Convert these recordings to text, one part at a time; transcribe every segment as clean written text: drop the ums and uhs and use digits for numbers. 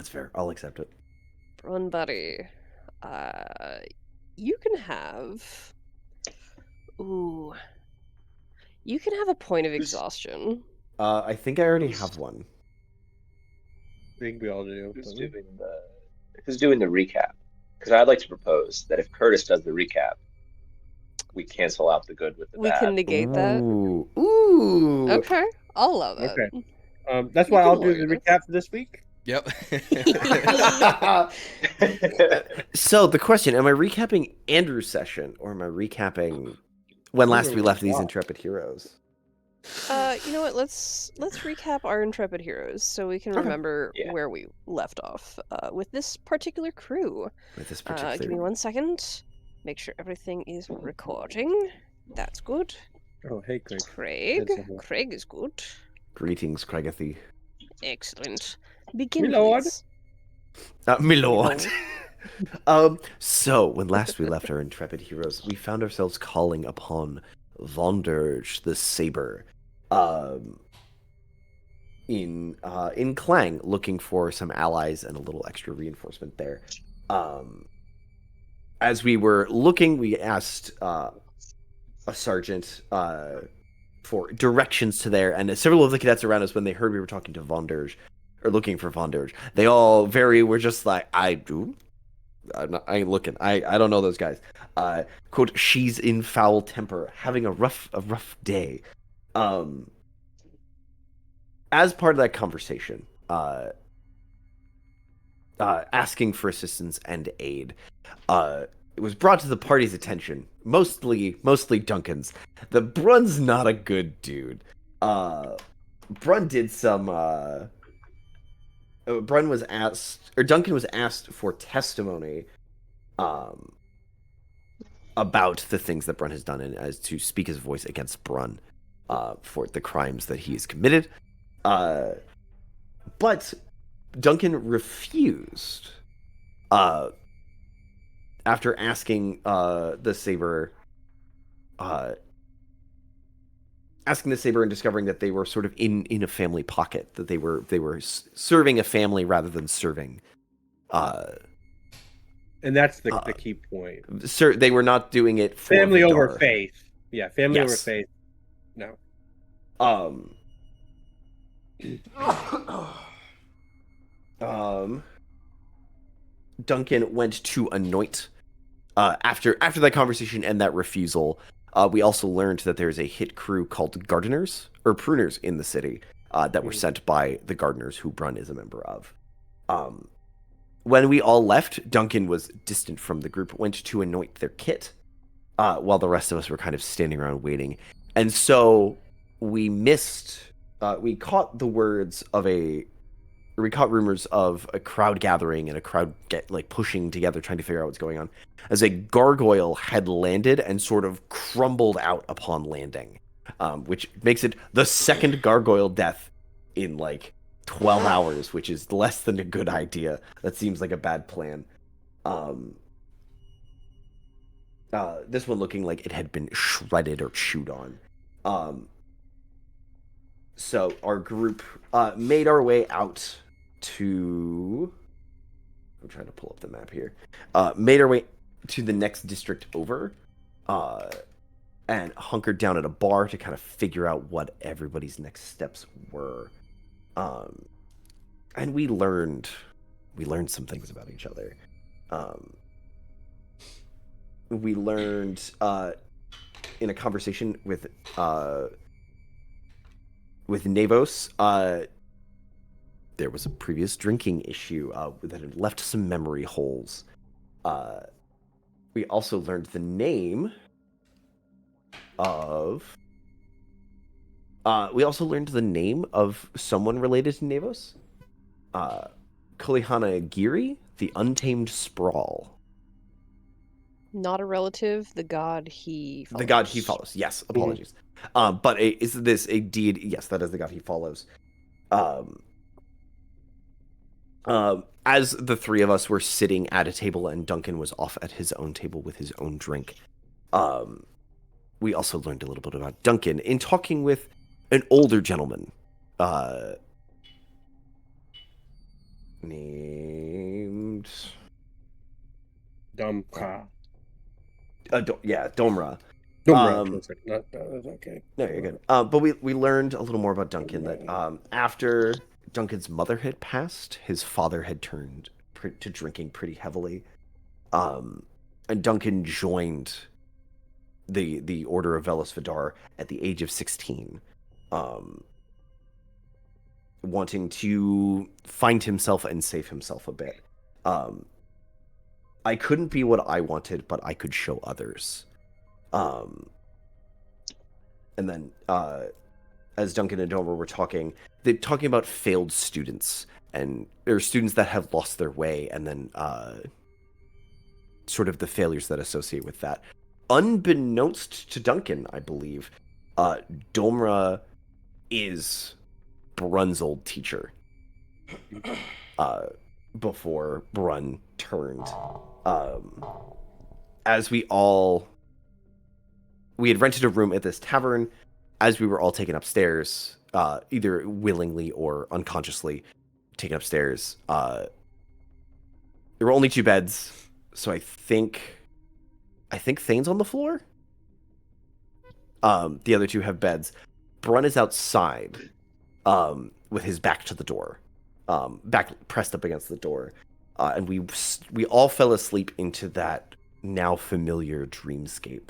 That's fair. I'll accept it. Run, buddy. You can have. Ooh. You can have a point of Who's exhaustion. I think I already Who's- have one. I think we all do. who's doing the recap? Because I'd like to propose that if Curtis does the recap, we cancel out the good with the We bad. can negate that. Ooh. Okay, I'll allow that. Okay. That's You why can I'll do lawyer the this. recap for this week. Yep. So the question: am I recapping Andrew's session, or am I recapping when last we left these intrepid heroes? You know what? Let's recap our intrepid heroes so we can Okay. remember Yeah. where we left off. With this particular crew. With this Give me particular, 1 second. Make sure everything is recording. That's good. Oh, hey, Craig. Craig. That's a- Craig is good. greetings, Craigathy. Excellent. Begin, My lord. please. My lord. So when last we left our intrepid heroes, we found ourselves calling upon Vonderge the Saber, in Klang, looking for some allies and a little extra reinforcement there. As we were looking, we asked a sergeant for directions to there, and several of the cadets around us, when they heard we were talking to Vonderge, or looking for Vonderge, they all were just like, I ain't looking. I don't know those guys. Quote, she's in foul temper, having a rough day. As part of that conversation, asking for assistance and aid, it was brought to the party's attention, mostly Duncan's, that Brun's not a good dude. Brun did some. Brun was asked, or Duncan was asked for testimony, about the things that Brun has done, and as to speak his voice against Brun, for the crimes that he has committed. But Duncan refused. After asking the Saber, and discovering that they were sort of in a family pocket, that they were serving a family rather than serving. And that's the key point. Sir, they were not doing it for Family over Vidar. faith. Yeah, family over Yes. faith. No. Duncan went to anoint. After that conversation and that refusal, we also learned that there's a hit crew called Gardeners, or Pruners, in the city, that were sent by the Gardeners, who Brun is a member of. When we all left, Duncan was distant from the group, went to anoint their kit, while the rest of us were kind of standing around waiting. And so we caught rumors of a crowd gathering and a crowd pushing together, trying to figure out what's going on, as a gargoyle had landed and sort of crumbled out upon landing, which makes it the second gargoyle death in 12 hours, which is less than a good idea. That seems like a bad plan. This one looking like it had been shredded or chewed on. So our group made our way out to... I'm trying to pull up the map here. Made our way to the next district over, and hunkered down at a bar to kind of figure out what everybody's next steps were. And we learned some things about each other. We learned in a conversation with Navos, there was a previous drinking issue that had left some memory holes. We also learned the name of... someone related to Navos. Kulihana Giri, the Untamed Sprawl. Not a relative, the god he follows. The god he follows. Yes, apologies. But is this a deity? Yes, that is the god he follows. As the three of us were sitting at a table and Duncan was off at his own table with his own drink, we also learned a little bit about Duncan in talking with an older gentleman, named Dumka. Domra. Dumra. That's like, not, okay. No, you're good. But we learned a little more about Duncan that after Duncan's mother had passed, his father had turned to drinking pretty heavily, and Duncan joined the Order of Velis Vidar at the age of 16, wanting to find himself and save himself a bit. I couldn't be what I wanted, but I could show others. And then, as Duncan and Domer were talking, they're talking about failed students or students that have lost their way, and then sort of the failures that associate with that. Unbeknownst to Duncan, I believe, Domra is Brun's old teacher. Before Brun turned, as we had rented a room at this tavern. As we were all taken upstairs, either willingly or unconsciously taken upstairs, there were only 2 beds, so I think Thane's on the floor. The other 2 have beds. Brun is outside, with his back to the door, back pressed up against the door, and we all fell asleep into that now familiar dreamscape.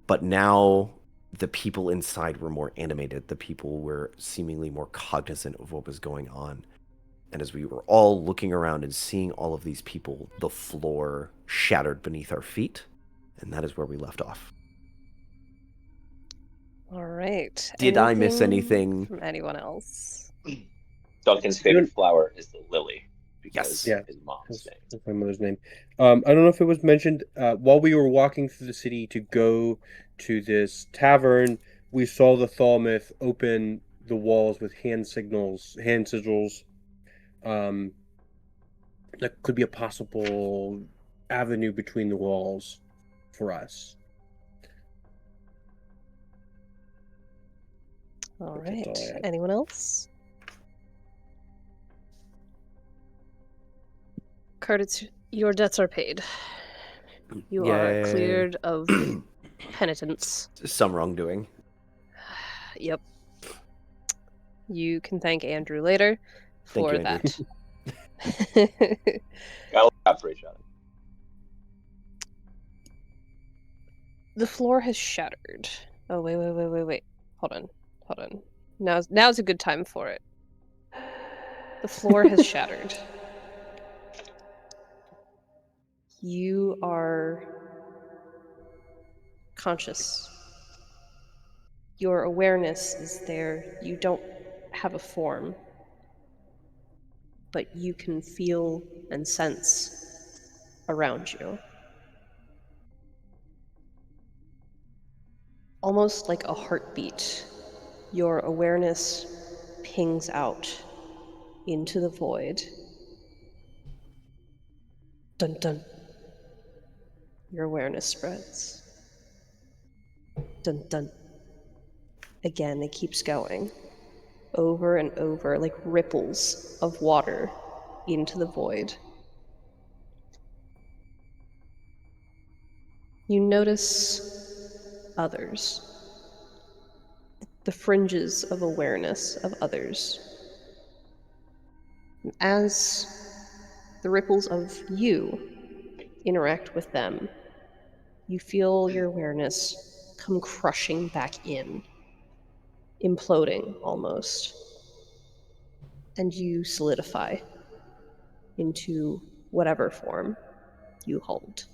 But now the people inside were more animated. The people were seemingly more cognizant of what was going on. And as we were all looking around and seeing all of these people, the floor shattered beneath our feet. And that is where we left off. All right. Did I miss anything? From anyone else? Duncan's favorite flower is the lily. Yes. Yeah. His mom's name. That's my mother's name. I don't know if it was mentioned while we were walking through the city to go to this tavern. We saw the Thalmouth open the walls with hand sigils. That could be a possible avenue between the walls for us. All That's right. all I had. Anyone else? Curtis, your debts are paid. You are Yay. cleared of penitence. Some wrongdoing. Yep. You can thank Andrew later Thank for you, Andrew. that. Gotta look out for each other. The floor has shattered. Oh, wait. Hold on. Now's a good time for it. The floor has shattered. You are conscious. Your awareness is there. You don't have a form, but you can feel and sense around you. Almost like a heartbeat, your awareness pings out into the void. Dun dun. Your awareness spreads. Dun dun. Again, it keeps going. Over and over, like ripples of water into the void. You notice others. The fringes of awareness of others. As the ripples of you interact with them, you feel your awareness come crushing back in, imploding almost, and you solidify into whatever form you hold.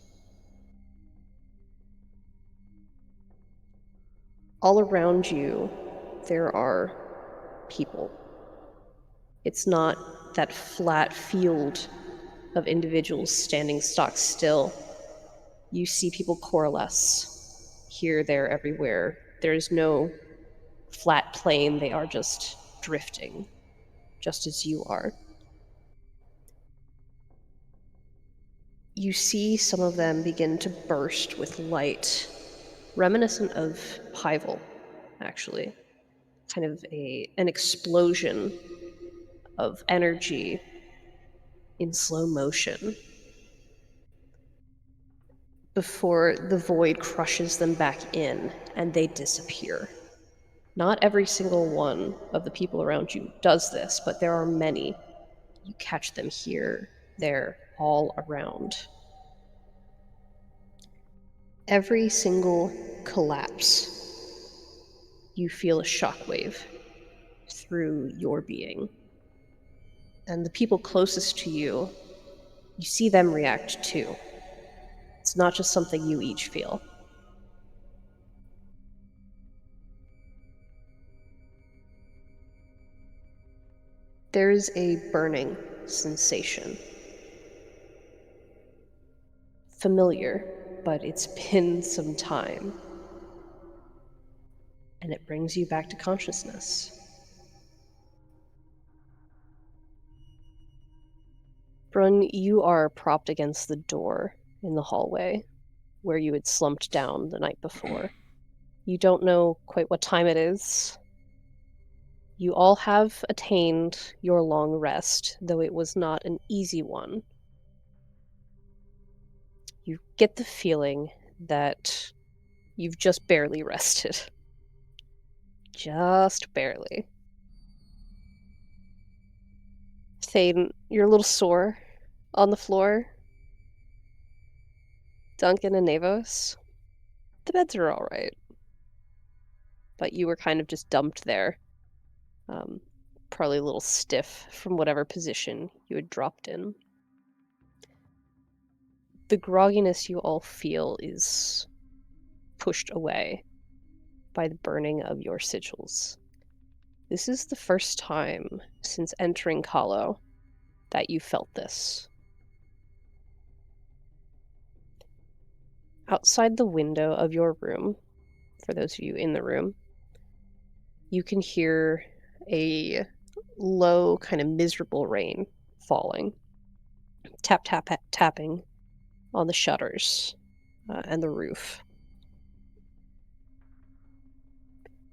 All around you, there are people. It's not that flat field of individuals standing stock still. You see people coalesce here, there, everywhere. There's no flat plane. They are just drifting, just as you are. You see some of them begin to burst with light, reminiscent of Hyvel, actually. Kind of an explosion of energy in slow motion before the void crushes them back in and they disappear. Not every single one of the people around you does this, but there are many. You catch them here, there, all around. Every single collapse, you feel a shockwave through your being. And the people closest to you, you see them react too. It's not just something you each feel. There is a burning sensation. Familiar, but it's been some time. And it brings you back to consciousness. Brun, you are propped against the door in the hallway where you had slumped down the night before. You don't know quite what time it is. You all have attained your long rest, though it was not an easy one. You get the feeling that you've just barely rested. Just barely. Thane, you're a little sore on the floor. Duncan and Navos, the beds are all right. But you were kind of just dumped there. Probably a little stiff from whatever position you had dropped in. The grogginess you all feel is pushed away by the burning of your sigils. This is the first time since entering Kahlo that you felt this. Outside the window of your room, for those of you in the room, you can hear a low, kind of miserable rain falling. Tap, tap, tapping on the shutters and the roof.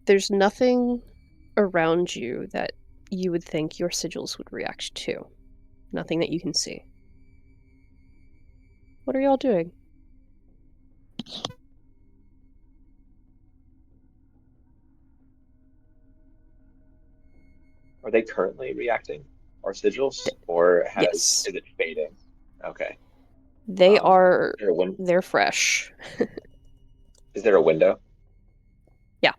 There's nothing around you that you would think your sigils would react to. Nothing that you can see. What are y'all doing? Are they currently reacting, our sigils, or Yes. is it fading? Okay. They Is are... there a They're fresh. Is there a window? Yeah.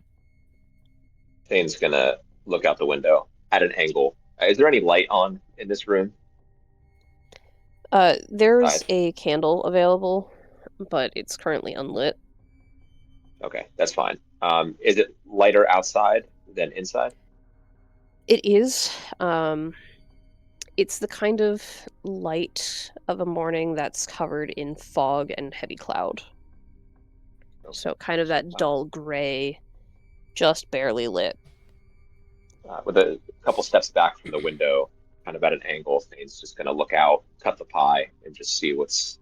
Thane's gonna look out the window at an angle. Is there any light on in this room? There's Inside? a candle available, but it's currently unlit. Okay, that's fine. Is it lighter outside than inside? It is. It's the kind of light of a morning that's covered in fog and heavy cloud. Okay. So kind of that dull gray, just barely lit. With a couple steps back from the window, kind of at an angle, Thane's just gonna look out, cut the pie, and just see what's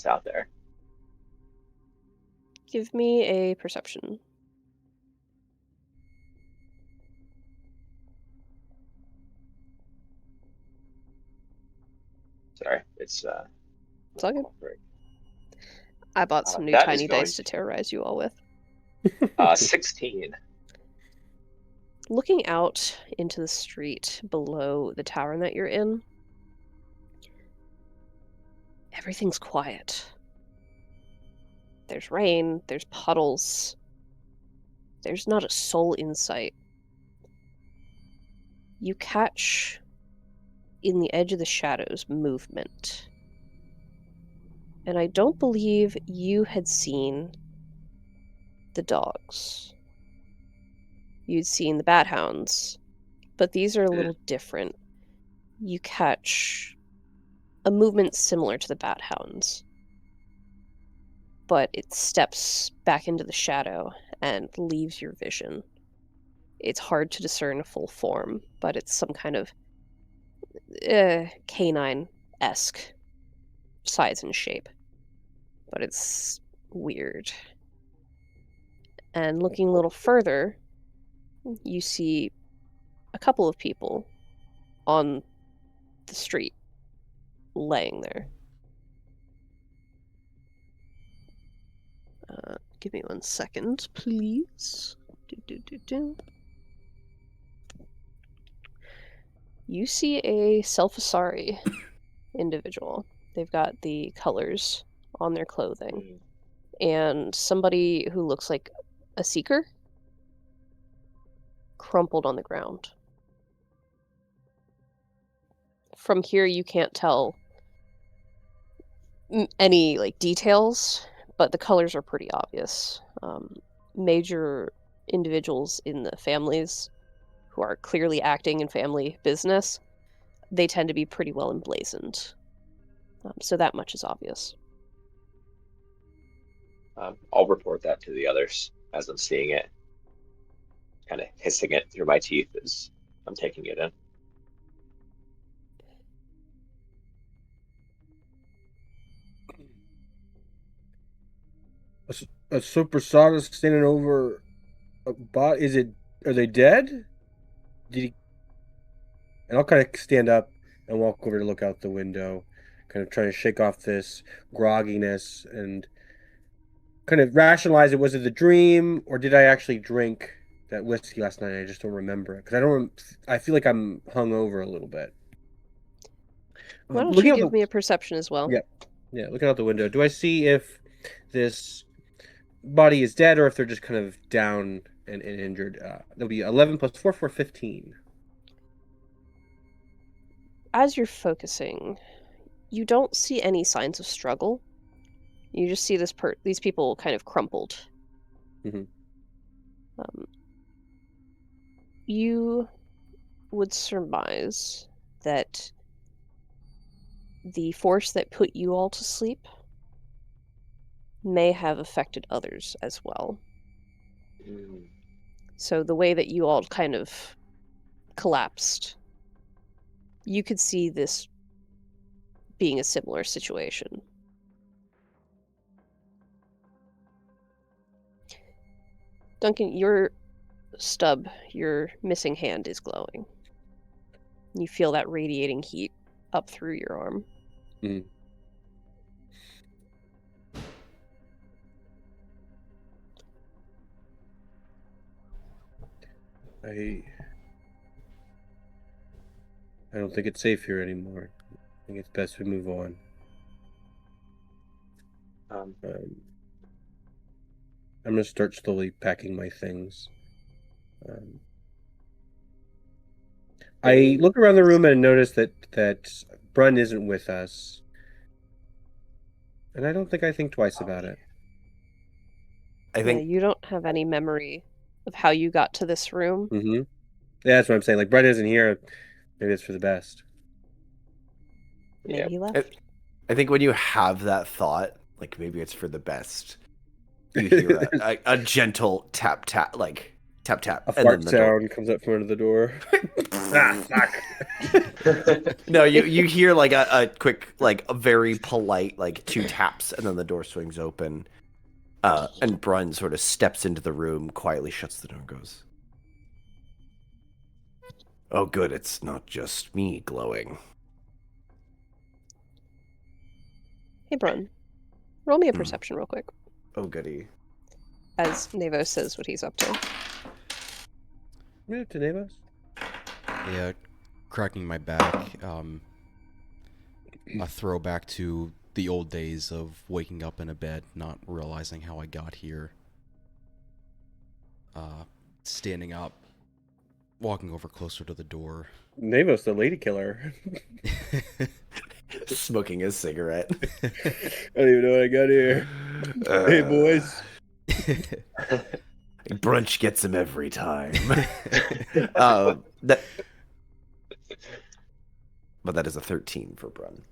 out there. Give me a perception. Sorry, it's all good. great. I bought some new That is tiny going dice to terrorize you all with. 16. Looking out into the street below the tavern that you're in, everything's quiet. There's rain, there's puddles. There's not a soul in sight. You catch, in the edge of the shadows, movement. And I don't believe you had seen the dogs. You'd seen the bat hounds, but these are a little different. You catch a movement similar to the bat hounds, but it steps back into the shadow and leaves your vision. It's hard to discern a full form, but it's some kind of canine-esque size and shape. But it's weird. And looking a little further, you see a couple of people on the street. laying there. Give me 1 second, please. You see a Self-Asari individual. They've got the colors on their clothing. And somebody who looks like a seeker crumpled on the ground. From here, you can't tell any like details, but the colors are pretty obvious. Major individuals in the families who are clearly acting in family business, they tend to be pretty well emblazoned. So that much is obvious. I'll report that to the others as I'm seeing it, kind of hissing it through my teeth as I'm taking it in. A Supersada standing over a bot. Are they dead? Did he? And I'll kind of stand up and walk over to look out the window, kind of trying to shake off this grogginess and kind of rationalize it. Was it the dream, or did I actually drink that whiskey last night? I just don't remember it because I feel like I'm hungover a little bit. Why don't you give me a perception as well? Yeah. Looking out the window, do I see if this body is dead or if they're just kind of down and injured? That'll be 11 plus 4 for 15. As you're focusing, you don't see any signs of struggle. You just see these people kind of crumpled. Mm-hmm. You would surmise that the force that put you all to sleep may have affected others as well. So the way that you all kind of collapsed, you could see this being a similar situation. Duncan, your missing hand is glowing. You feel that radiating heat up through your arm. Mm. I don't think it's safe here anymore. I think it's best we move on. I'm going to start slowly packing my things. I look around the room and notice that Brun isn't with us. And I don't think I think twice about it. I think you don't have any memory of how you got to this room. Mm-hmm. Yeah, that's what I'm saying. Like, Brun isn't here. Maybe it's for the best. Maybe he left. I think when you have that thought, like maybe it's for the best, you hear a gentle tap tap, like tap tap, a fart sound comes up from under the door. Fuck. No, you hear like a quick, like a very polite, like 2 taps, and then the door swings open, and Brun sort of steps into the room, quietly shuts the door, and goes, "Oh, good, it's not just me glowing." Hey, Brun, roll me a perception real quick. Oh, goody. As Nevos says what he's up to. Move to Nevos. Yeah, cracking my back. A throwback to the old days of waking up in a bed, not realizing how I got here. Standing up, walking over closer to the door. Nevos, the lady killer. Smoking a cigarette. I don't even know what I got here. Hey, boys. Brunch gets him every time. But that is a 13 for Brun.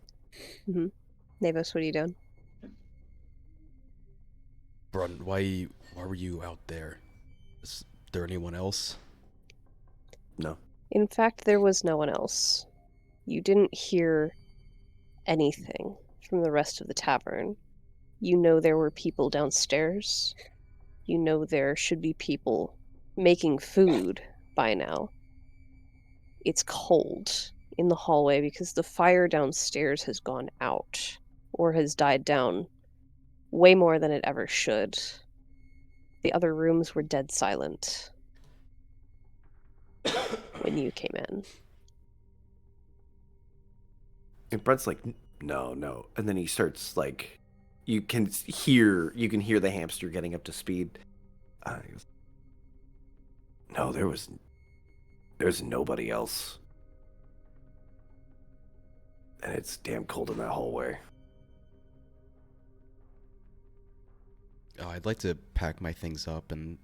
Mm-hmm. Nevos, what are you doing? Brun, why were you out there? Is there anyone else? No. In fact, there was no one else. You didn't hear anything from the rest of the tavern. You know there were people downstairs. You know there should be people making food by now. It's cold. in the hallway because the fire downstairs has gone out or has died down way more than it ever should. The other rooms were dead silent when you came in. And Brent's like, no, no. And then he starts like, you can hear the hamster getting up to speed. He goes, no, there's nobody else. And it's damn cold in that hallway. I'd like to pack my things up and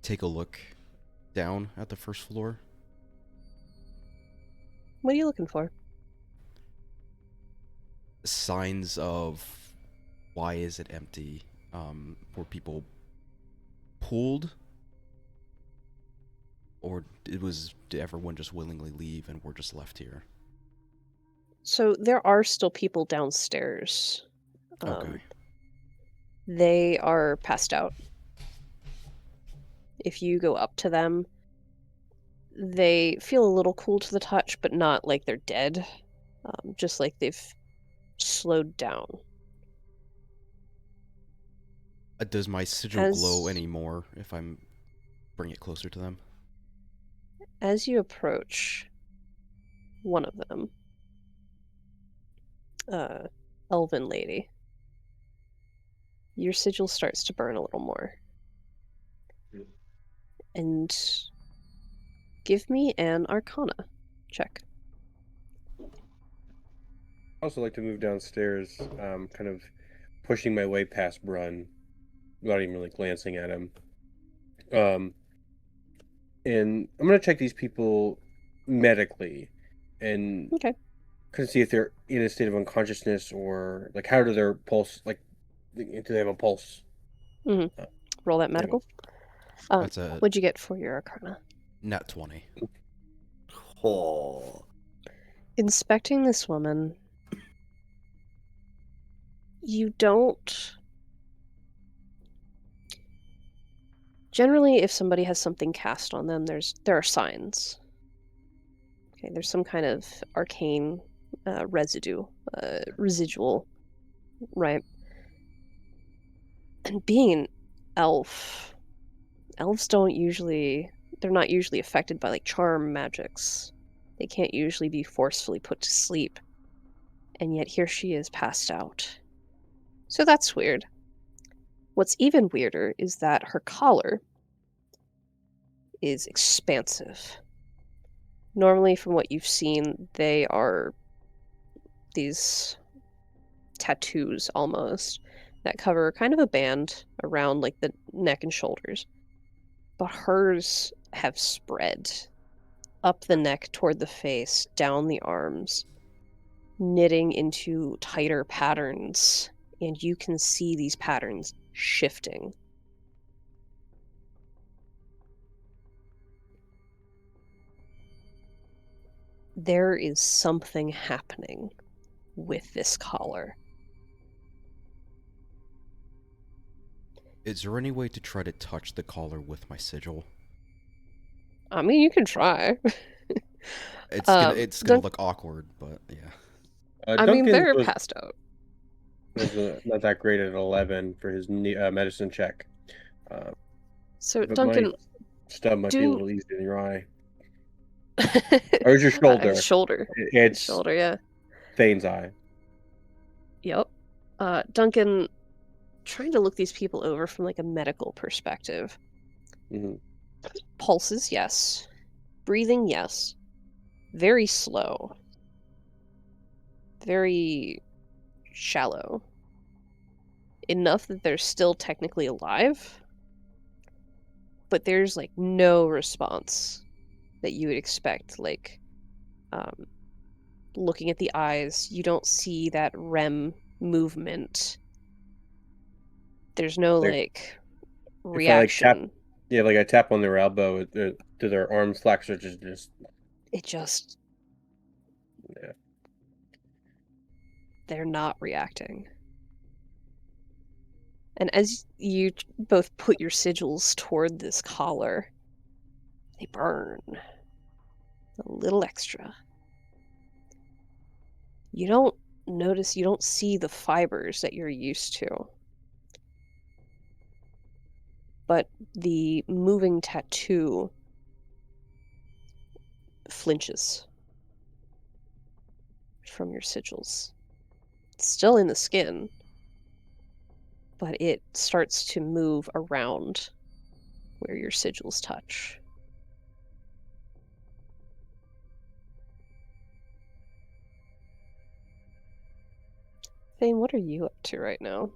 take a look down at the first floor. What are you looking for? Signs of why is it empty? Were people pulled? Or did everyone just willingly leave and we're just left here? So there are still people downstairs. Okay. They are passed out. If you go up to them, they feel a little cool to the touch, but not like they're dead. Just like they've slowed down. Does my sigil glow anymore if I'm bring it closer to them? As you approach one of them, elven lady, your sigil starts to burn a little more. And give me an Arcana check. I also like to move downstairs, kind of pushing my way past Brun, without even really glancing at him. And I'm gonna check these people medically, and Okay. kind of see if they're in a state of unconsciousness or like how do their pulse, like, do they have a pulse? Roll that medical. That's a What'd you get for your Arcana? nat 20. Oh. Inspecting this woman, you don't... Generally, if somebody has something cast on them, there are signs. Okay, there's some kind of arcane residual, right? And being an elf, elves they're not usually affected by like charm magics. They can't usually be forcefully put to sleep. And yet here she is passed out. So that's weird. What's even weirder is that her collar is expansive. Normally, from what you've seen, they are these tattoos almost that cover kind of a band around like the neck and shoulders. But hers have spread up the neck toward the face, down the arms, knitting into tighter patterns, and you can see these patterns shifting. There is something happening with this collar. Is there any way to try to touch the collar with my sigil? I mean, you can try. It's gonna look awkward, but yeah. I mean, Duncan they're was passed out. not that great at 11 for his medicine check. So, But Duncan, my stub might be a do- little easier in your eye. Or is your shoulder? His shoulder. It's Shoulder, yeah. Thane's eye. Yep. Duncan, trying to look these people over from like a medical perspective. Mhm. Pulses, yes. Breathing, yes. Very slow. Very shallow. Enough that they're still technically alive, but there's like no response that you would expect. Like, looking at the eyes, you don't see that REM movement. There's no like reaction. Yeah, like I tap on their elbow, do their arms flex or just It just... Yeah. They're not reacting. And as you both put your sigils toward this collar, they burn. A little extra. You don't notice, you don't see the fibers that you're used to. But the moving tattoo flinches from your sigils. It's still in the skin, but it starts to move around where your sigils touch. Thane, what are you up to right now?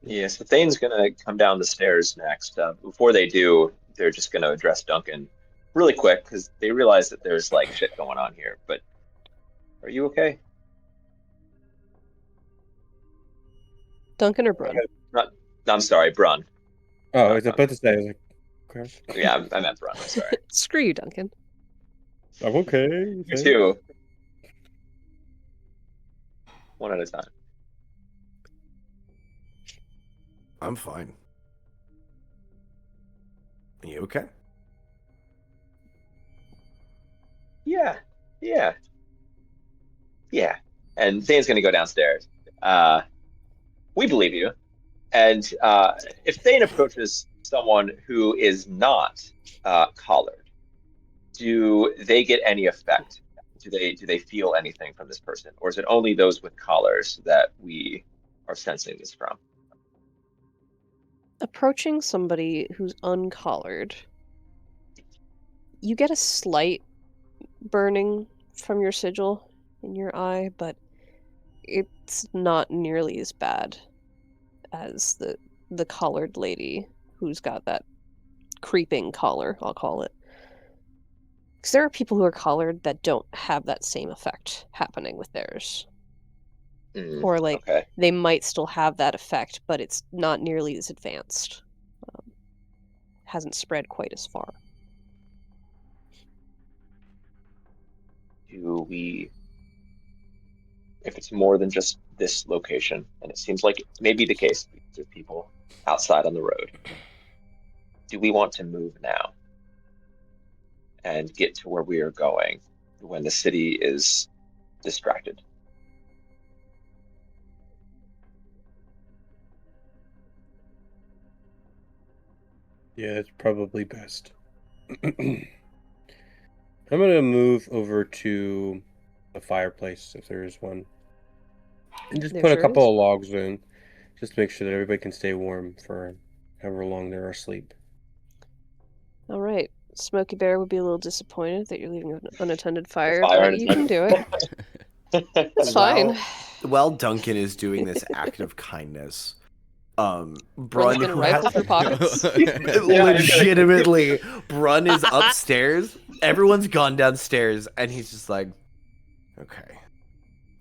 Yeah, so Thane's gonna come down the stairs next. Before they do, they're just gonna address Duncan really quick because they realize that there's like shit going on here. But are you okay? Duncan or Brun? Not, I'm sorry, Brun. Oh, I was about to say, I was like, okay. Yeah, I meant Brun. I'm sorry. Screw you, Duncan. I'm okay. You too. One at a time. I'm fine. Are you okay? Yeah, yeah, yeah. And Thane's gonna go downstairs. We believe you. And if Thane approaches someone who is not collared, do they get any effect? Do they feel anything from this person, or is it only those with collars that we are sensing this from? Approaching somebody who's uncollared, you get a slight burning from your sigil in your eye, but it's not nearly as bad as the collared lady who's got that creeping collar, I'll call it. Because there are people who are collared that don't have that same effect happening with theirs. Or, like, Okay. they might still have that effect, but it's not nearly as advanced. Hasn't spread quite as far. Do we, if it's more than just this location, and it seems like it may be the case because there's people outside on the road, do we want to move now and get to where we are going when the city is distracted? Yeah, it's probably best. I'm gonna move over to a fireplace if there is one, and just There put a sure couple is. of logs in, just to make sure that everybody can stay warm for however long they're asleep. All right. Smokey Bear would be a little disappointed that you're leaving an unattended fire, fire but you can do it. It's fine. While Duncan is doing this act of kindness, Brun's Brun, gonna who rifle has through pockets. legitimately, Brun is upstairs. Everyone's gone downstairs, and he's just like, okay.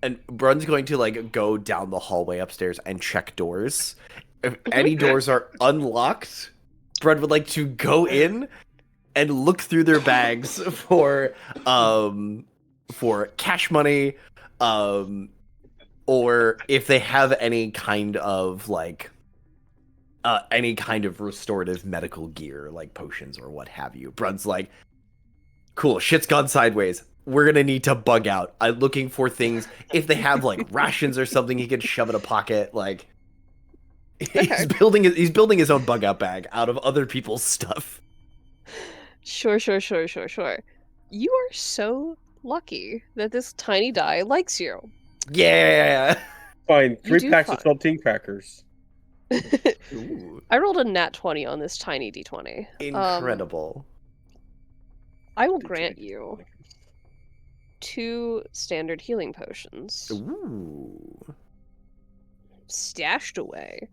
And Brun's going to like go down the hallway upstairs and check doors. If any doors are unlocked, Brun would like to go in and look through their bags for cash money, or if they have any kind of like any kind of restorative medical gear, like potions or what have you. Brun's like, cool, shit's gone sideways. We're gonna need to bug out. I'm looking for things. If they have like rations or something, he can shove in a pocket. Like, he's building his own bug out bag out of other people's stuff. Sure. You are so lucky that this tiny die likes you. Yeah. Fine, You 3 do packs of fine. saltine crackers. Ooh, I rolled a nat 20 on this tiny d20. incredible. I will grant you 2 standard healing potions. Ooh. Stashed away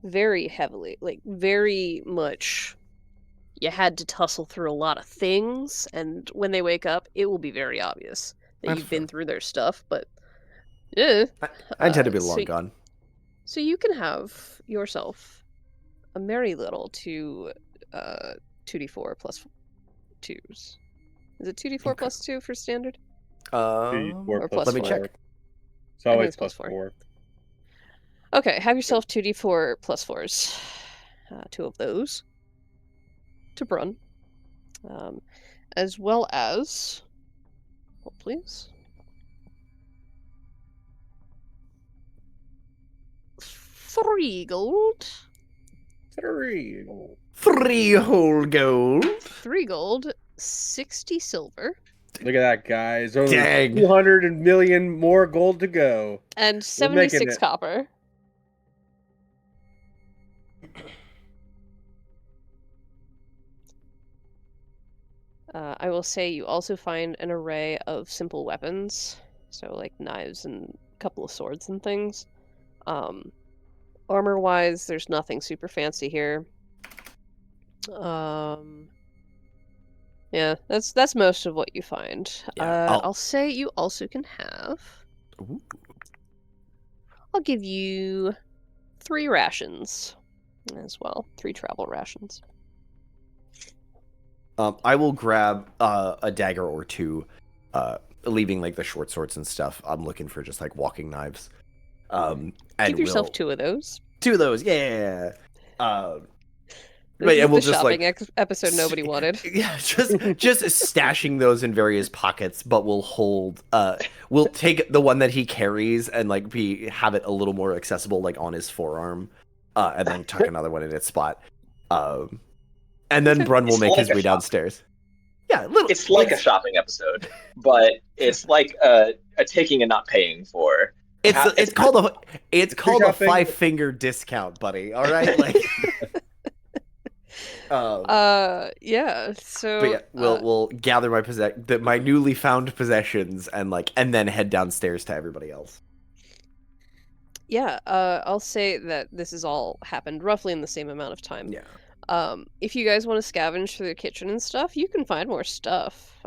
very heavily, like very much. You had to tussle through a lot of things, and when they wake up, it will be very obvious that That's you've been fair. through their stuff, but yeah. I intend to be so- long gone. So you can have yourself a merry little 2d4 plus 2s. Is it 2d4 Okay. plus 2 for standard? Or plus let me 4. check. It's always it's plus plus 4. 4. Okay, have yourself 2d4 plus 4s. 2 of those to Brun. As well as Hold, please. 3 gold. 3. Three whole gold. 3 gold. 60 silver. Look at that, guys. Only Dang. 200 million more gold to go. And We're making 76 it. copper. I will say you also find an array of simple weapons, so like knives and a couple of swords and things. Armor-wise, there's nothing super fancy here. Yeah, that's most of what you find. Yeah, I'll say you also can have. Ooh. I'll give you 3 rations as well. 3 travel rations. I will grab a dagger or 2, leaving like the short swords and stuff. I'm looking for just like walking knives. And Give yourself we'll 2 of those. 2 of those, yeah. This But is we'll the just shopping like episode nobody wanted. Yeah, just stashing those in various pockets, but we'll hold. We'll take the one that he carries and like have it a little more accessible, like on his forearm, and then tuck another one in its spot. And then Okay. Brun will It's make like his a way shop. downstairs. Yeah, little. It's like a shopping episode, but it's like a taking and not paying for. It's called a shopping. 5-finger discount, buddy. All right, like. Yeah. So. But yeah, we'll gather my newly found possessions and then head downstairs to everybody else. Yeah. I'll say that this has all happened roughly in the same amount of time. Yeah. If you guys want to scavenge through the kitchen and stuff, you can find more stuff.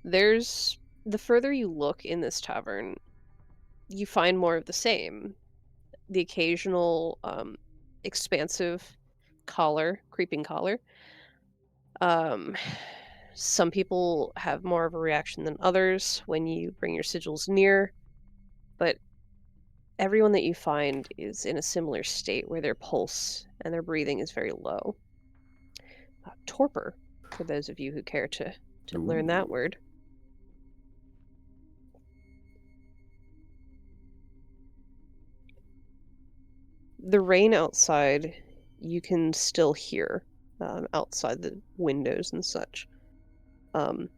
There's the further you look in this tavern, you find more of the same. The occasional expansive creeping collar. Some people have more of a reaction than others when you bring your sigils near, but everyone that you find is in a similar state where their pulse and their breathing is very low. Torpor, for those of you who care to learn that Ooh. word. The rain outside, you can still hear outside the windows and such. The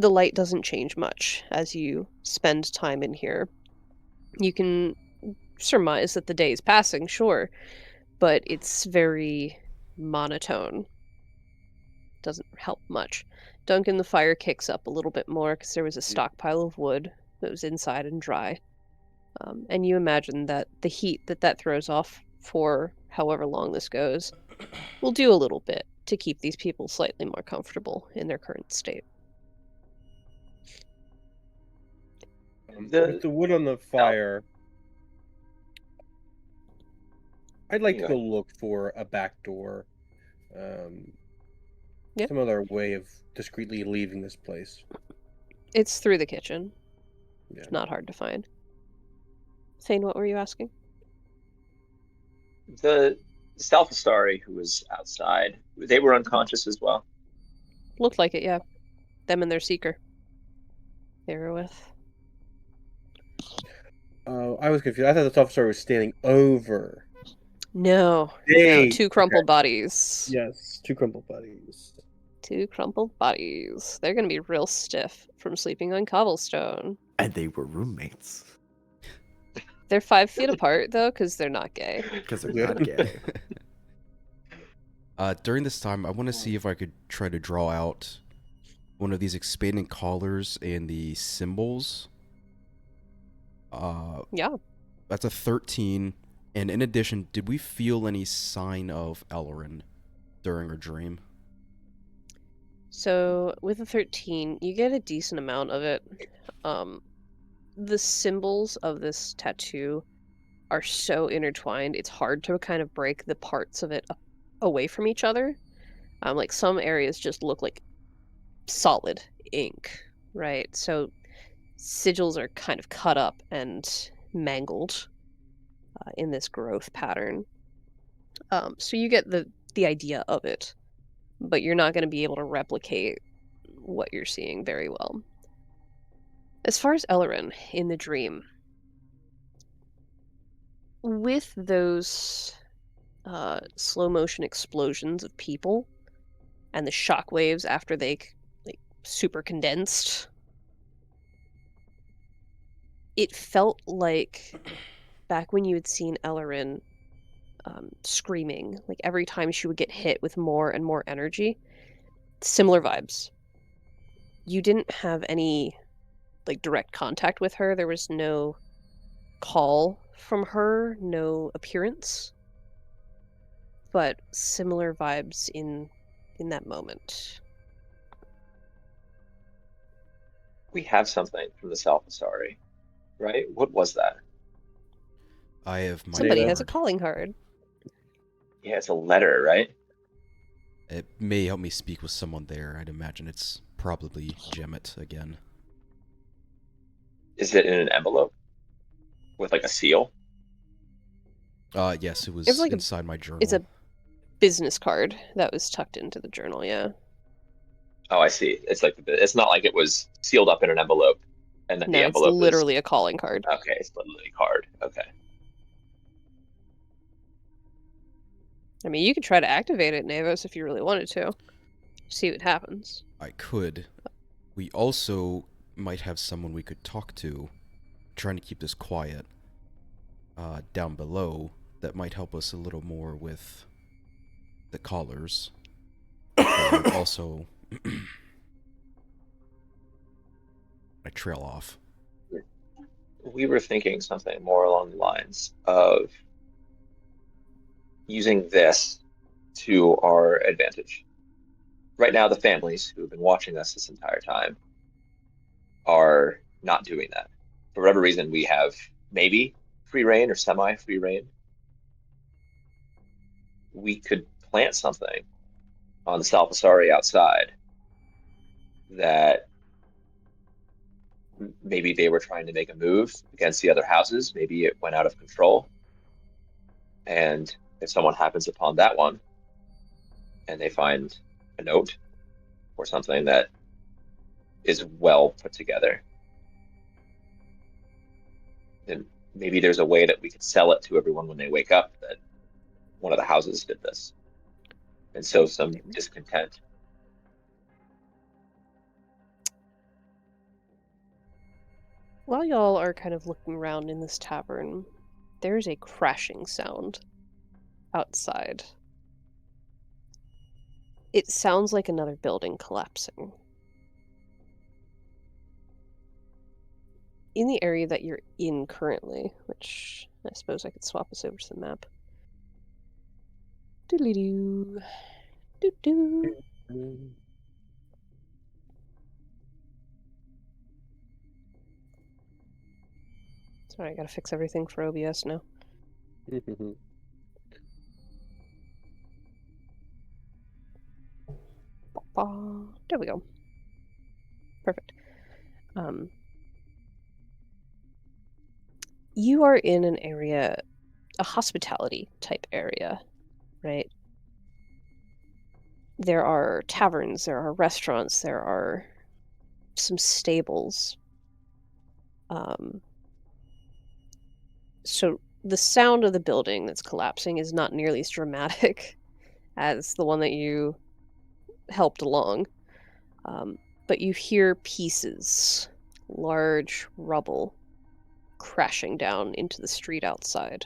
light doesn't change much as you spend time in here. You can surmise that the day is passing, sure, but it's very monotone. Doesn't help much. Duncan, the fire kicks up a little bit more because there was a stockpile of wood that was inside and dry. And you imagine that the heat that throws off for however long this goes will do a little bit to keep these people slightly more comfortable in their current state. With the wood on the fire, I'd like to Yeah. go look for a back door. Yeah. Some other way of discreetly leaving this place. It's through the kitchen. Yeah. It's not hard to find. Thane, what were you asking? The Stalfastari who was outside, they were unconscious as well. Looked like it, yeah. Them and their seeker. They were with. Oh, I was confused. I thought the officer was standing over. No. Hey, 2 crumpled bodies. Yes, 2 crumpled bodies. 2 crumpled bodies. They're gonna be real stiff from sleeping on cobblestone. And they were roommates They're 5 feet apart, though, because they're not gay. because they're Yeah. not gay. During this time, I want to see if I could try to draw out one of these expanding collars and the symbols. Yeah. That's a 13. And in addition, did we feel any sign of Elrin during our dream? So with a 13, you get a decent amount of it. The symbols of this tattoo are so intertwined, it's hard to kind of break the parts of it away from each other. Like some areas just look like solid ink, right? So sigils are kind of cut up and mangled in this growth pattern. So you get the idea of it, but you're not going to be able to replicate what you're seeing very well. As far as Ellerin in the dream, with those slow motion explosions of people and the shockwaves after they like super condensed, it felt like back when you had seen Ellerin screaming, like every time she would get hit with more and more energy. Similar vibes. You didn't have any like direct contact with her. There was no call from her, no appearance. But similar vibes in that moment. We have something from the Salvasari, right? What was that? I have my Somebody has a card. calling card. Yeah, it's a letter, right? It may help me speak with someone there. I'd imagine it's probably Gemmet again. Is it in an envelope with like a seal? Yes, it was It's like inside my journal. It's a business card that was tucked into the journal, yeah. Oh, I see. It's like it's not like it was sealed up in an envelope, and then the No, it's envelope was literally a calling card. okay. It's literally a card. Okay. I mean, you could try to activate it, Navos, if you really wanted to. See what happens. I could. We also might have someone we could talk to, trying to keep this quiet, down below, that might help us a little more with the callers. And also, I trail off. We were thinking something more along the lines of using this to our advantage. Right now, the families who have been watching us this entire time are not doing that. For whatever reason, we have maybe free reign or semi-free reign. We could plant something on the Salvasari outside that maybe they were trying to make a move against the other houses. Maybe it went out of control. And if someone happens upon that one and they find a note or something that is well put together, then maybe there's a way that we could sell it to everyone when they wake up that one of the houses did this and sow some discontent. While y'all are kind of looking around in this tavern, there's a crashing sound outside. It sounds like another building collapsing. In the area that you're in currently, which I suppose I could swap us over to the map. Doodly-doo. Doo-doo. Sorry, I gotta fix everything for OBS now. There we go. Perfect. You are in an area, a hospitality type area, right? There are taverns, there are restaurants, there are some stables. So the sound of the building that's collapsing is not nearly as dramatic as the one that you helped along. But you hear pieces, large rubble, crashing down into the street outside.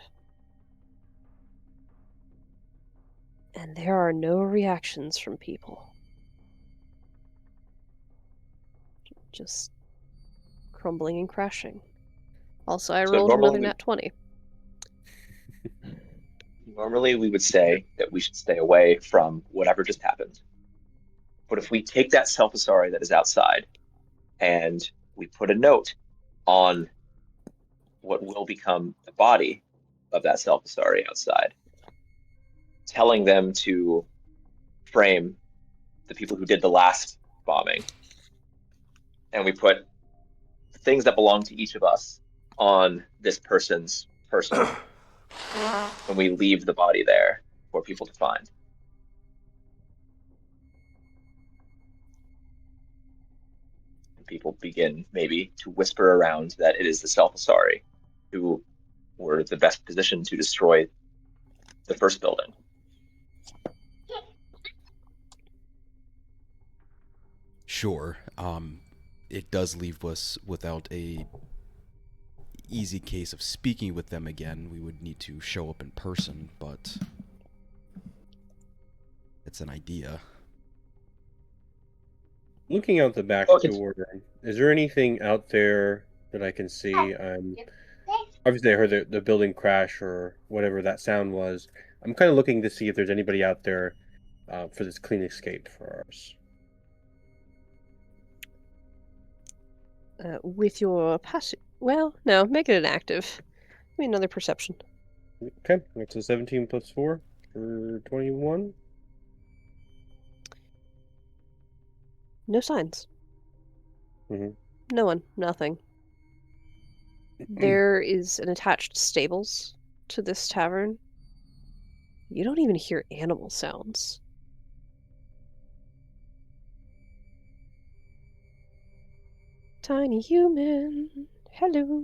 And there are no reactions from people. Just crumbling and crashing. Also, I rolled another nat 20. Normally, we would say that we should stay away from whatever just happened. But if we take that Salvasari that is outside and we put a note on what will become the body of that Salvasari outside, telling them to frame the people who did the last bombing, and we put things that belong to each of us on this person's person, and we leave the body there for people to find. people begin maybe to whisper around that it is the Stalfosari who were the best positioned to destroy the first building. Sure. It does leave us without a easy case of speaking with them again. We would need to show up in person, but it's an idea. Looking out the back Okay. door, is there anything out there that I can see? Obviously, I heard the building crash or whatever that sound was. I'm kind of looking to see if there's anybody out there for this clean escape for us. With your passive... Well, no, make it an active. Give me another perception. Okay, that's a 17 plus 4 for 21. No signs. Mhm. No one. Nothing. There is an attached stables to this tavern. You don't even hear animal sounds. Tiny human. Hello.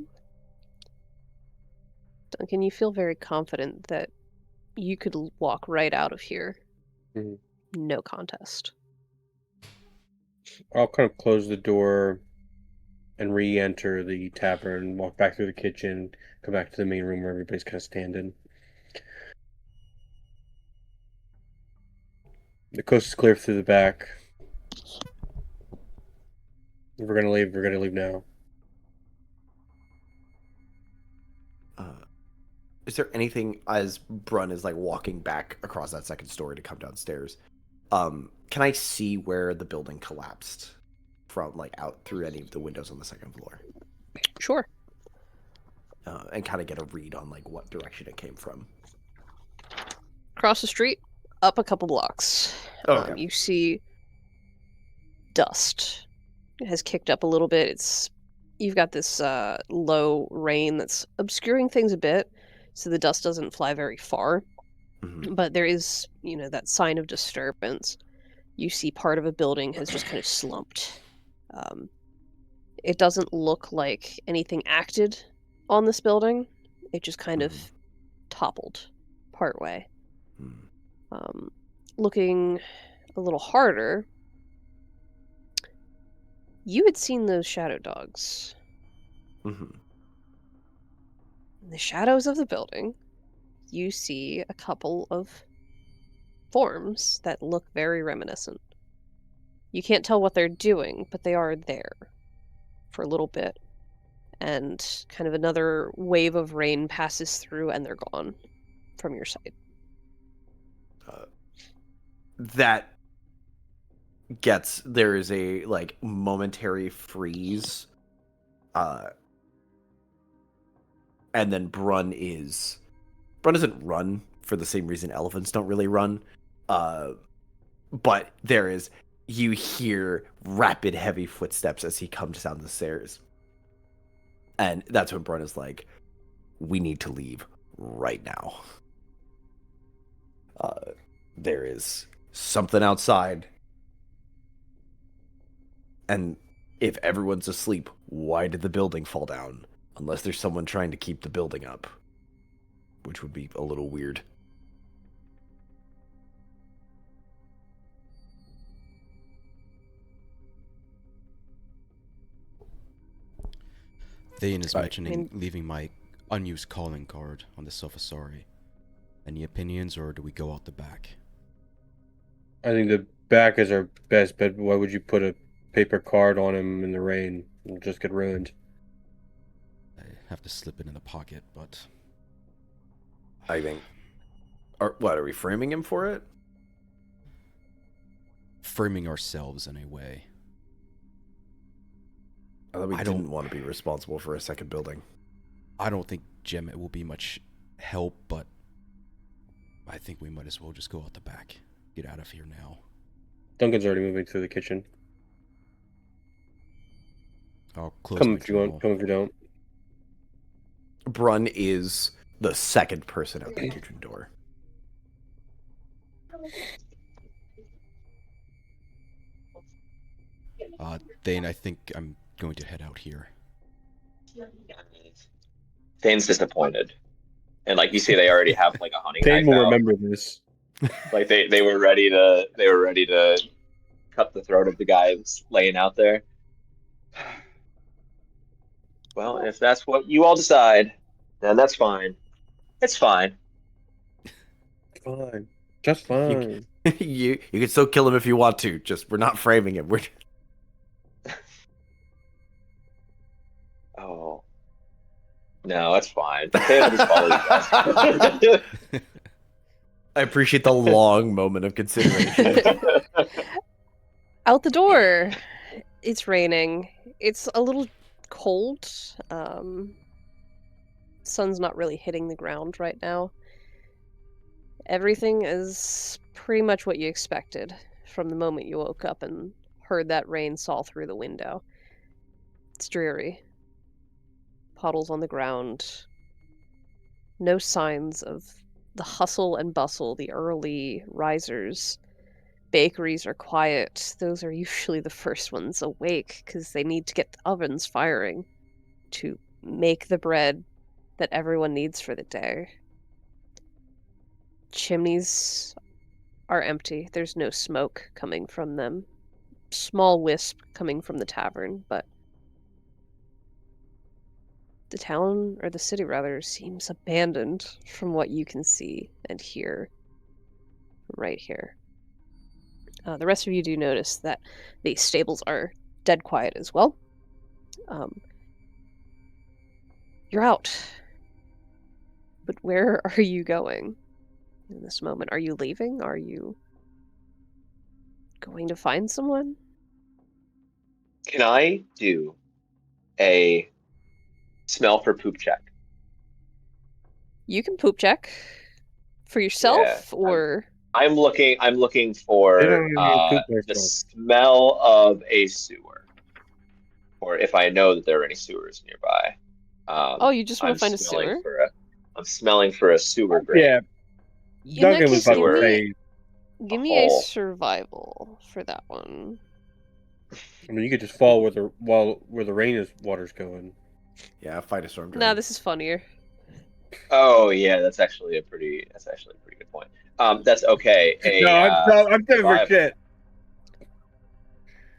Duncan, you feel very confident that you could walk right out of here. Mhm. No contest. I'll kind of close the door and re-enter the tavern, walk back through the kitchen, come back to the main room where everybody's kind of standing. The coast is clear through the back. If we're gonna leave, we're gonna leave now. Is there anything as Brun is like walking back across that second story to come downstairs? Can I see where the building collapsed from, like out through any of the windows on the second floor, Sure. and kind of get a read on like what direction it came from? Across the street, up a couple blocks. Okay. You see dust. It has kicked up a little bit. You've got this low rain that's obscuring things a bit, so the dust doesn't fly very far. Mhm. But there is, that sign of disturbance. You see part of a building has just kind of slumped. It doesn't look like anything acted on this building. It just kind of toppled partway. Mhm. Looking a little harder, you had seen those shadow dogs. Mhm. In the shadows of the building, you see a couple of forms that look very reminiscent. You can't tell what they're doing, but they are there for a little bit. And kind of another wave of rain passes through and they're gone from your sight. That there is a like momentary freeze, and then Brun doesn't run for the same reason elephants don't really run, but you hear rapid heavy footsteps as he comes down the stairs, and that's when Brun is like, we need to leave right now. There is something outside, and if everyone's asleep, why did the building fall down? Unless there's someone trying to keep the building up, which would be a little weird. Thane is Right. mentioning leaving my unused calling card on the Sofasari. Any opinions, or do we go out the back? I think the back is our best bet. Why would you put a paper card on him in the rain? It'll just get ruined. I have to slip it in the pocket, but I think. Are we framing him for it? framing ourselves in a way. I thought we I didn't don't- want to be responsible for a second building. I don't think Gem will be much help, but I think we might as well just go out the back. Get out of here now. Duncan's already moving through the kitchen. I'll close Come my if you want, journal. come if you don't. Brun is the second person out the kitchen door. Thane, I think I'm going to head out here. Thane's disappointed, and like you see, they already have like a hunting Thane knife will out. remember this. Like they were ready to cut the throat of the guy that's laying out there. Well, if that's what you all decide, then that's fine. It's fine. Fine. Just fine. You can still kill him if you want to. Just we're not framing him. We're Oh. No, it's fine. Thane will just follow you guys. I appreciate the long moment of consideration. Out the door. It's raining. It's a little cold. Sun's not really hitting the ground right now. Everything is pretty much what you expected from the moment you woke up and heard that rain saw through the window. It's dreary. Puddles on the ground. No signs of the hustle and bustle, the early risers. Bakeries are quiet. Those are usually the first ones awake because they need to get the ovens firing to make the bread that everyone needs for the day. Chimneys are empty. There's no smoke coming from them. Small wisp coming from the tavern, but the town, or the city rather, seems abandoned from what you can see and hear right here. The rest of you do notice that the stables are dead quiet as well. You're out. But where are you going in this moment? Are you leaving? Are you going to find someone? Can I do a smell for poop check? You can poop check for yourself, Yeah, or I'm looking They don't for even poop the themselves. smell of a sewer, or if I know that there are any sewers nearby. oh, you just want I'm to find a smelling sewer? for I'm smelling for a sewer drain. Yeah, In that Duncan was case, about give to me- say. give me a hole. survival for that one. I mean, you could just fall where the rain is water's going. Yeah, fight a storm drain. Nah, this is funnier. Oh yeah, that's actually a pretty good point. That's okay. I'm saying for survive. shit.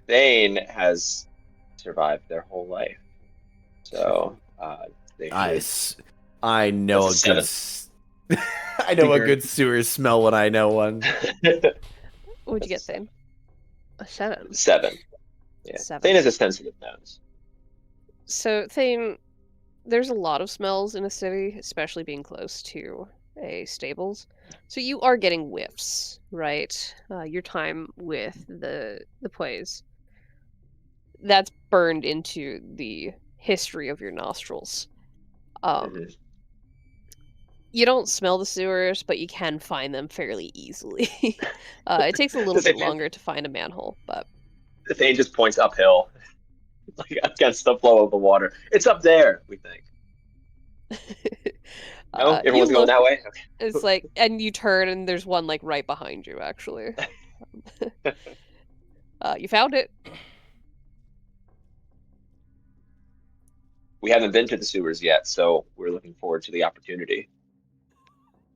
Thane has survived their whole life, so they I, should. s- I know a That's a good. I know a Figure. good sewer smell when I know one. What'd you get, That's Thane? A 7. 7. Yeah. 7. Thane has a sensitive nose. So, Thane, there's a lot of smells in a city, especially being close to a stables. So you are getting whiffs, right? Your time with the plays. That's burned into the history of your nostrils. Mhm. You don't smell the sewers, but you can find them fairly easily. It takes a little bit longer to find a manhole, but Thane just points uphill, like against the flow of the water. It's up there, we think. No, you everyone's going look, that way. Okay. it's like, and you turn, and there's one like right behind you. Actually, you found it. We haven't been to the sewers yet, so we're looking forward to the opportunity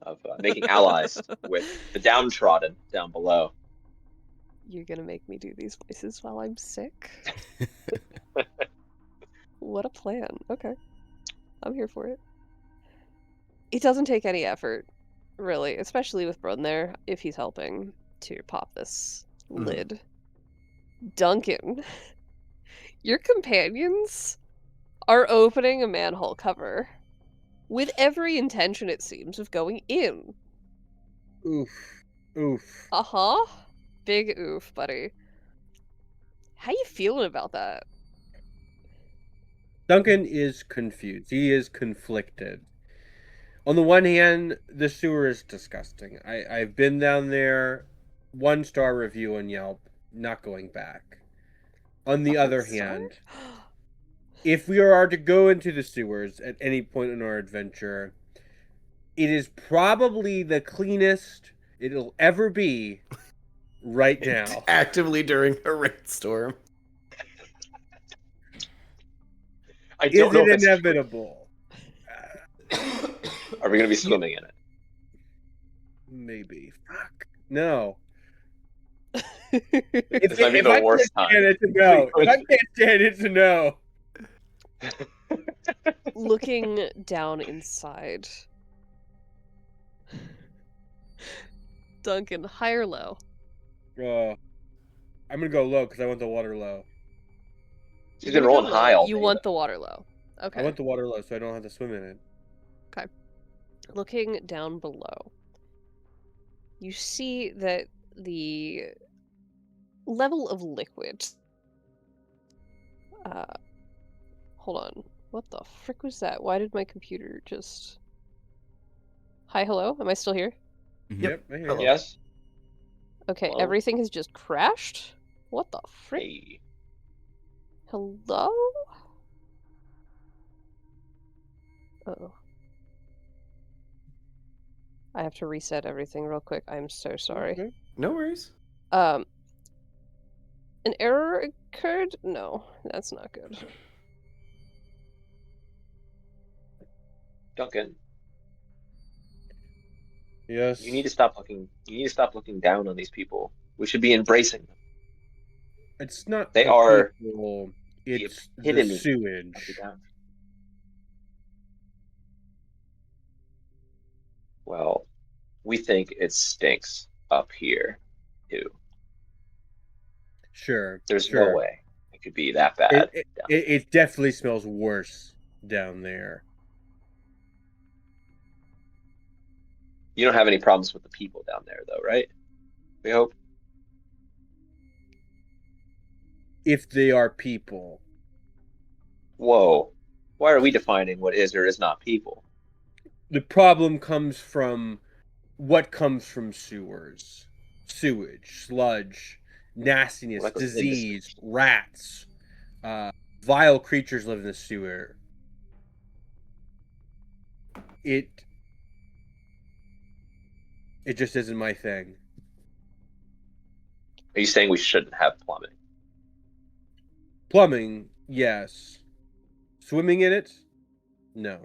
of making allies with the downtrodden down below. You're gonna make me do these voices while I'm sick? What a plan. Okay. I'm here for it. It doesn't take any effort, really, especially with Brun there, if he's helping to pop this lid. Duncan, your companions are opening a manhole cover with every intention, it seems, of going in. Oof. Uh-huh. Big oof, buddy. How you feeling about that? Duncan is confused. He is conflicted. On the one hand, the sewer is disgusting. I've been down there, 1-star review on Yelp, not going back. On the other hand, if we are to go into the sewers at any point in our adventure, it is probably the cleanest it'll ever be right now. Actively during a rainstorm. I Is don't know it if it's true. inevitable? Are we going to be swimming in it? Maybe. Fuck. No. This might be If the I worst can't time. stand it, to no. If I can't stand it, to no. Looking down inside. Duncan, high or low? I'm gonna go low because I want the water low. She's You're been gonna go rolling high low. all You day, want though. the water low. Okay. I want the water low so I don't have to swim in it. Looking down below, you see that the level of liquid. Hold on. What the frick was that? Why did my computer just. Hi, hello? Am I still here? Mhm. Yep, I hear Hello. you. Yes? Okay, Hello? everything has just crashed? What the frick? Hey. Hello? Uh-oh. I have to reset everything real quick. I'm so sorry. Okay. No worries. An error occurred? No, that's not good. Duncan, Yes. you need to stop looking. You need to stop looking down on these people. We should be embracing them. It's not They the are people. the It's the epitome of the sewage. down. Well, we think it stinks up here, too. Sure. There's no sure. way it could be that bad. It, it, down it, it definitely smells worse down there. You don't have any problems with the people down there, though, right? We hope. If they are people. Whoa. Why are we defining what is or is not people? The problem comes from what comes from sewers. Sewage, sludge, nastiness, Well, that goes into disease, rats. Vile creatures live in the sewer. It just isn't my thing. Are you saying we shouldn't have plumbing? Plumbing, yes. Swimming in it? No.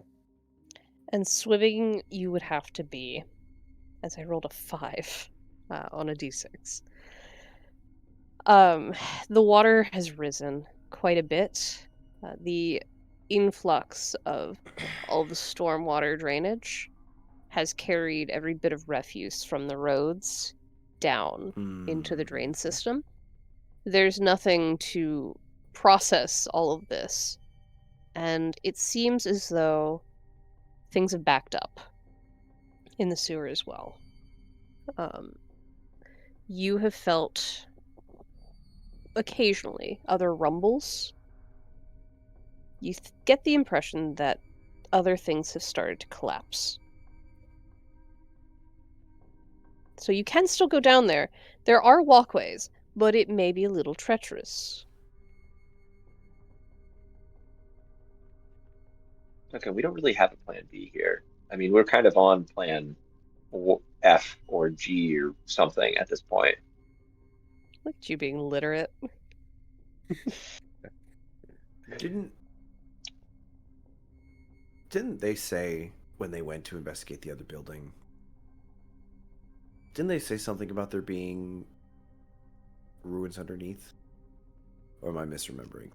And swimming, you would have to be, as I rolled a 5 on a d6. The water has risen quite a bit. The influx of all the stormwater drainage has carried every bit of refuse from the roads down into the drain system. There's nothing to process all of this, and it seems as though things have backed up in the sewer as well. You have felt occasionally other rumbles. You get the impression that other things have started to collapse. So you can still go down there. There are walkways, but it may be a little treacherous. Okay, we don't really have a plan B here. I mean, we're kind of on plan F or G or something at this point. Look at you being literate. Didn't they say when they went to investigate the other building? Didn't they say something about there being ruins underneath? Or am I misremembering?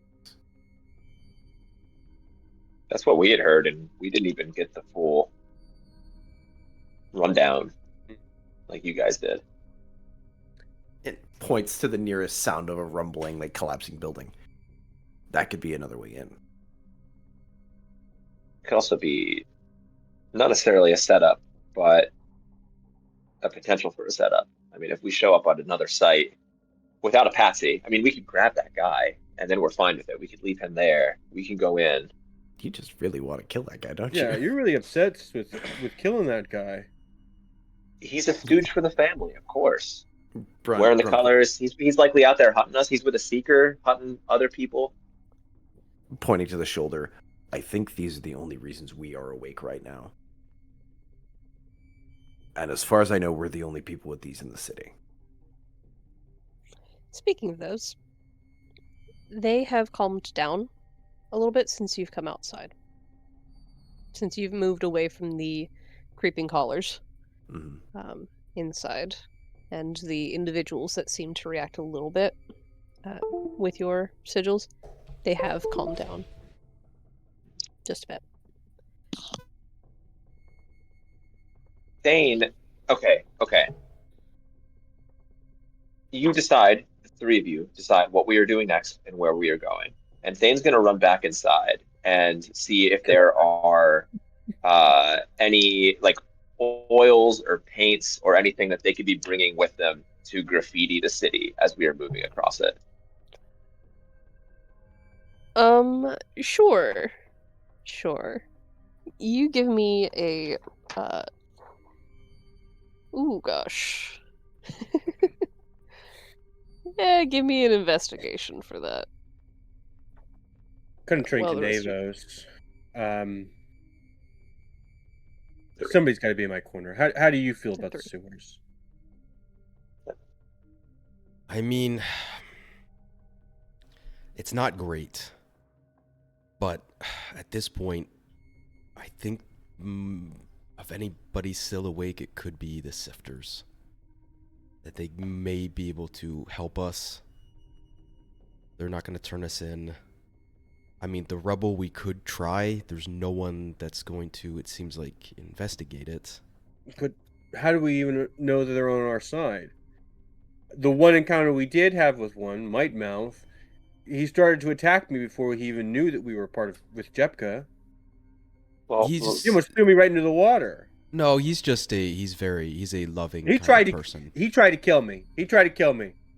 That's what we had heard, and we didn't even get the full rundown like you guys did. It points to the nearest sound of a rumbling, like collapsing building. That could be another way in. Could also be not necessarily a setup, but a potential for a setup. I mean, if we show up on another site without a patsy, I mean, we could grab that guy and then we're fine with it. We could leave him there. We can go in. You just really want to kill that guy, don't you? Yeah, you're really upset with killing that guy. He's a stooge for the family, of course. Brun, Wearing the Brun, colors. He's likely out there hunting us. He's with a seeker, hunting other people. pointing to the shoulder. I think these are the only reasons we are awake right now. And as far as I know, we're the only people with these in the city. Speaking of those, they have calmed down a little bit since you've come outside. Since you've moved away from the creeping collars Mhm. inside, and the individuals that seem to react a little bit with your sigils, they have calmed down just a bit. Thane, okay. You decide, the three of you decide what we are doing next and where we are going. And Thane's going to run back inside and see if there are any like oils or paints or anything that they could be bringing with them to graffiti the city as we are moving across it. Sure. Sure. You give me a ooh gosh. Yeah, give me an investigation for that. Couldn't drink Well, to the rest of you- Navos. Somebody's got to be in my corner. How do you feel about the sewers? I mean, it's not great. But at this point, I think if anybody's still awake, it could be the Sifters. That they may be able to help us. They're not going to turn us in. I mean, the rebel, we could try. There's no one that's going to, it seems like, investigate it. But how do we even know that they're on our side? The one encounter we did have with one, Might Mouth, he started to attack me before he even knew that we were with Jepka. Well, He almost threw me right into the water. No, he's a loving He kind tried of to person. He tried to kill me.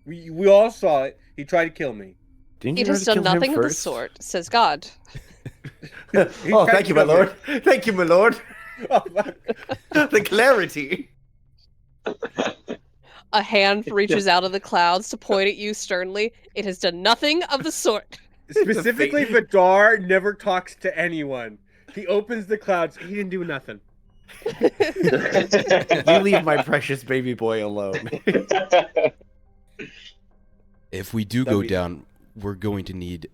We all saw it. He tried to kill me. Didn't It you has try to done kill him nothing of the first? sort, says God. Oh, thank you, my lord. Thank you, my lord. Oh, fuck. The clarity. A hand reaches out of the clouds to point at you sternly. It has done nothing of the sort. Specifically, Vidar never talks to anyone. He opens the clouds. He didn't do nothing. You leave my precious baby boy alone. If we do go down, we're going to need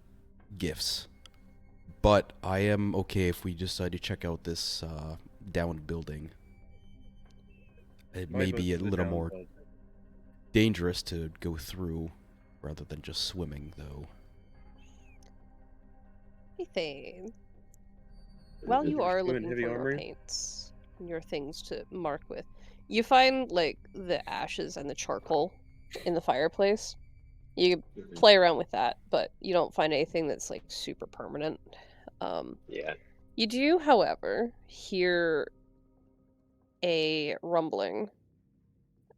gifts. But I am okay if we decide to check out this downed building. It may be a little more dangerous to go through rather than just swimming, though. Hey, Thane. While you are Doing looking for heavy your armor? paints, your things to mark with, you find, like, the ashes and the charcoal in the fireplace. You play around with that, but you don't find anything that's, like, super permanent. Yeah. You do, however, hear a rumbling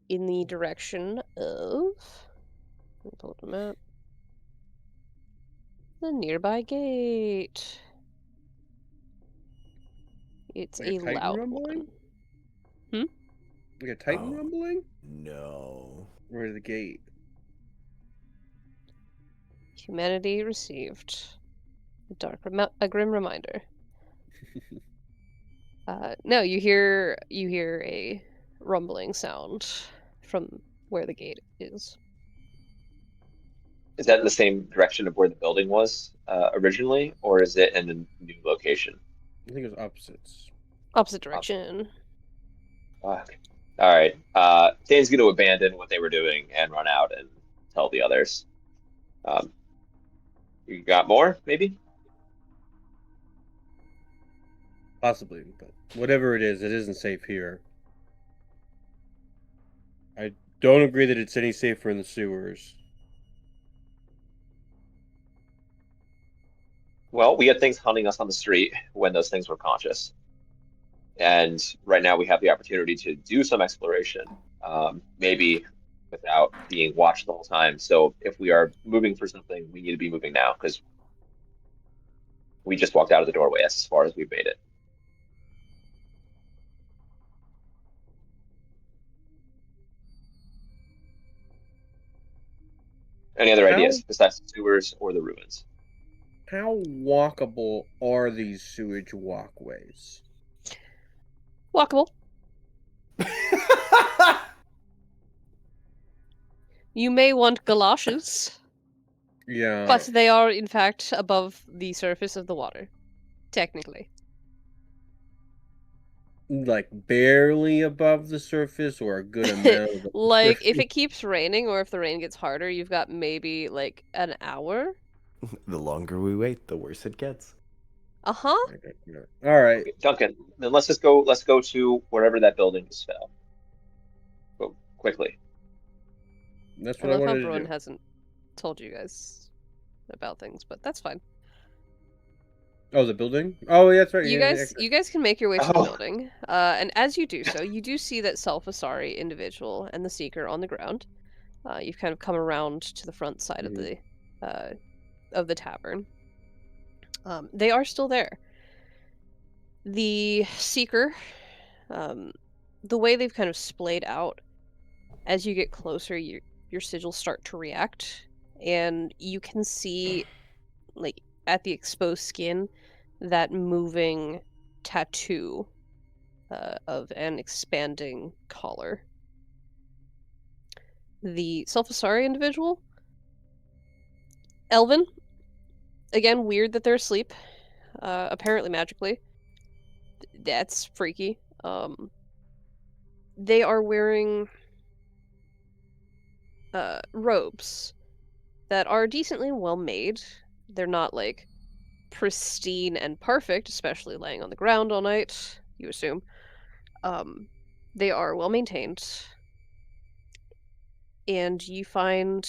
in the direction of... Let me pull up the map. The nearby gate. It's Like a a Titan loud rumbling? one. Like a Titan Oh. rumbling? No. Or the gate? Humanity received a grim reminder. No, you hear a rumbling sound from where the gate is. Is that in the same direction of where the building was originally, or is it in a new location? I think it was opposites. Opposite direction. Fuck. All right. Thane's going to abandon what they were doing and run out and tell the others. You got more, maybe? Possibly, but whatever it isn't safe here. I don't agree that it's any safer in the sewers. Well, we had things hunting us on the street when those things were conscious. And right now we have the opportunity to do some exploration, maybe without being watched the whole time. So if we are moving for something, we need to be moving now because we just walked out of the doorway. That's as far as we've made it. Any other ideas besides the sewers or the ruins? How walkable are these sewage walkways? Walkable. You may want galoshes. Yeah. But they are, in fact, above the surface of the water. Technically. Like barely above the surface or a good amount above the Like, if surface? it keeps raining or if the rain gets harder, you've got maybe, like, an hour? The longer we wait, the worse it gets. Uh-huh. All right. Okay, Duncan, then let's just go. Let's go to wherever that building just fell. Go quickly. That's I what I love how wanted to Bruin do. hasn't told you guys about things, but that's fine. Oh, the building? Oh, yeah, that's right. You Yeah, guys, you guys can make your way to the Oh. building, and as you do so, you do see that Self-Asari individual and the Seeker on the ground. You've kind of come around to the front side of the tavern. They are still there. The Seeker, the way they've kind of splayed out, as you get closer, your sigils start to react, and you can see, like, at the exposed skin, that moving tattoo of an expanding collar. The Self-Asari individual, Elvin, again, weird that they're asleep, apparently magically. That's freaky. They are wearing robes that are decently well made. They're not, like, pristine and perfect, especially laying on the ground all night, you assume. They are well maintained. And you find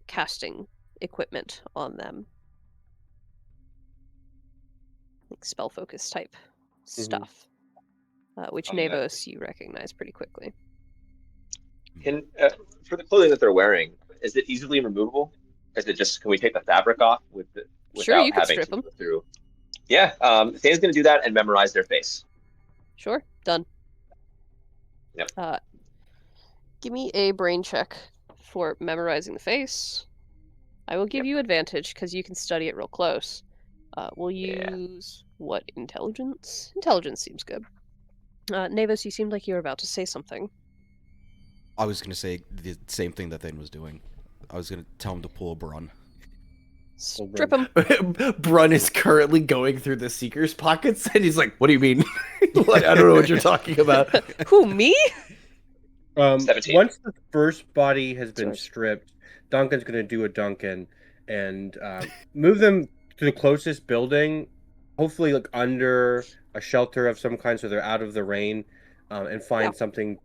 casting equipment on them. Like spell focus type stuff. Which Navos you recognize pretty quickly. Can for the clothing that they're wearing, is it easily removable? Is it just can we take the fabric off Sure, you without could having strip to them. go through? Yeah, Thane's gonna do that and memorize their face. Sure, done. Yep. Give me a brain check for memorizing the face. I will give you advantage because you can study it real close. We'll use what, intelligence? Intelligence seems good. Navos, you seemed like you were about to say something. I was gonna say the same thing that Thane was doing. I was gonna tell him to pull a Brun. Strip him. Brun is currently going through the Seeker's pockets, and he's like, "What do you mean? Like, I don't know what you're talking about." Who, me? 17. Once the first body has been Sorry. stripped, Duncan's going to do a Duncan and move them to the closest building, hopefully like under a shelter of some kind so they're out of the rain, and find something,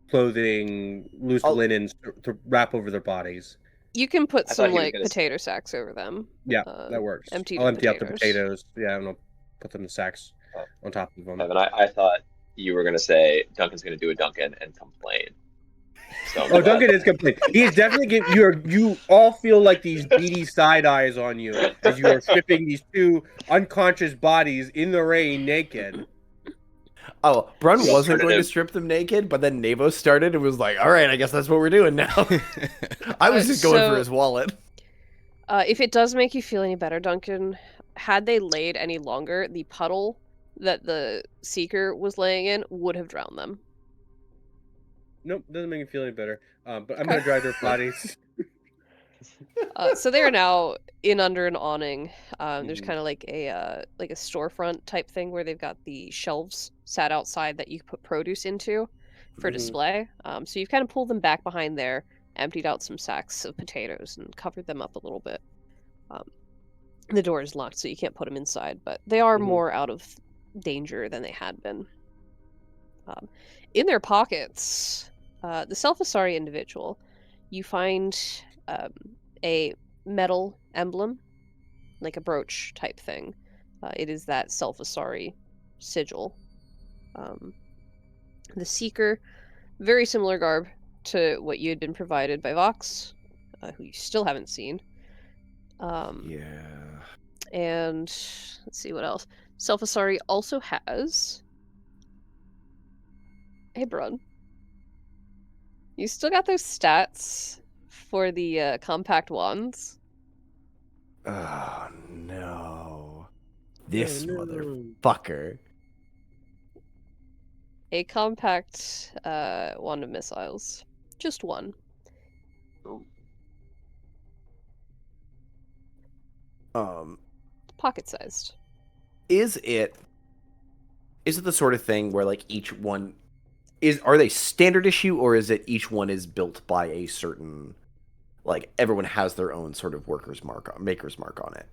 clothing, loose linens to wrap over their bodies. You can put I some, thought he was like, gonna potato sacks over them. Yeah, that works. Emptied I'll empty out the potatoes. potatoes. Yeah, and I'll put them in sacks on top of them. Evan, I thought you were gonna say Duncan's gonna do a Duncan and complain. So Oh, Duncan is complete. He is definitely giving you all feel like these beady side eyes on you as you are stripping these two unconscious bodies in the rain naked. Oh, Brun The wasn't going to alternative- strip them naked, but then Navos started and was like, "All right, I guess that's what we're doing now." I was just going for his wallet. If it does make you feel any better, Duncan, had they laid any longer, the puddle that the Seeker was laying in would have drowned them. Nope, doesn't make me feel any better. But I'm gonna dry their bodies. So they are now in under an awning. There's kind of like a storefront type thing where they've got the shelves sat outside that you put produce into for display. So you've kind of pulled them back behind there, emptied out some sacks of potatoes, and covered them up a little bit. The door is locked, so you can't put them inside, but they are more out of danger than they had been. In their pockets, the Self-Asari individual, you find a metal emblem, like a brooch type thing. It is that Self-Asari sigil. The Seeker, very similar garb to what you had been provided by Vox, who you still haven't seen. Yeah. And let's see what else. Self-Asari also has... Hey, Brun. You still got those stats for the compact wands? Oh no! This no. motherfucker. A compact wand of missiles. Just one. Um, Pocket-sized. is it the sort of thing where like each one are they standard issue, or is it each one is built by a certain, like everyone has their own sort of maker's mark on it?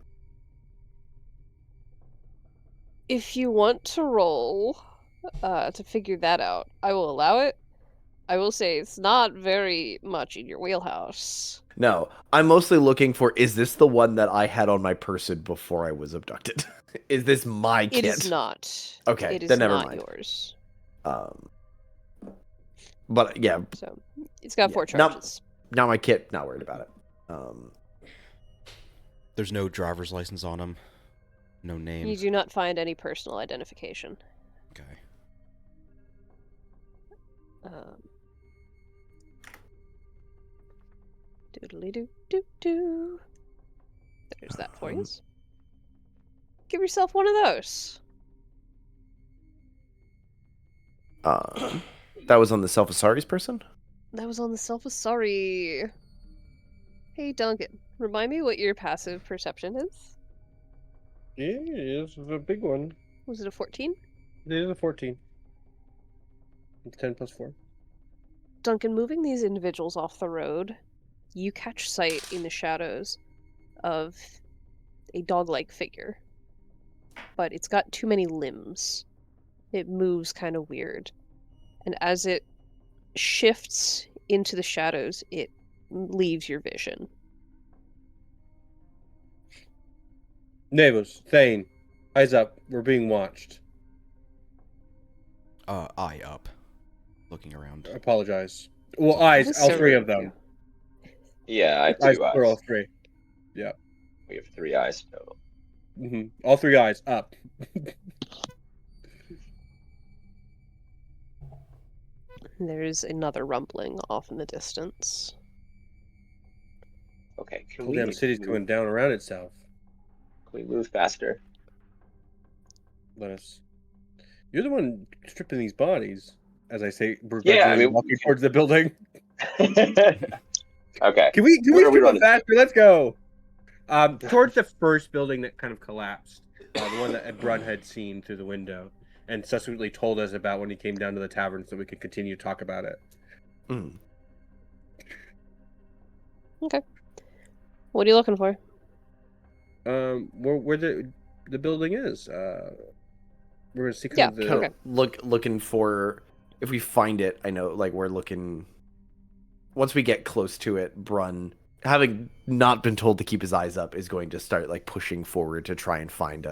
If you want to roll to figure that out, I will allow it. I will say it's not very much in your wheelhouse. No, I'm mostly looking for, is this the one that I had on my person before I was abducted? Is this my kit? It is not. Okay, it is then never not mind. yours. But yeah, So it's got 4 not- charges. not my kit. Not worried about it. There's no driver's license on him. No name. You do not find any personal identification. Okay. Doodly doo doo doo. There's that for you. Give yourself one of those. That was on the Self-Asari's person? That was on the Self-Asari. Hey Duncan, remind me what your passive perception is. Yeah, it's a big one. Was it a 14? It is a 14. It's 10 plus 4. Duncan, moving these individuals off the road, you catch sight in the shadows of a dog-like figure. But it's got too many limbs. It moves kind of weird. And as it shifts into the shadows, it leaves your vision. Neighbors, Thane, eyes up. We're being watched. Eye up. Looking around. I apologize. Well, eyes, That is all so 3 rude of them. Yeah, I have Eyes 2 eyes. for all 3. We have 3 eyes total. All 3 eyes up. There's another rumbling off in the distance. Okay, can Whole we damn city's move, going down around itself. can we move faster? Let us. You're the one stripping these bodies, as I say, Yeah, I mean- walking towards the building. Okay. Can we Where are we strip running? it faster? Let's go. Towards the first building that kind of collapsed, the one that Brun had seen through the window, and subsequently told us about when he came down to the tavern, so we could continue to talk about it. Mm. What are you looking for? Where the building is. We're gonna see Yeah, kind of the. Kind Okay. of looking for, if we find it. I know, like we're looking. Once we get close to it, Brun, having not been told to keep his eyes up, is going to start like pushing forward to try and find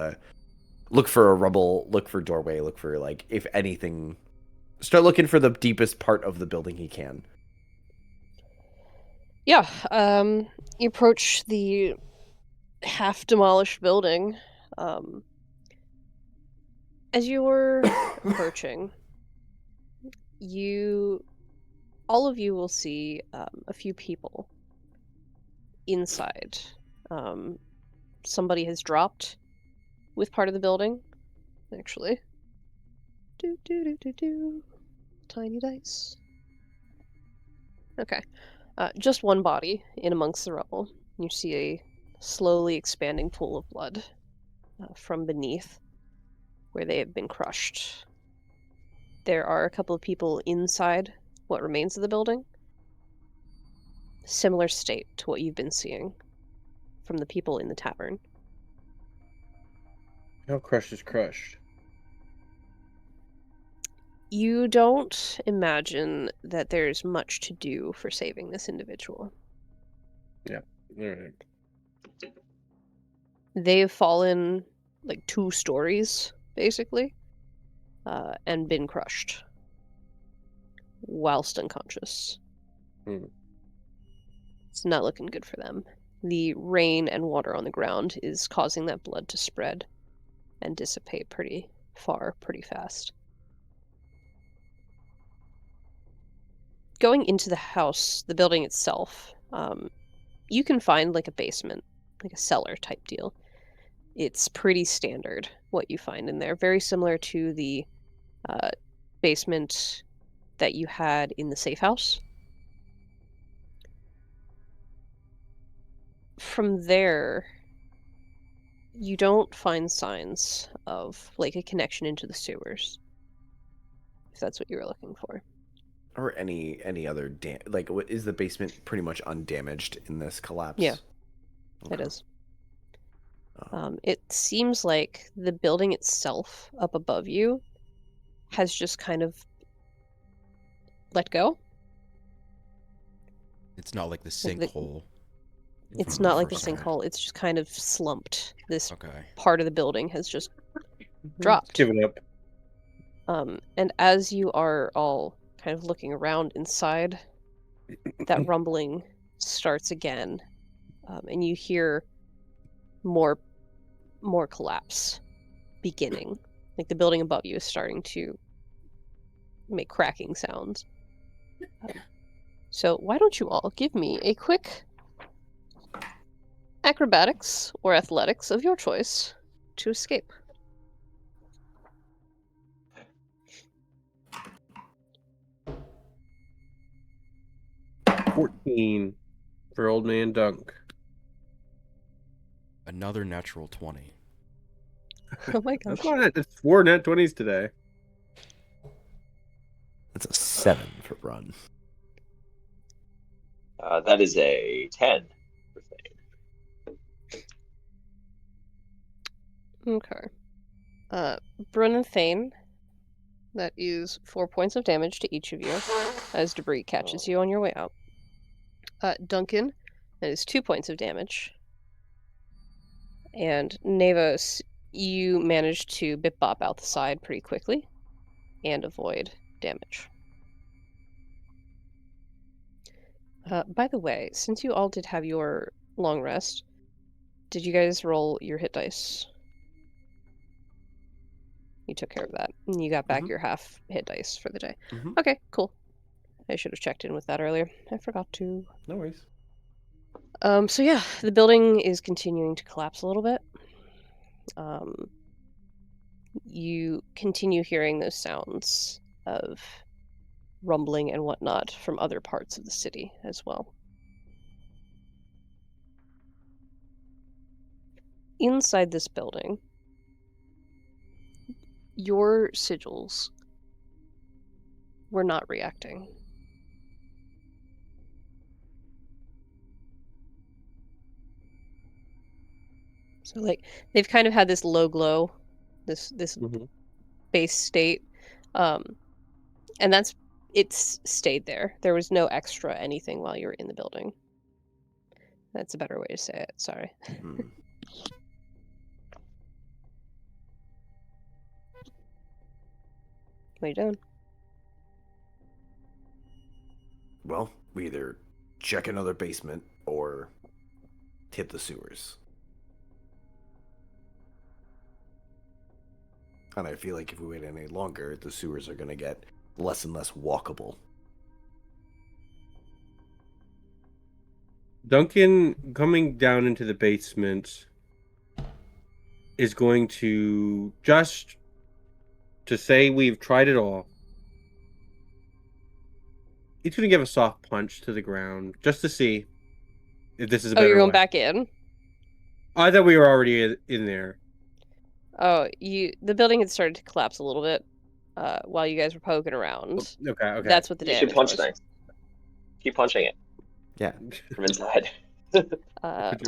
look for a rubble, look for doorway, look for like if anything. Start looking for the deepest part of the building he can. Yeah, you approach the half-demolished building. As you're approaching, all of you will see a few people inside. Somebody has dropped with part of the building, actually. Tiny dice. Okay. Just one body in amongst the rubble. You see a slowly expanding pool of blood from beneath where they have been crushed. There are a couple of people inside what remains of the building. Similar state to what you've been seeing from the people in the tavern. How crushed is crushed? You don't imagine that there's much to do for saving this individual. All right. They've fallen like 2 stories, basically, and been crushed whilst unconscious. It's not looking good for them. The rain and water on the ground is causing that blood to spread and dissipate pretty far, pretty fast. Going into the house, the building itself, you can find like a basement, like a cellar type deal. It's pretty standard what you find in there. Very similar to the basement that you had in the safe house. From there, You don't find signs of like a connection into the sewers, if that's what you were looking for. Or any other like is the basement pretty much undamaged in this collapse? Yeah. It Okay. is. It seems like the building itself up above you has just kind of let go. It's not like the Like the- sinkhole. It's from not like the first time. sinkhole. It's just kind of slumped. This Okay. part of the building has just Let's dropped. give it up. And as you are all kind of looking around inside, that rumbling starts again, and you hear more collapse beginning. Like the building above you is starting to make cracking sounds. So why don't you all give me a quick acrobatics or athletics of your choice to escape? $14 for Old Man Dunk. Another natural 20. Oh my That's gosh. not it's 4 nat 20s today. That's a 7 for Brun. That is a 10 for Thane. Okay. Brun and Thane, that is 4 points of damage to each of you as debris catches you on your way out. Duncan, that is 2 points of damage. And Nevos, you managed to bip-bop out the side pretty quickly and avoid damage. By the way, since you all did have your long rest, did you guys roll your hit dice? You took care of that. And you got back Mhm. your half hit dice for the day. Mhm. Okay, cool. I should have checked in with that earlier. I forgot to. No worries. So yeah, the building is continuing to collapse a little bit. You continue hearing those sounds of rumbling and whatnot from other parts of the city as well. Inside this building, your sigils were not reacting. So like they've kind of had this low glow, this base state, and it's stayed there. There was no extra anything while you were in the building. That's a better way to say it. Sorry. Hmm. What are you doing? Well, we either check another basement or hit the sewers. And I feel like if we wait any longer, the sewers are going to get less and less walkable. Duncan coming down into the basement is going to just to say we've tried it all. He's going to give a soft punch to the ground just to see if this is a better Oh, you're going way. back in? I thought we were already in there. Oh, the building had started to collapse a little bit while you guys were poking around. Okay. That's what the You damage should punch was. things. Keep punching it Yeah. from inside.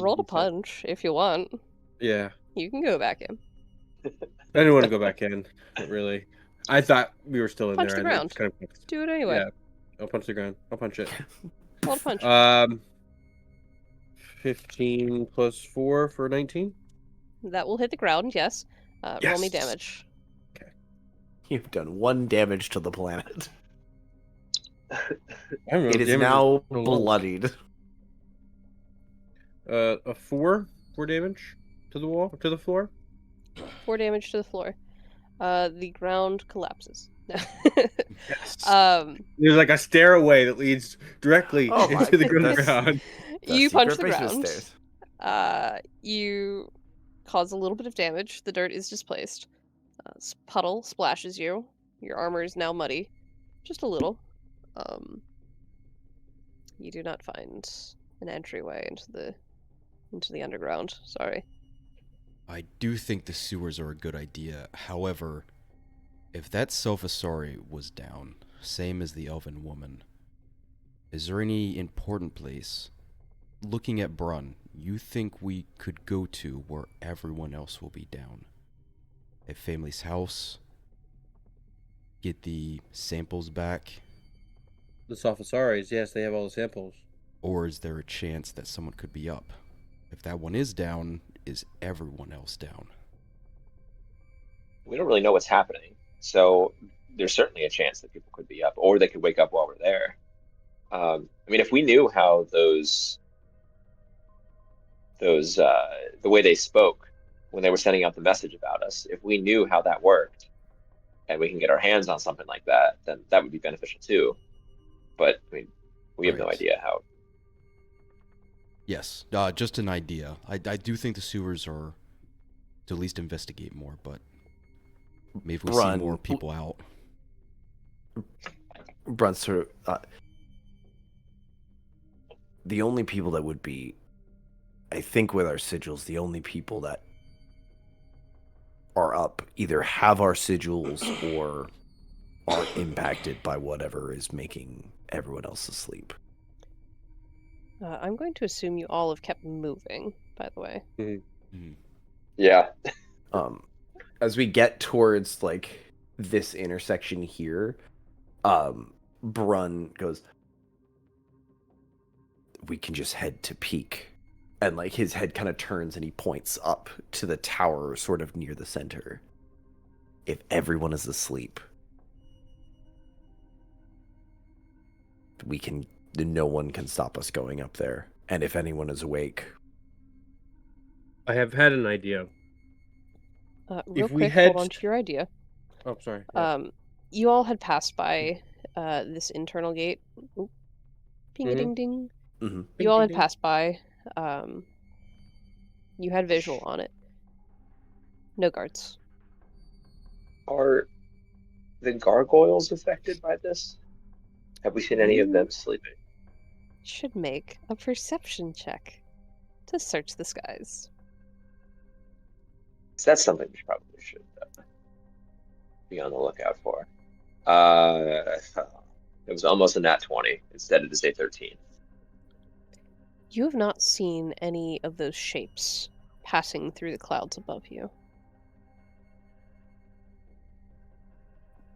Roll to punch if you want. Yeah. You can go back in. I didn't want to go back in. Not really. I thought we were still in Punch there. the and it ground. just kind of, Do it anyway. Yeah. I'll punch the ground. I'll punch it. Roll to punch. 15 plus 4 for 19. That will hit the ground, yes. Roll me Yes. damage. You've done 1 damage to the planet. I don't know. It is damage now so low. bloodied. A 4 damage to the wall, to the floor. 4 damage to the floor. The ground collapses. Yes. Um, There's like a stairway that leads directly Oh my into the goodness. ground. you punch the secret basement ground. stairs. You cause a little bit of damage. The dirt is displaced. Puddle splashes you. Your armor is now muddy. Just a little. You do not find an entryway into the underground. Sorry. I do think the sewers are a good idea. However, if that Sylphasari was down, same as the elven woman, is there any important place, looking at Brunn, you think we could go to where everyone else will be down? A family's house? Get the samples back? The Sophosaris, yes, they have all the samples. Or is there a chance that someone could be up? If that one is down, is everyone else down? We don't really know what's happening, so there's certainly a chance that people could be up, or they could wake up while we're there. I mean, if we knew how the way they spoke when they were sending out the message about us, if we knew how that worked, and we can get our hands on something like that, then that would be beneficial too. But I mean, we have no Right. idea how. Yes, just an idea. I do think the sewers are to at least investigate more, but maybe if we see Brunn, more people out. Brunn sort of, the only people that would be, I think, with our sigils, the only people that are up either have our sigils or are impacted by whatever is making everyone else asleep. I'm going to assume you all have kept moving, by the way. Yeah, As we get towards like this intersection here, Brunn goes, we can just head to Peak. And like his head kind of turns and he points up to the tower sort of near the center. If everyone is asleep, no one can stop us going up there. And if anyone is awake, I have had an idea. Real If we quick, head- hold on to your idea. Oh, sorry. Yeah. You all had passed by this internal gate. Oop. Ping-a-ding-ding. Mhm. You all had Ding-ding-ding. passed by. You had visual on it. No guards. are the gargoyles affected by this? Have we seen any of them sleeping? Should make a perception check to search the skies. So that's something we probably should be on the lookout for. It was almost a nat 20 instead of just a 13. You have not seen any of those shapes passing through the clouds above you.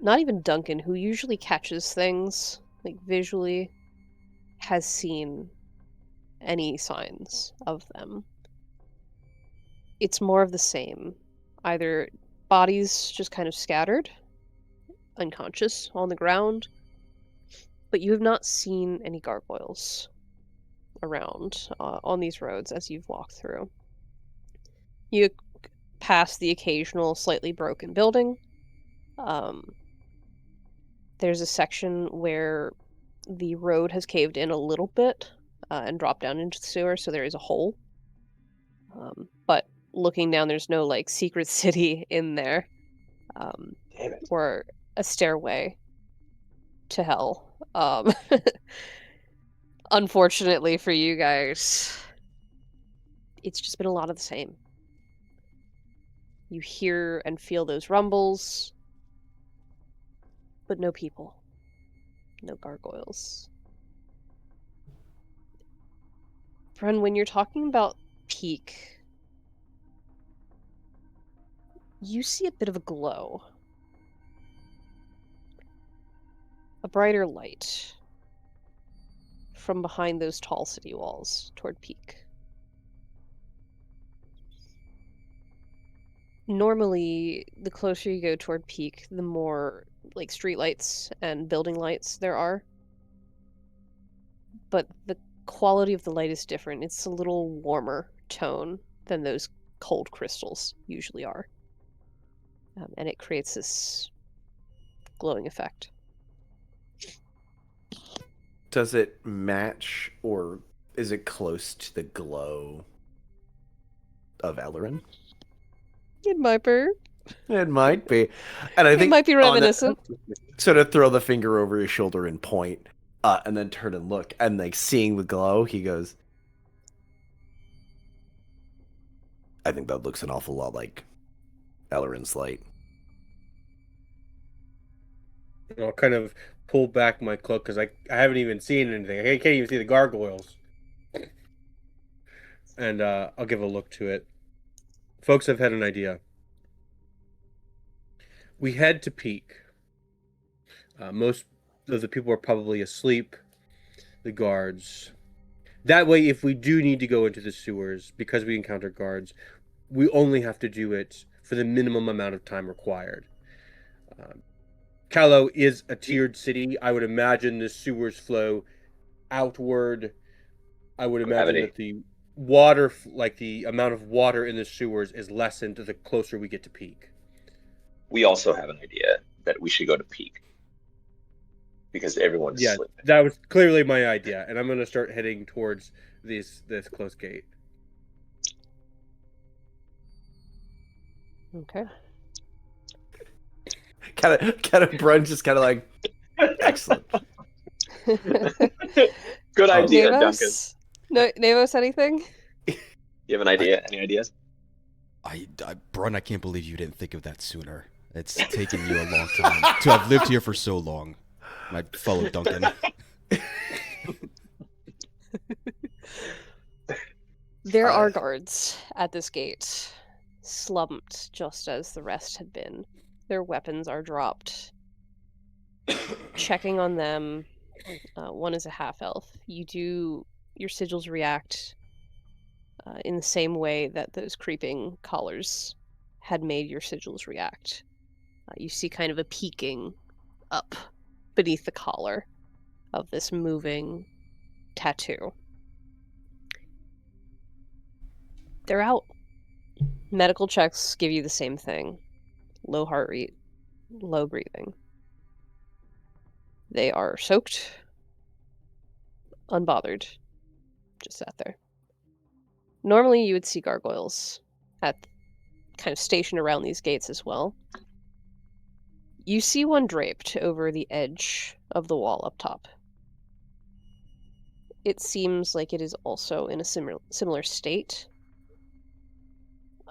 Not even Duncan, who usually catches things, like visually, has seen any signs of them. It's more of the same. Either bodies just kind of scattered, unconscious, on the ground, but you have not seen any gargoyles around on these roads as you've walked through. You pass the occasional slightly broken building. There's a section where the road has caved in a little bit and dropped down into the sewer, so there is a hole. But looking down, there's no like secret city in there, Damn it. or a stairway to hell. Unfortunately for you guys, it's just been a lot of the same. You hear and feel those rumbles, but no people. No gargoyles. Bren, when you're talking about Peak, you see a bit of a glow. A brighter light from behind those tall city walls toward Peak. Normally, the closer you go toward Peak, the more like streetlights and building lights there are. But the quality of the light is different. It's a little warmer tone than those cold crystals usually are. And it creates this glowing effect. does it match or is it close to the glow of Ellerin? It might be. It might be. And I It think might be on that- reminiscent. sort of throw the finger over his shoulder and point, and then turn and look, and like seeing the glow, he goes, I think that looks an awful lot like Elrond's light. I'll kind of pull back my cloak because I haven't even seen anything. I can't even see the gargoyles. And I'll give a look to it. Folks have had an idea. We head to Peak. Most of the people are probably asleep. The guards. That way, if we do need to go into the sewers, because we encounter guards, we only have to do it for the minimum amount of time required. Callow is a tiered city. I would imagine the sewers flow outward. I would imagine that the water, like the amount of water in the sewers, is lessened the closer we get to Peak. We also have an idea that we should go to Peak. Because everyone's sleeping. That was clearly my idea, and I'm going to start heading towards this close gate. Okay. Kind of Brun just kind of like, excellent. Good idea, Duncan. No, Navos, anything? You have an idea? Any ideas? Brun, I can't believe you didn't think of that sooner. It's taken you a long time to have lived here for so long. My fellow Duncan. There are guards at this gate, slumped just as the rest had been. Their weapons are dropped. Checking on them, one is a half-elf. Your sigils react in the same way that those creeping collars had made your sigils react. You see kind of a peeking up beneath the collar of this moving tattoo. They're out. Medical checks give you the same thing. Low heart rate, low breathing. They are soaked, unbothered, just sat there. Normally you would see gargoyles at kind of stationed around these gates as well. You see one draped over the edge of the wall up top. It seems like it is also in a similar state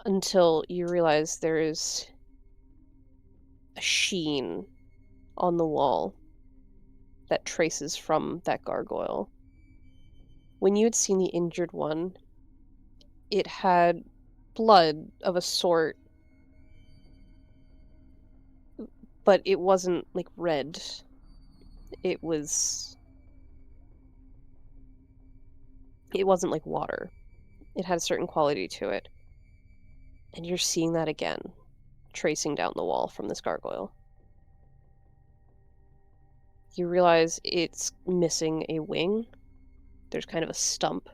until you realize there is a sheen on the wall that traces from that gargoyle. When you had seen the injured one, it had blood of a sort, but it wasn't like red. It wasn't like water. It had a certain quality to it. And you're seeing that again, tracing down the wall from this gargoyle. You realize it's missing a wing. There's kind of a stump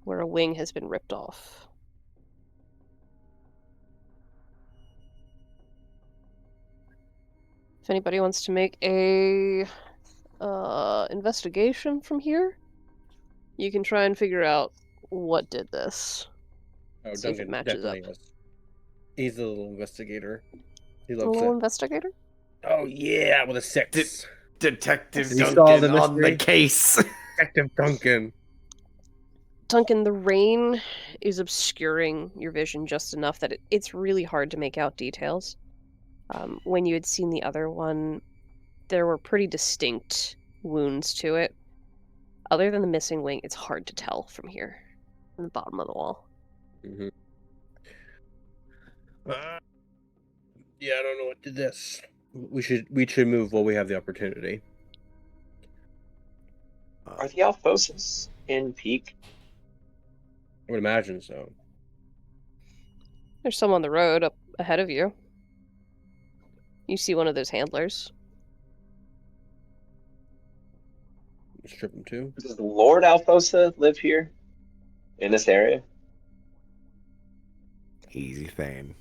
where a wing has been ripped off. If anybody wants to make a investigation from here, you can try and figure out what did this. Oh, See if it Duncan matches definitely up. is. He's a little investigator. He A loves little it. investigator? Oh yeah, with a 6. Detective We solved the Duncan on the mystery. case. Detective Duncan. Duncan, the rain is obscuring your vision just enough that it's really hard to make out details. When you had seen the other one, there were pretty distinct wounds to it. Other than the missing wing, it's hard to tell from here, from the bottom of the wall. Mm-hmm. Yeah, I don't know what did this. We should move while we have the opportunity. Are the Alphonsus in Peak? I would imagine so. There's some on the road up ahead of you. You see one of those handlers. Strip him too. Does Lord Alphosa live here? In this area? Easy thing.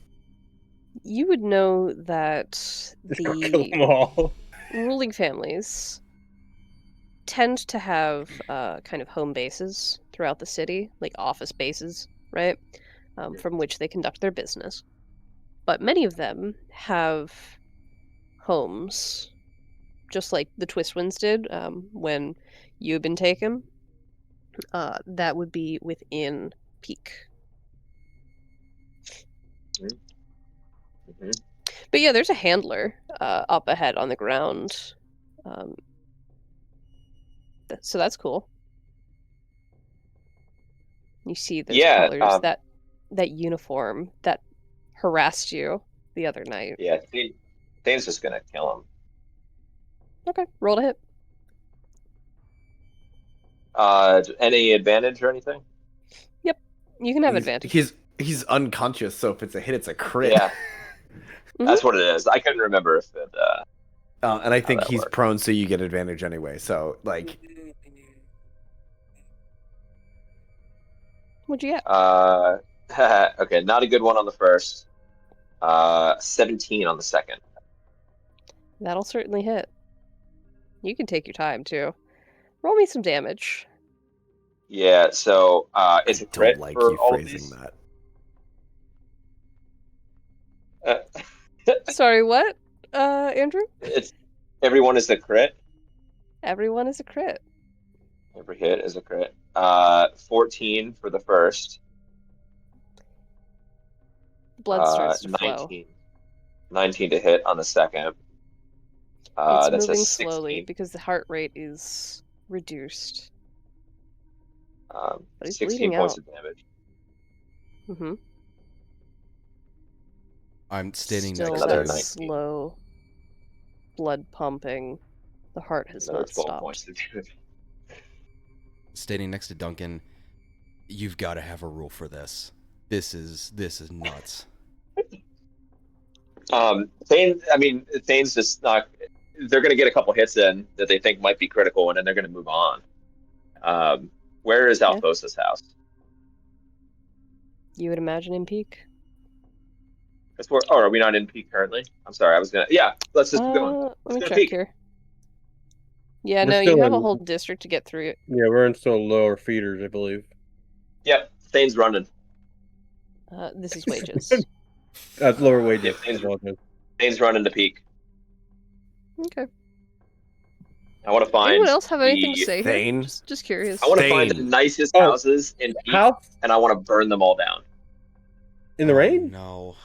You would know that Just go kill them the all. ruling families tend to have kind of home bases throughout the city, like office bases, right? From which they conduct their business. But many of them have homes, just like the Twistwinds did when you had been taken. That would be within Peak. Mhm. But yeah, there's a handler up ahead on the ground. So that's cool. You see those Yeah, colors, that uniform that harassed you the other night. yeah. Thane's just gonna kill him. Okay, roll to hit. Any advantage or anything? Yep, you can have advantage. He's unconscious, so if it's a hit, it's a crit. Yeah, Mhm. that's what it is. I couldn't remember if it. And I think that he's works. prone, so you get advantage anyway. So like, What'd you get? Okay, not a good one on the first. 17 on the second. That'll certainly hit. You can take your time too. Roll me some damage. Yeah, so it's I a crit don't like for you all of phrasing these. that. Sorry, what? Andrew? It's everyone is a crit. Everyone is a crit. Every hit is a crit. 14 for the first. Blood starts to flow. 19 to hit on the second. It's That's a moving slowly 16. because the heart rate is reduced. But he's 16 bleeding points out. of damage. Mm-hmm. I'm standing Still next another that to 19. slow blood pumping. The heart has Another not 12 stopped. points of damage. standing next to Duncan. You've got to have a rule for this. This is nuts. Thane's just not. They're going to get a couple hits in that they think might be critical, and then they're going to move on. Where is Okay. Alphosa's house? You would imagine in peak? Are we not in peak currently? I'm sorry, I was gonna. Yeah, let's just keep going. Let Let's me go to check peak. here. Yeah, We're no, still you have a in- whole district to get through. Yeah, we're in still lower feeders, I believe. Yep, Thane's running. This is wages. Lower wages. Yeah, I apologize. Thane's running to peak. Okay. I want to find Anyone else have anything to the. say Thane? here? Just curious. I want to find the Thane. nicest Oh. houses in peak, How and I want to burn them all down. in the rain? No.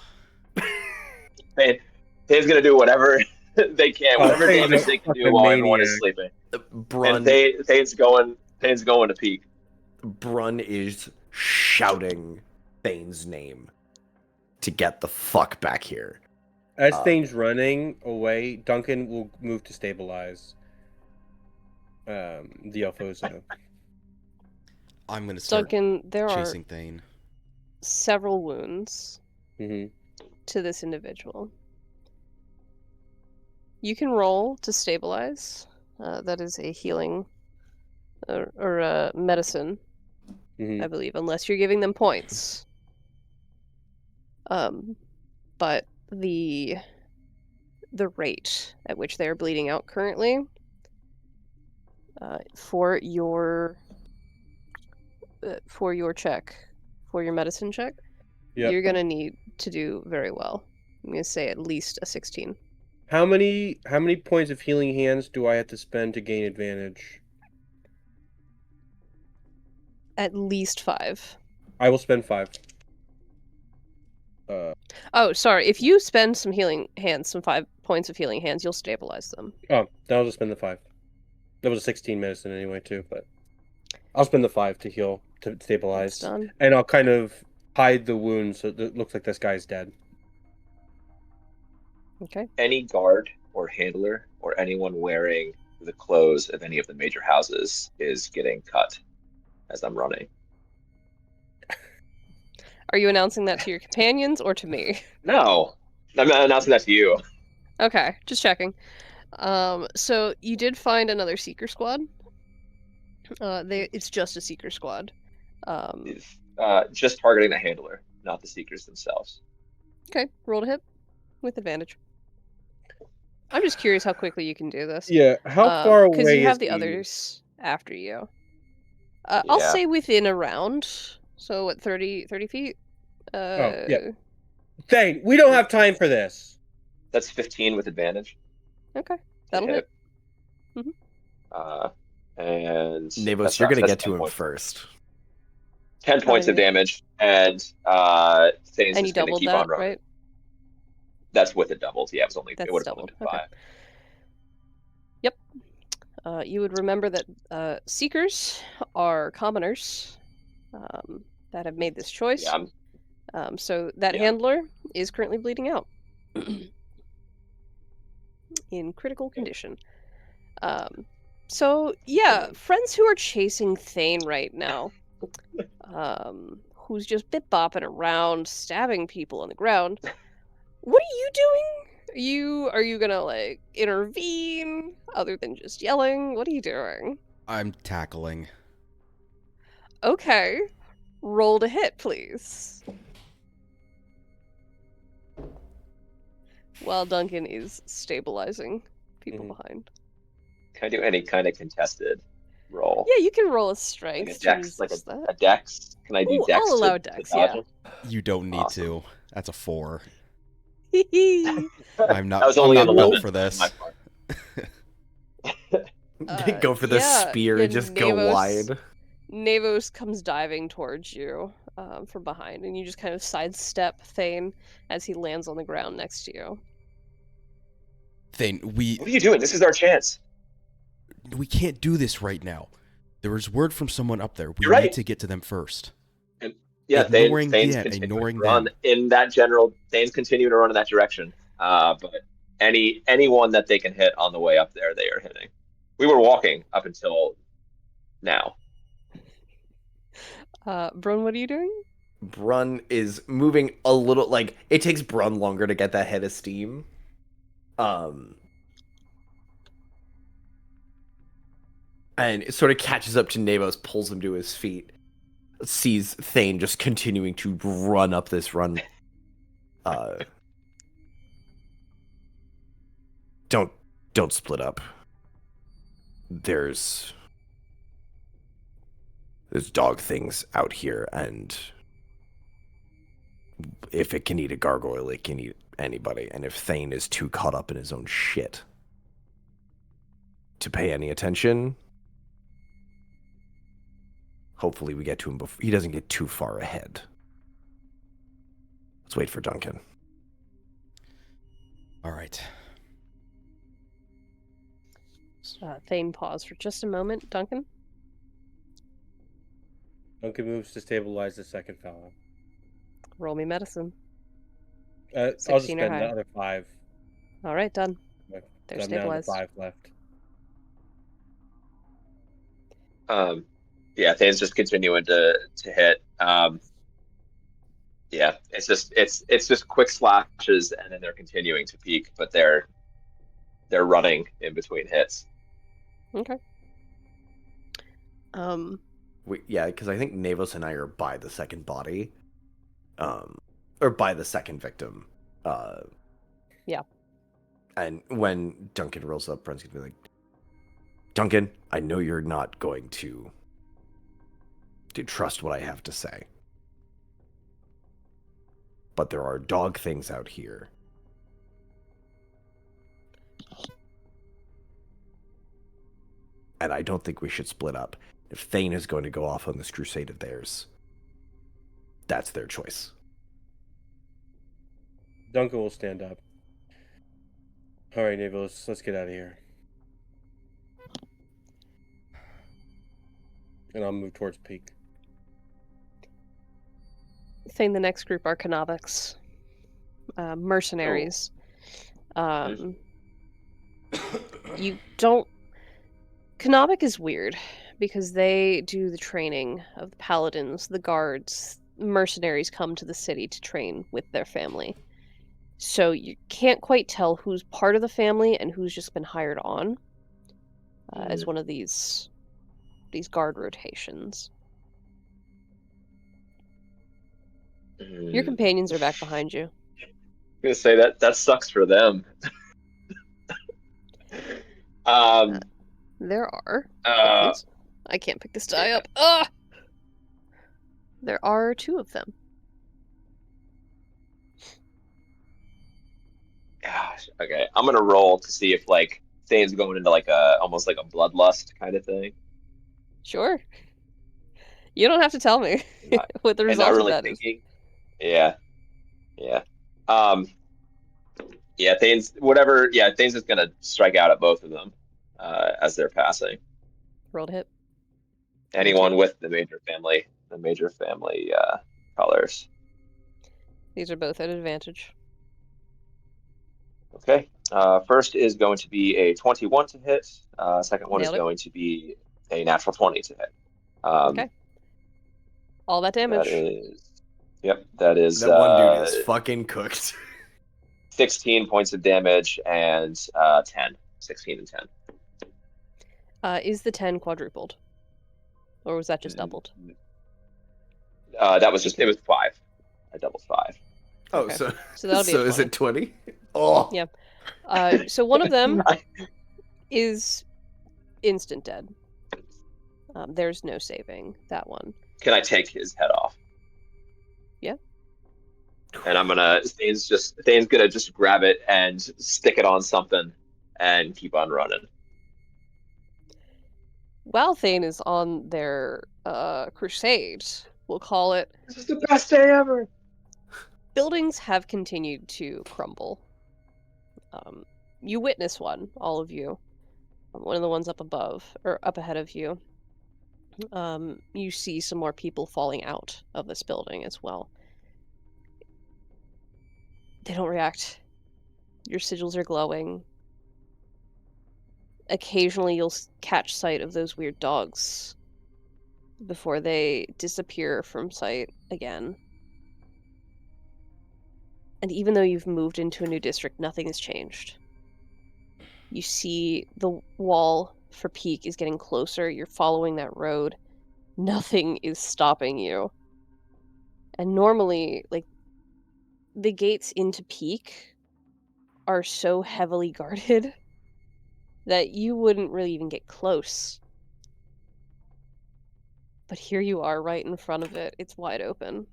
Thane's gonna do whatever they can, whatever Thane's damage a they can do fucking while everyone is maniac. sleeping. Brun And Thane's going to peak. Brun is shouting Thane's name to get the fuck back here. As Thane's running away, Duncan will move to stabilize the Alphosa. I'm gonna start Duncan, there chasing are Thane. several wounds Mm-hmm. to this individual. You can roll to stabilize. That is a healing or a medicine, Mm-hmm. I believe, unless you're giving them points. But the rate at which they are bleeding out currently, for your check, for your medicine check, Yep. you're gonna need to do very well. I'm gonna say at least a 16. How many points of healing hands do I have to spend to gain advantage? At least 5. I will spend 5. Oh, sorry. If you spend some healing hands, some 5 points of healing hands, you'll stabilize them. Oh, then I'll just spend the 5. That was a 16 medicine anyway, too, but I'll spend the 5 to heal, to stabilize. That's done. And I'll kind of hide the wound so it looks like this guy's dead. Okay. Any guard or handler or anyone wearing the clothes of any of the major houses is getting cut as I'm running. Are you announcing that to your companions or to me? No, I'm not announcing that to you. Okay, just checking. So you did find another seeker squad. It's just a seeker squad. Just targeting the handler, not the seekers themselves. Okay, roll to hit with advantage. I'm just curious how quickly you can do this. Yeah, how far away Because you have is the he? others after you. I'll Yeah. say within a round. So what, 30 feet? yeah. Thane, we don't have time for this. That's 15 with advantage. Okay, that'll hit. And Navos, you're gonna get to him first. 10 points of Cutting it. damage, and Thane's And you just going to doubled keep that, on running. right? That's with it doubled. Yeah, it That's would have only doubled. been Okay. 5. Yep. You would remember that seekers are commoners that have made this choice. Yeah, So that Yeah. handler is currently bleeding out in critical condition. So yeah, friends who are chasing Thane right now, who's just bit bopping around, stabbing people on the ground. What are you doing? Are you gonna like intervene other than just yelling? What are you doing? I'm tackling. Okay. Roll to hit, please. While Duncan is stabilizing people behind. Can I do any kind of contested roll? Yeah, you can roll a Like strength a to dex, like resist that. a dex? Can I do Ooh, dex I'll allow to dex, dodge yeah. it? You don't need Awesome. to. That's a 4. Hee I'm not. That was I'm only not an built 11 for on this. my part. Go for the yeah, spear and just go wide. Navos comes diving towards you from behind, and you just kind of sidestep Thane as he lands on the ground next to you. Thane, What are you doing? This is our chance. we can't do this right now. There was word from someone up there. We You're right. need to get to them first. Yeah, Ignoring- Thane's yeah, continuing ignoring to run them. in that general. Thane's continuing to run in that direction. But anyone that they can hit on the way up there, they are hitting. We were walking up until now. Brun, what are you doing? Brun is moving a little, like, it takes Brun longer to get that head of steam. And it sort of catches up to Navos, pulls him to his feet, sees Thane just continuing to run up this run. Don't split up. There's dog things out here, and if it can eat a gargoyle, it can eat anybody. And if Thane is too caught up in his own shit to pay any attention, hopefully we get to him before he doesn't get too far ahead. Let's wait for Duncan. All right. Thane paused for just a moment. Duncan? Duncan moves to stabilize the second fellow. Roll me medicine. I'll just 16 or spend the higher. other 5. All right, done. Okay. They're I'm down to stabilized. 5 left. Yeah, Thane's just continuing to hit. Yeah, it's just quick slashes, and then they're continuing to peak, but they're running in between hits. Okay. Yeah, because I think Navos and I are by the second body, or by the second victim. Yeah. And when Duncan rolls up, Brent's gonna be like, Duncan, I know you're not going to trust what I have to say, but there are dog things out here. And I don't think we should split up. If Thane is going to go off on this crusade of theirs, that's their choice. Duncan will stand up. All right, Navy, let's get out of here. And I'll move towards Peak. Thane, the next group are Kanaviks. Mercenaries. You don't... Kanavik is weird, because they do the training of the paladins, the guards. Mercenaries come to the city to train with their family. So you can't quite tell who's part of the family and who's just been hired on as one of these guard rotations. Your companions are back behind you. I'm gonna say that sucks for them. There are. Please. I can't pick this die up. Ah! There are 2 of them. Gosh, okay. I'm gonna roll to see if like Thane's going into like almost like a bloodlust kind of thing. Sure. You don't have to tell me Not- what the and result not of really that is. thinking. Yeah, yeah. Yeah, Thane's whatever. Yeah, Thane's just gonna strike out at both of them as they're passing. Roll to hit. Anyone Advantage. with the major family colors. These are both at advantage. Okay. First is going to be a 21 to hit. Second one is Nailed it. going to be a natural 20 to hit. Okay. All that damage. That is, yep, that is That one dude is fucking cooked. 16 points of damage and 10. 16 and 10. Is the 10 quadrupled? Or was that just doubled? That was just, it was 5. I doubled 5. Oh, Okay. so So that'll be a so is 20. it 20? Oh, Yeah. So one of them is instant dead. There's no saving that one. Can I take his head off? Yeah. And I'm gonna, Thane's gonna just grab it and stick it on something and keep on running. While Thane is on their crusade, we'll call it, This is the best day ever. buildings have continued to crumble. You witness one, all of you. One of the ones up above, or up ahead of you. You see some more people falling out of this building as well. They don't react. Your sigils are glowing. Occasionally you'll catch sight of those weird dogs before they disappear from sight again. And even though you've moved into a new district, nothing has changed. You see the wall for Peak is getting closer. You're following that road. Nothing is stopping you. And normally, like, the gates into Peak are so heavily guarded that you wouldn't really even get close. But here you are right in front of it. It's wide open.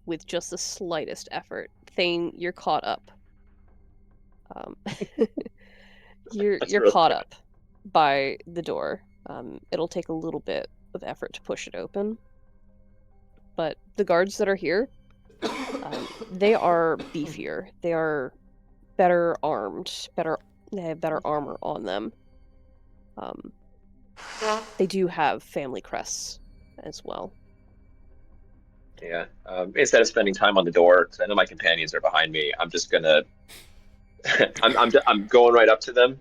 With just the slightest effort. Thane, you're caught up. You're really caught good. up by the door. It'll take a little bit of effort to push it open. But the guards that are here, they are beefier. They are better armed. They have better armor on them. They do have family crests as well. Yeah. Instead of spending time on the door, because I know my companions are behind me, I'm just gonna. I'm going right up to them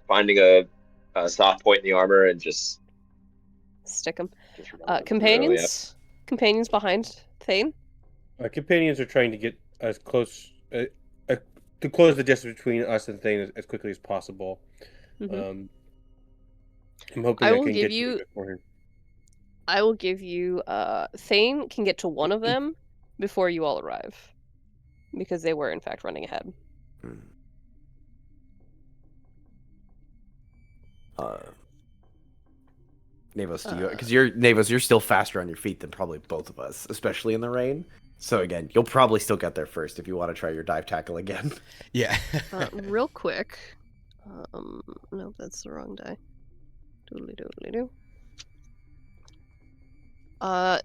finding a soft point in the armor and just Stick them. running Companions? Companions behind Thane? Companions are trying to get as close to close the distance between us and Thane as quickly as possible. Mhm. I'm hoping I I will can give get you- to it before him. I will give you, Thane can get to one of them before you all arrive. Because they were, in fact, running ahead. Navos, do you? Because you're still faster on your feet than probably both of us, especially in the rain. So again, you'll probably still get there first if you want to try your dive tackle again. Yeah. Real quick. No, that's the wrong die. Doodly doodly doo.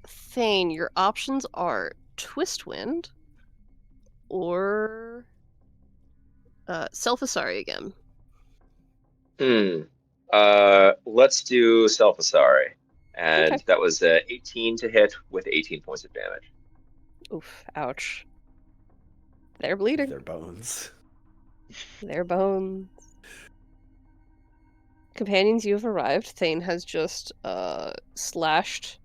Thane, your options are Twist Wind or Self-Asari again. Let's do Self-Asari. And Okay. that was 18 to hit with 18 points of damage. Oof, ouch. They're bleeding. Their bones. Their bones. Companions, you have arrived. Thane has just slashed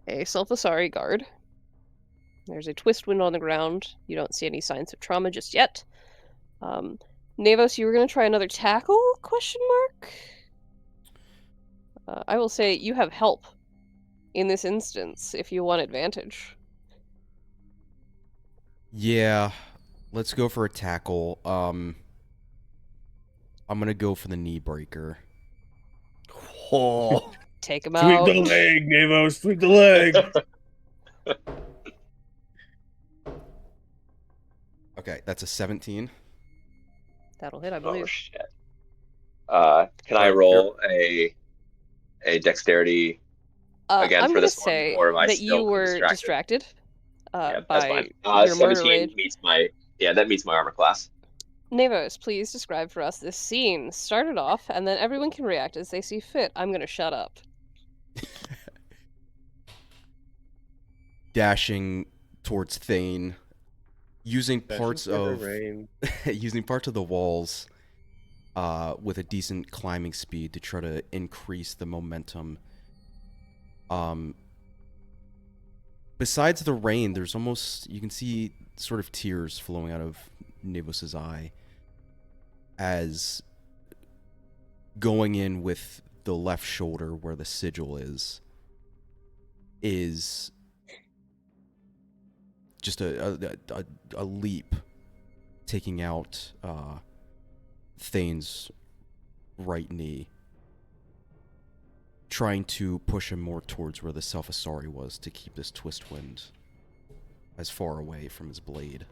a Self-Asari guard. There's a Twist Wind on the ground. You don't see any signs of trauma just yet. Navos, you were going to try another tackle? Question mark? I will say you have help in this instance if you want advantage. Yeah. Let's go for a tackle. I'm gonna go for the knee breaker. Oh, Take him Sweep out. the leg, Navo. Sweep the leg. Okay, that's a 17. That'll hit, I Oh believe. shit. Can I roll a dexterity again I'm for gonna this one, say or am I that still you were distracted? distracted Yeah, that's by fine. your murder 17 rage. meets my that meets my armor class. Nevos, please describe for us this scene. Start it off, and then everyone can react as they see fit. I'm gonna shut up. Dashing towards Thane, using Passion parts for her of reign. using parts of the walls with a decent climbing speed to try to increase the momentum. Besides the rain, there's almost, you can see sort of tears flowing out of Nevos's eye as going in with the left shoulder where the sigil is just a leap, taking out Thane's right knee, trying to push him more towards where the Self Asari was to keep this twist wind as far away from his blade.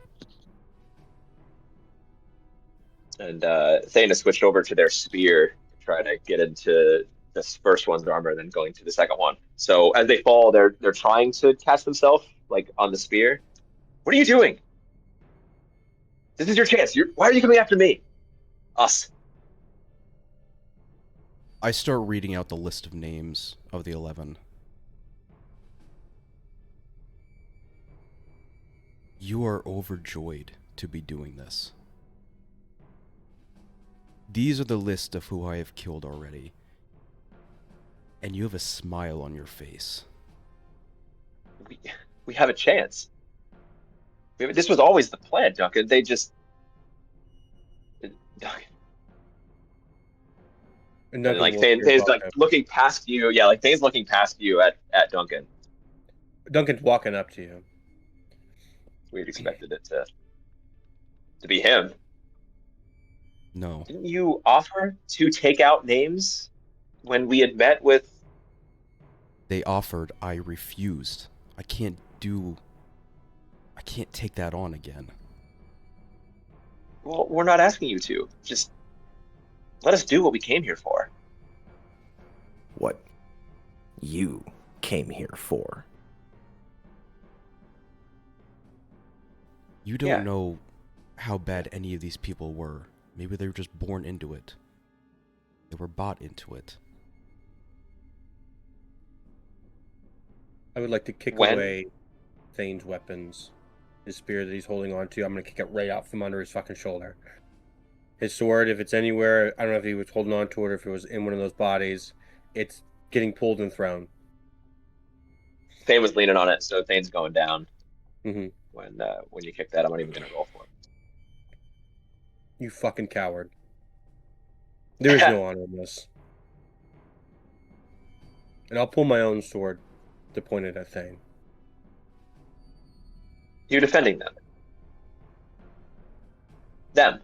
And Thane has switched over to their spear to try to get into this first one's armor, then going to the second one. So as they fall, they're trying to catch themselves like on the spear. What are you doing? This is your chance. Why are you coming after me? Us. I start reading out the list of names of the 11. You are overjoyed to be doing this. These are the list of who I have killed already. And you have a smile on your face. We have a chance. This was always the plan, Duncan. They just... Duncan. And And like Duncan Thane's like looking past you. Yeah, like Thane's looking past you at Duncan. Duncan's walking up to you. We'd expected it to be him. No. Didn't you offer to take out names when we had met with... They offered, I refused. I can't take that on again. Well, we're not asking you to. Just let us do what we came here for. What you came here for. You don't Yeah. know how bad any of these people were. Maybe they were just born into it. They were bought into it. I would like to kick When? away Thane's weapons. His spear that he's holding on to, I'm going to kick it right out from under his fucking shoulder. His sword, if it's anywhere, I don't know if he was holding on to it or if it was in one of those bodies, it's getting pulled and thrown. Thane was leaning on it, so Thane's going down. Mm-hmm. When you kick that, I'm not even going to roll for it. You fucking coward. There is no honor in this. And I'll pull my own sword to point it at Thane. You're defending them. Them.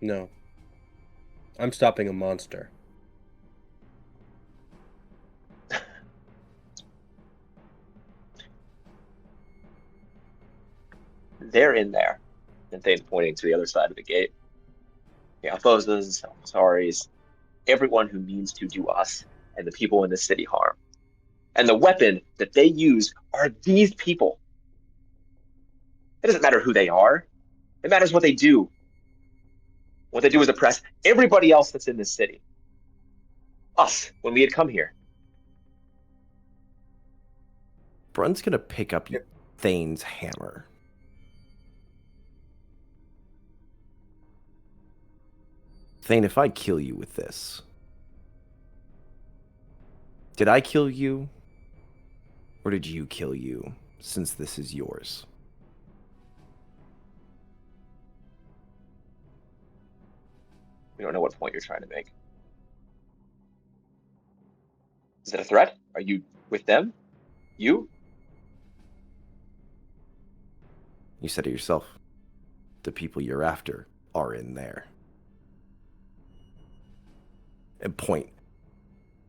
No. I'm stopping a monster. They're in there. And Thane's pointing to the other side of the gate. The Alphozas, Alphasaris, everyone who means to do us and the people in the city harm. And the weapon that they use are these people. It doesn't matter who they are. It matters what they do. What they do is oppress everybody else that's in this city. Us, when we had come here. Brun's gonna pick up Thane's hammer. Thane, if I kill you with this, did I kill you? Or did you kill you, since this is yours? We don't know what point you're trying to make. Is it a threat? Are you with them? You? You said it yourself. The people you're after are in there. And point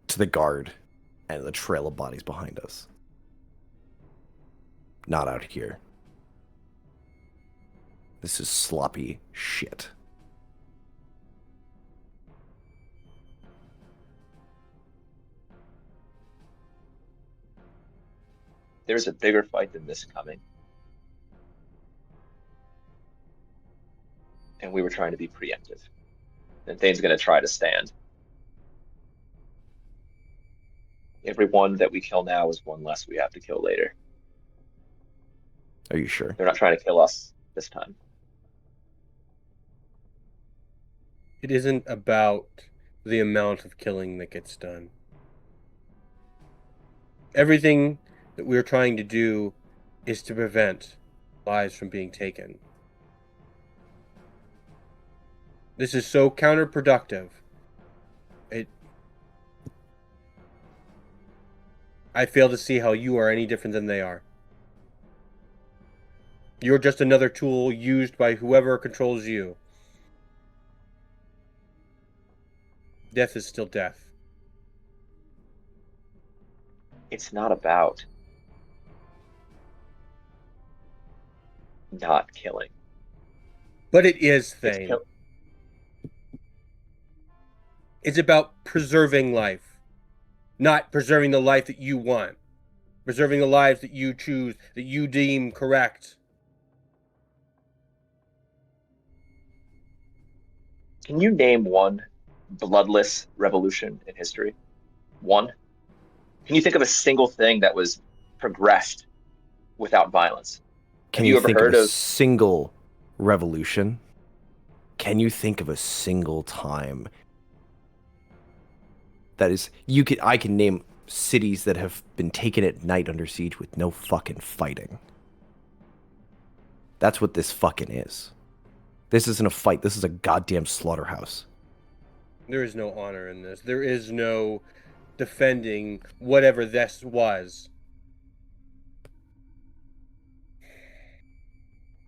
to the guard and the trail of bodies behind us. Not out here. This is sloppy shit. There's a bigger fight than this coming. And we were trying to be preemptive. And Thane's going to try to stand. Every one that we kill now is one less we have to kill later. Are you sure? They're not trying to kill us this time. It isn't about the amount of killing that gets done. Everything that we're trying to do is to prevent lives from being taken. This is so counterproductive. I fail to see how you are any different than they are. You're just another tool used by whoever controls you. Death is still death. It's not about not killing. But it is, It's Thane. kill- It's about preserving life. Not preserving the life that you want. Preserving the lives that you choose, that you deem correct. Can you name one bloodless revolution in history? One? Can you think of a single thing that was progressed without violence? Can Have you ever think heard of a of- single revolution? Can you think of a single time that is I can name cities that have been taken at night under siege with no fucking fighting. That's what this fucking is. This isn't a fight, this is a goddamn slaughterhouse. There is no honor in this. There is no defending whatever this was.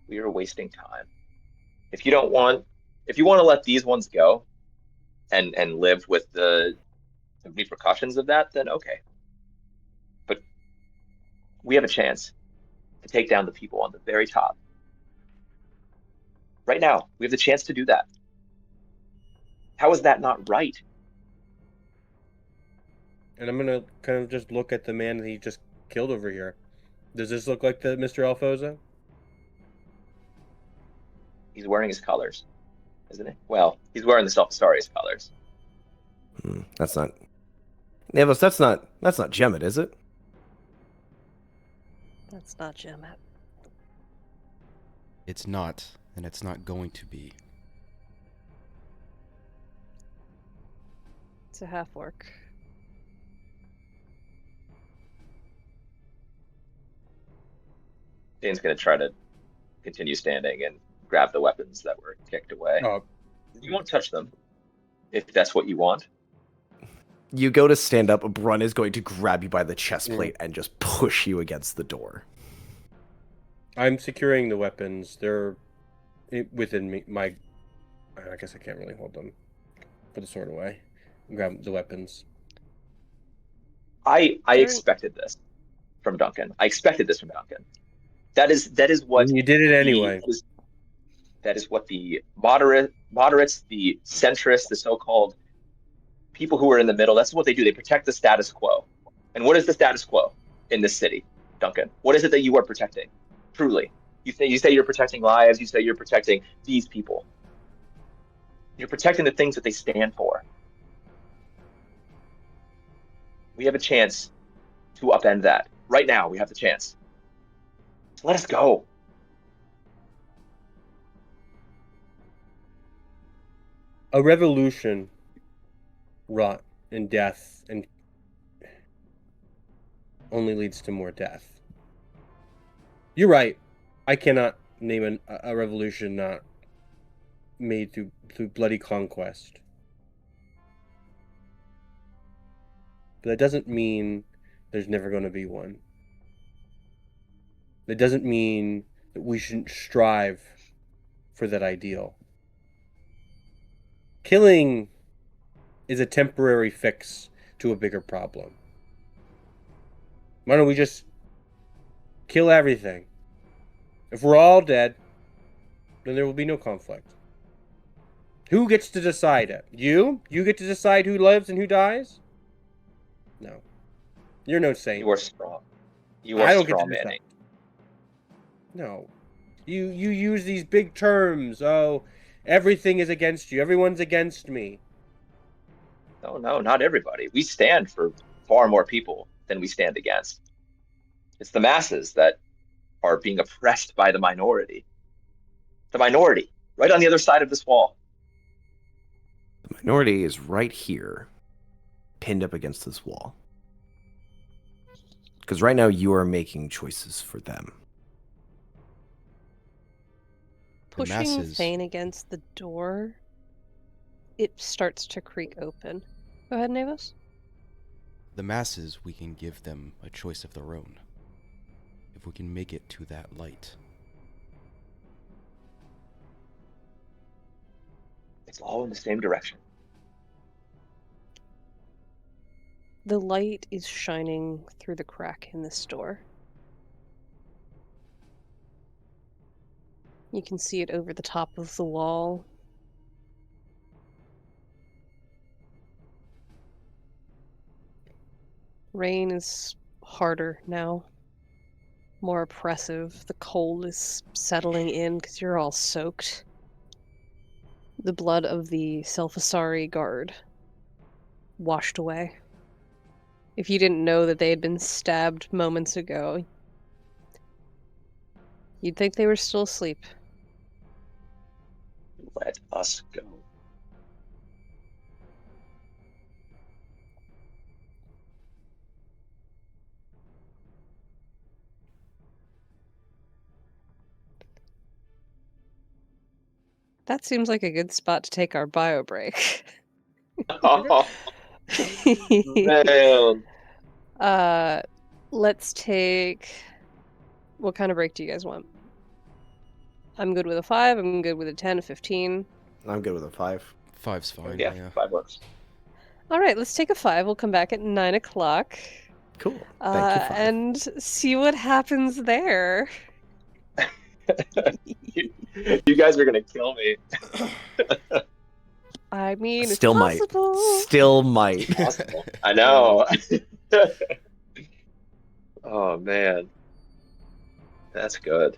We are wasting time. If you want to let these ones go and live with the repercussions of that, then okay. But we have a chance to take down the people on the very top. Right now, we have the chance to do that. How is that not right? And I'm gonna kind of just look at the man that he just killed over here. Does this look like the Mr. Alfoza? He's wearing his colors, isn't he? Well, he's wearing the Self-Astarius colors. That's not... Nevos, that's not Gemmet, is it? That's not Gemmet. It's not, and it's not going to be. It's a half-orc. Dane's going to try to continue standing and grab the weapons that were kicked away. Oh, You won't touch them, if that's what you want. You go to stand up, Brun is going to grab you by the chest plate and just push you against the door. I'm securing the weapons. They're within me. I guess I can't really hold them. Put the sword away. Grab the weapons. I expected this from Duncan. That is what And you did it anyway. That is what the moderates, the centrists, the so-called people who are in the middle, that's what they do. They protect the status quo. And what is the status quo in this city, Duncan? What is it that you are protecting? Truly. You say you're protecting lives, you say you're protecting these people. You're protecting the things that they stand for. We have a chance to upend that. Right now, we have the chance. Let us go. A revolution wrought in death and only leads to more death. You're right. I cannot name a revolution not made through bloody conquest. But that doesn't mean there's never going to be one. That doesn't mean that we shouldn't strive for that ideal. Killing is a temporary fix to a bigger problem. Why don't we just kill everything? If we're all dead, then there will be no conflict. Who gets to decide it? You? You get to decide who lives and who dies? No. You're no saint. You are strong. You are I don't get straw to decide. manning. No. You use these big terms. Oh, everything is against you. Everyone's against me. No, not everybody. We stand for far more people than we stand against. It's the masses that are being oppressed by the minority. The minority, right on the other side of this wall. The minority is right here, pinned up against this wall. Because right now you are making choices for them. Pushing masses- Thane against the door, it starts to creak open. Go ahead, Navos. The masses, we can give them a choice of their own. If we can make it to that light. It's all in the same direction. The light is shining through the crack in this door. You can see it over the top of the wall. Rain is harder now, more oppressive. The cold is settling in because you're all soaked. The blood of the Selfasari guard washed away. If you didn't know that they had been stabbed moments ago, you'd think they were still asleep. Let us go. That seems like a good spot to take our bio break. Oh, man. Let's take. What kind of break do you guys want? I'm good with a 5. I'm good with a 10, a 15. I'm good with a 5. 5's fine, Yeah, yeah. 5 works. All right, let's take a 5. We'll come back at 9 o'clock. Cool. Thank you, 5. And see what happens there. You guys are gonna kill me. I mean, it's Still might. possible. Still might. Possible. I know. Oh man, that's good.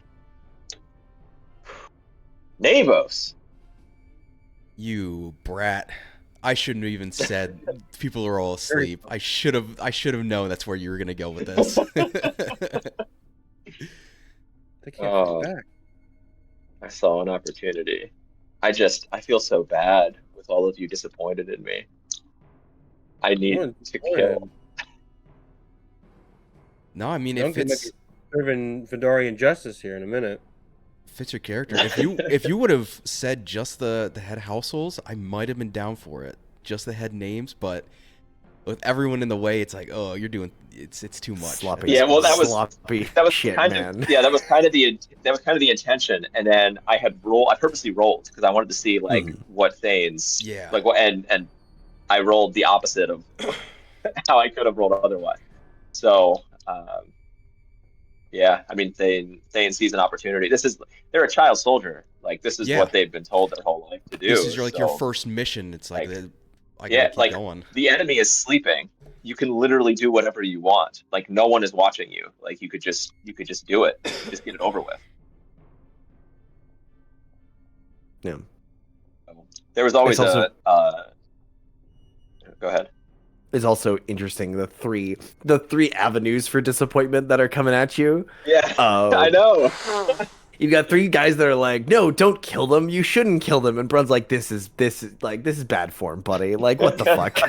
Navos. You brat. I shouldn't have even said people are all asleep. I should have known that's where you were gonna go with this. They can't Oh. fight back. I saw an opportunity. I feel so bad with all of you disappointed in me. I need Someone's to disappointed. kill. No, I mean Don't if get it's like serving Vendorian justice here in a minute. fits your character. If you would have said just the head households, I might have been down for it. Just the head names, but with everyone in the way, it's like, oh, you're doing it's too much. Sloppy. Yeah, well, that was sloppy that was shit, kind man. of yeah, that was kind of the intention. And then I purposely rolled because I wanted to see like what Thane's Yeah. like what and I rolled the opposite of how I could have rolled otherwise. So yeah, I mean Thane sees an opportunity. They're a child soldier. Like this is Yeah. what they've been told their whole life to do. This is your so, first mission. It's like, like, I yeah, gotta keep like going. the enemy is sleeping. You can literally do whatever you want. Like no one is watching you. Like you could just do it. Just get it over with. Yeah. There was always It's also- go ahead. It's also interesting the three avenues for disappointment that are coming at you. Yeah, I know. You've got 3 guys that are like, no, don't kill them. You shouldn't kill them. And Brun's like, this is bad form, buddy. Like, what the fuck?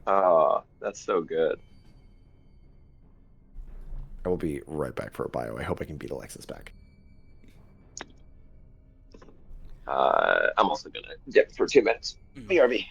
Oh, that's so good. I will be right back for a bio. I hope I can beat Alexis back. I'm also gonna dip for 2 minutes. BRB.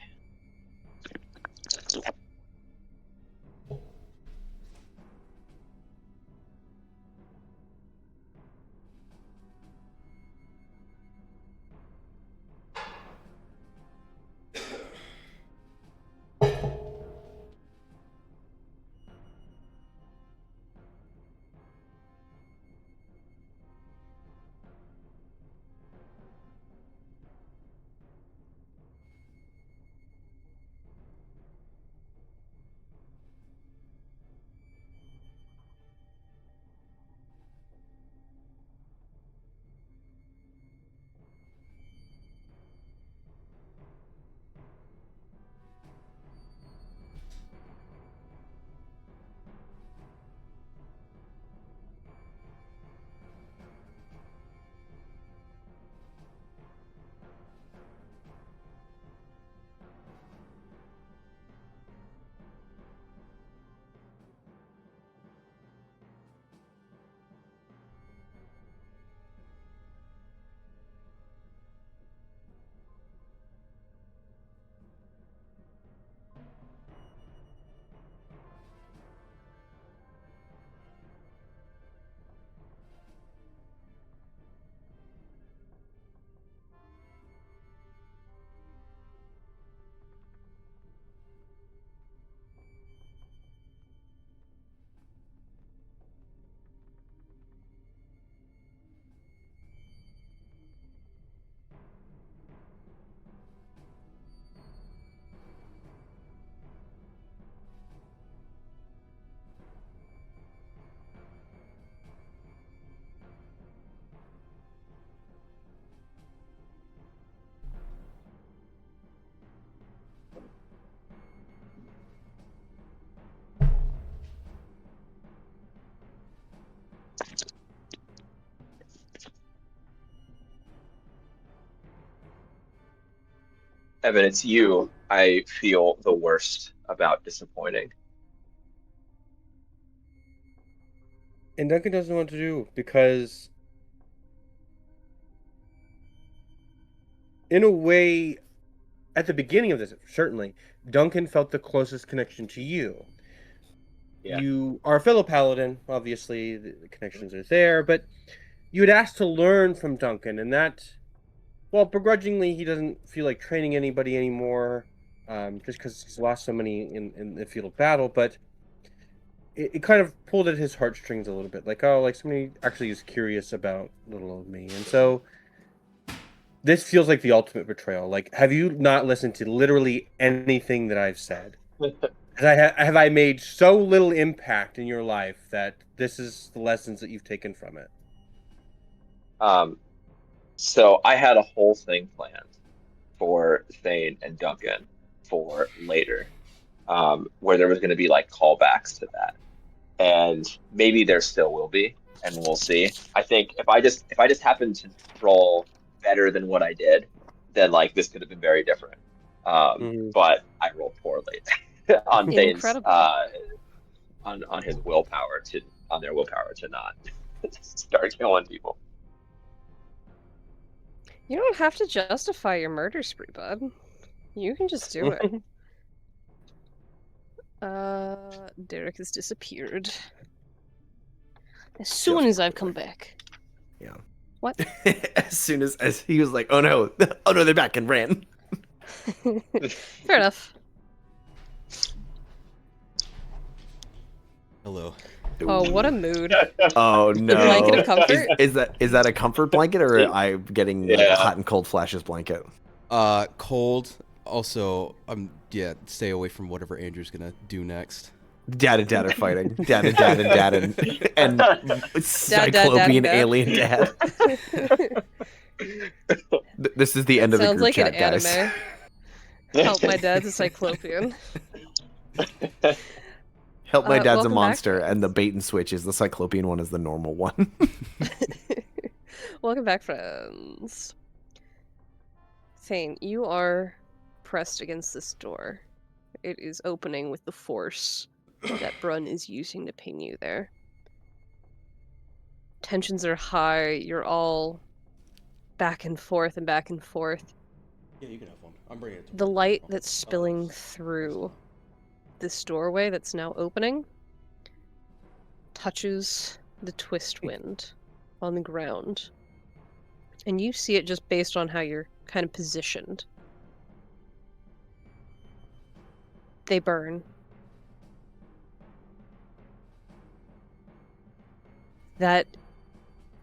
Evan, it's you I feel the worst about disappointing. And Duncan doesn't know what to do because, in a way, at the beginning of this, certainly, Duncan felt the closest connection to you. Yeah. You are a fellow paladin, obviously, the connections are there, but you had asked to learn from Duncan, and that, well, begrudgingly, he doesn't feel like training anybody anymore, just because he's lost so many in the field of battle, but it kind of pulled at his heartstrings a little bit, like, oh, like somebody actually is curious about little old me, and so this feels like the ultimate betrayal. Like, have you not listened to literally anything that I've said? Have I made so little impact in your life that this is the lessons that you've taken from it? So I had a whole thing planned for Thane and Duncan for later, where there was going to be like callbacks to that, and maybe there still will be, and we'll see. I think if I just happen to roll better than what I did, then like this could have been very different. But I rolled poorly on Thane's Incredible. on his willpower to on their willpower to not start killing people. You don't have to justify your murder spree, bud. You can just do it. Derek has disappeared. As soon as I've come back. Yeah. What? as soon as he was like, oh no, they're back, and ran. Fair enough. Hello. Oh, what a mood. Oh no! blanket of comfort? Is that a comfort blanket, or am I getting like, a Yeah. hot and cold flashes blanket? Cold. Also, yeah, stay away from whatever Andrew's gonna do next. Dad and dad are fighting. Dad and cyclopean dad. alien dad. This is the end of the Sounds group like chat, an guys. anime. Help my dad's a cyclopean. Help my dad's a welcome back, monster, friends. and the bait and switch is the cyclopean one is the normal one. Welcome back, friends. Thane, you are pressed against this door. It is opening with the force that Brun is using to pin you there. Tensions are high. You're all back and forth and back and forth. Yeah, you can have one. I'm bringing it. The light that's spilling through this doorway that's now opening touches the twist wind on the ground. And you see it just based on how you're kind of positioned. They burn. That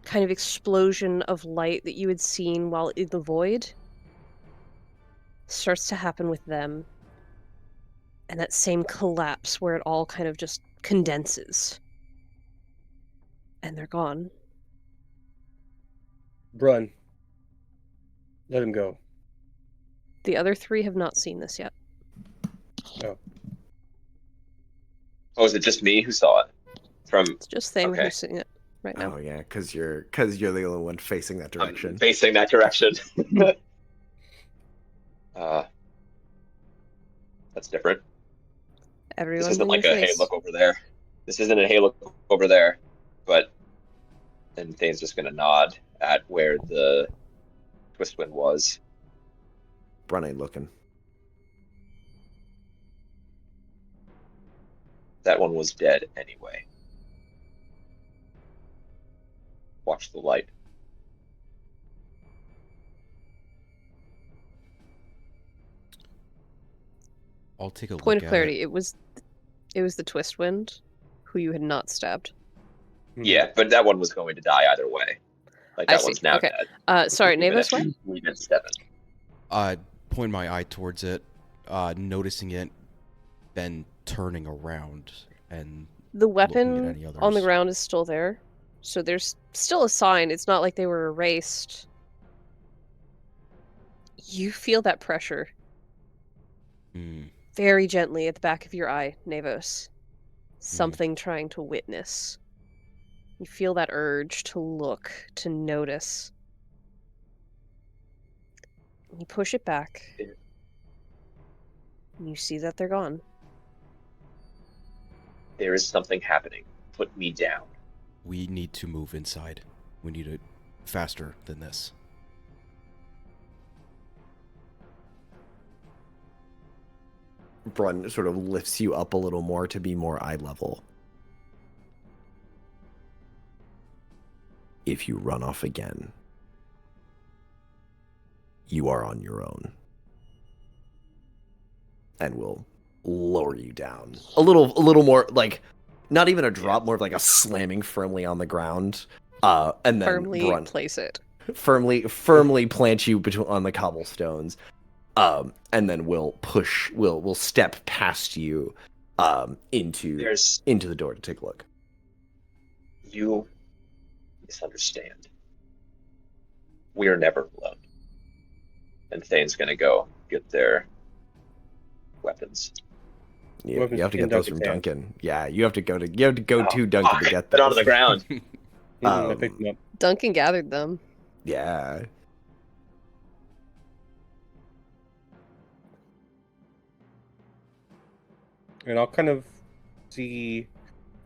kind of explosion of light that you had seen while in the void starts to happen with them. And that same collapse where it all kind of just condenses. And they're gone. Brun, let him go. The other three have not seen this yet. Oh, is it just me who saw it? From It's just Thane Okay. who's seeing it right now. Oh yeah, because you're the only one facing that direction. facing that direction. That's different. Everyone's This isn't in like your a hey, face. look over there. This isn't a hey, look over there. But then Thane's just gonna nod at where the twist wind was. Brun ain't looking. That one was dead anyway. Watch the light. I'll take a Point look of at clarity, it was the twist wind who you had not stabbed. Yeah, but that one was going to die either way. Like I that see. one's now Okay. dead. Sorry, Even Navis, if where? we did 7. Point my eye towards it, noticing it, then turning around and The looking at weapon any on the others. ground is still there. So there's still a sign. It's not like they were erased. You feel that pressure Hmm. very gently at the back of your eye, Navos. Something trying to witness. You feel that urge to look, to notice. You push it back, You see that they're gone. There is something happening. Put me down. We need to move inside. We need it faster than this. Brun sort of lifts you up a little more to be more eye level. If you run off again, you are on your own. And will lower you down. A little more, like, not even a drop, more of like a slamming firmly on the ground. And then Firmly Brun place it. firmly plant you on the cobblestones. And then we'll step past you into the door to take a look. You misunderstand. We are never alone. And Thane's gonna go get their weapons. You Weapons have to in get those from Duncan's hand. Duncan. Yeah, you have to go to Duncan to get Put those. onto the ground. I picked them up. Duncan gathered them. Yeah. And I'll kind of see.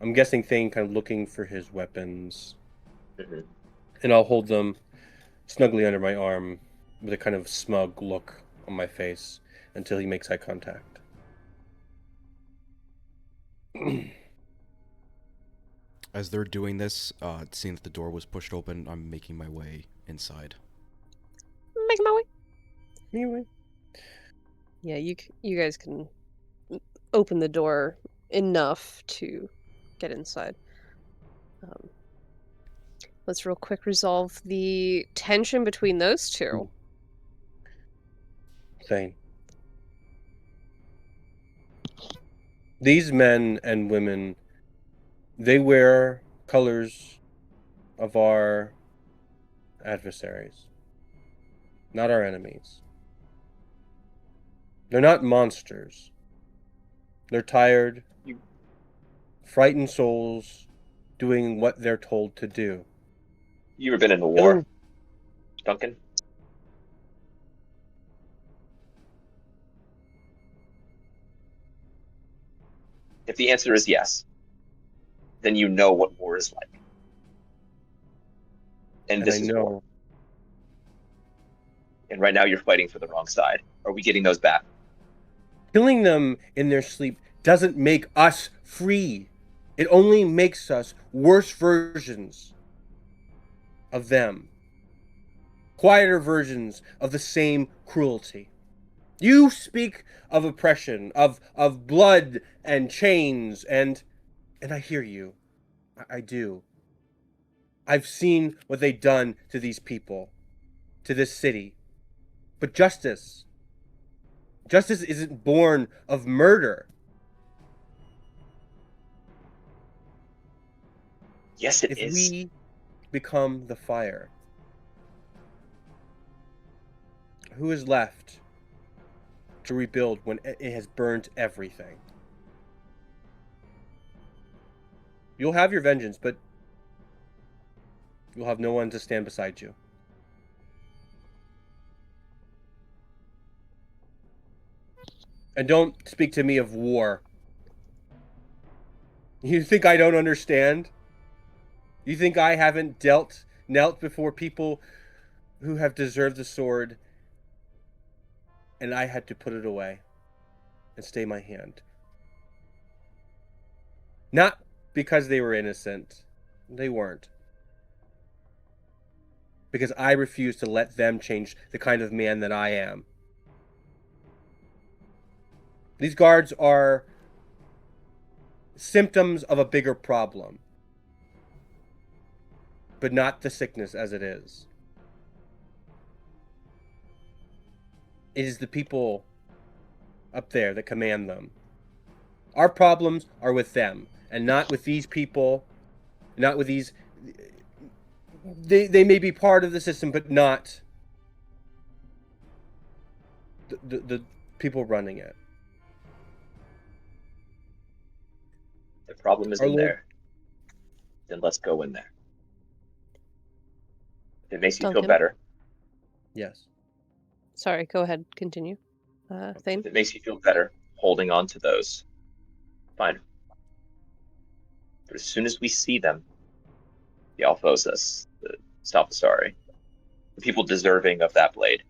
I'm guessing Thane kind of looking for his weapons. Mhm. And I'll hold them snugly under my arm with a kind of smug look on my face until he makes eye contact. As they're doing this, seeing that the door was pushed open, I'm making my way inside. Making my way. Anyway. Yeah, you guys can open the door enough to get inside. Let's real quick resolve the tension between those two. Thane. These men and women, they wear colors of our adversaries, not our enemies. They're not monsters. They're tired, frightened souls doing what they're told to do. You ever been in a war, Duncan? If the answer is yes, then you know what war is like. And this I is know. war. And right now you're fighting for the wrong side. Are we getting those back? Killing them in their sleep doesn't make us free. It only makes us worse versions of them. Quieter versions of the same cruelty. You speak of oppression, of blood and chains, and I hear you. I do. I've seen what they've done to these people, to this city. But justice isn't born of murder. Yes, it If is. we become the fire, who is left to rebuild when it has burnt everything? You'll have your vengeance, but you'll have no one to stand beside you. And don't speak to me of war. You think I don't understand? You think I haven't knelt before people who have deserved the sword, and I had to put it away and stay my hand? Not because they were innocent. They weren't. Because I refused to let them change the kind of man that I am. These guards are symptoms of a bigger problem, but not the sickness as it is. It is the people up there that command them. Our problems are with them, and not with these people, not with these... They may be part of the system, but not the people running it. The problem is Our in Lord- there. Then let's go in there. If it makes you feel Duncan? better. Yes. Sorry, go ahead, continue. Thane? If it makes you feel better, holding on to those. Fine. But as soon as we see them, the Alphosas, the Salvasari, the people deserving of that blade,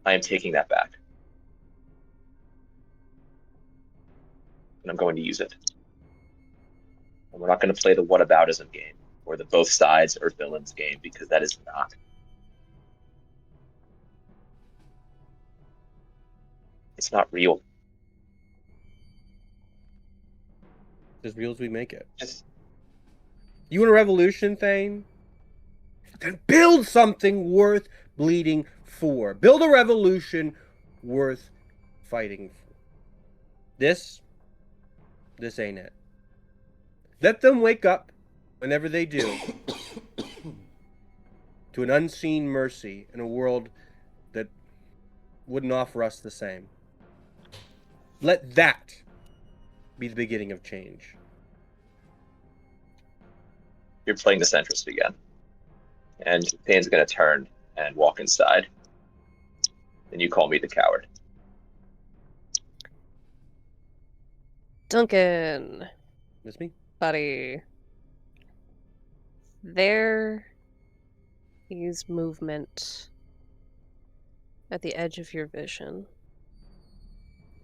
I am taking that back. And I'm going to use it. And we're not going to play the whataboutism game or the both sides are villains game, because that is not. It's not real. As real as we make it. Just You want a revolution, Thane? Then build something worth bleeding for. Build a revolution worth fighting for. This ain't it. Let them wake up whenever they do to an unseen mercy in a world that wouldn't offer us the same. Let that be the beginning of change. you're playing the centrist again. And Thane's going to turn and walk inside. And you call me the coward. Duncan, Miss me? buddy. There is movement at the edge of your vision.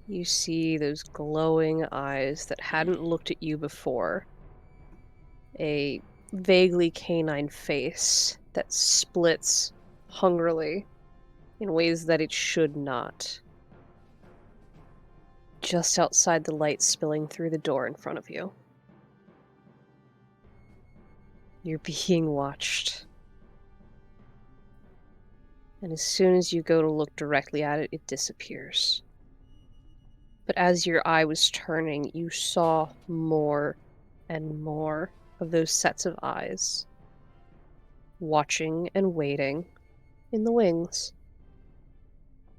You see those glowing eyes that hadn't looked at you before. A vaguely canine face that splits hungrily in ways that it should not. Just outside the light spilling through the door in front of you. You're being watched. And as soon as you go to look directly at it, it disappears. But as your eye was turning, you saw more and more of those sets of eyes, watching and waiting in the wings.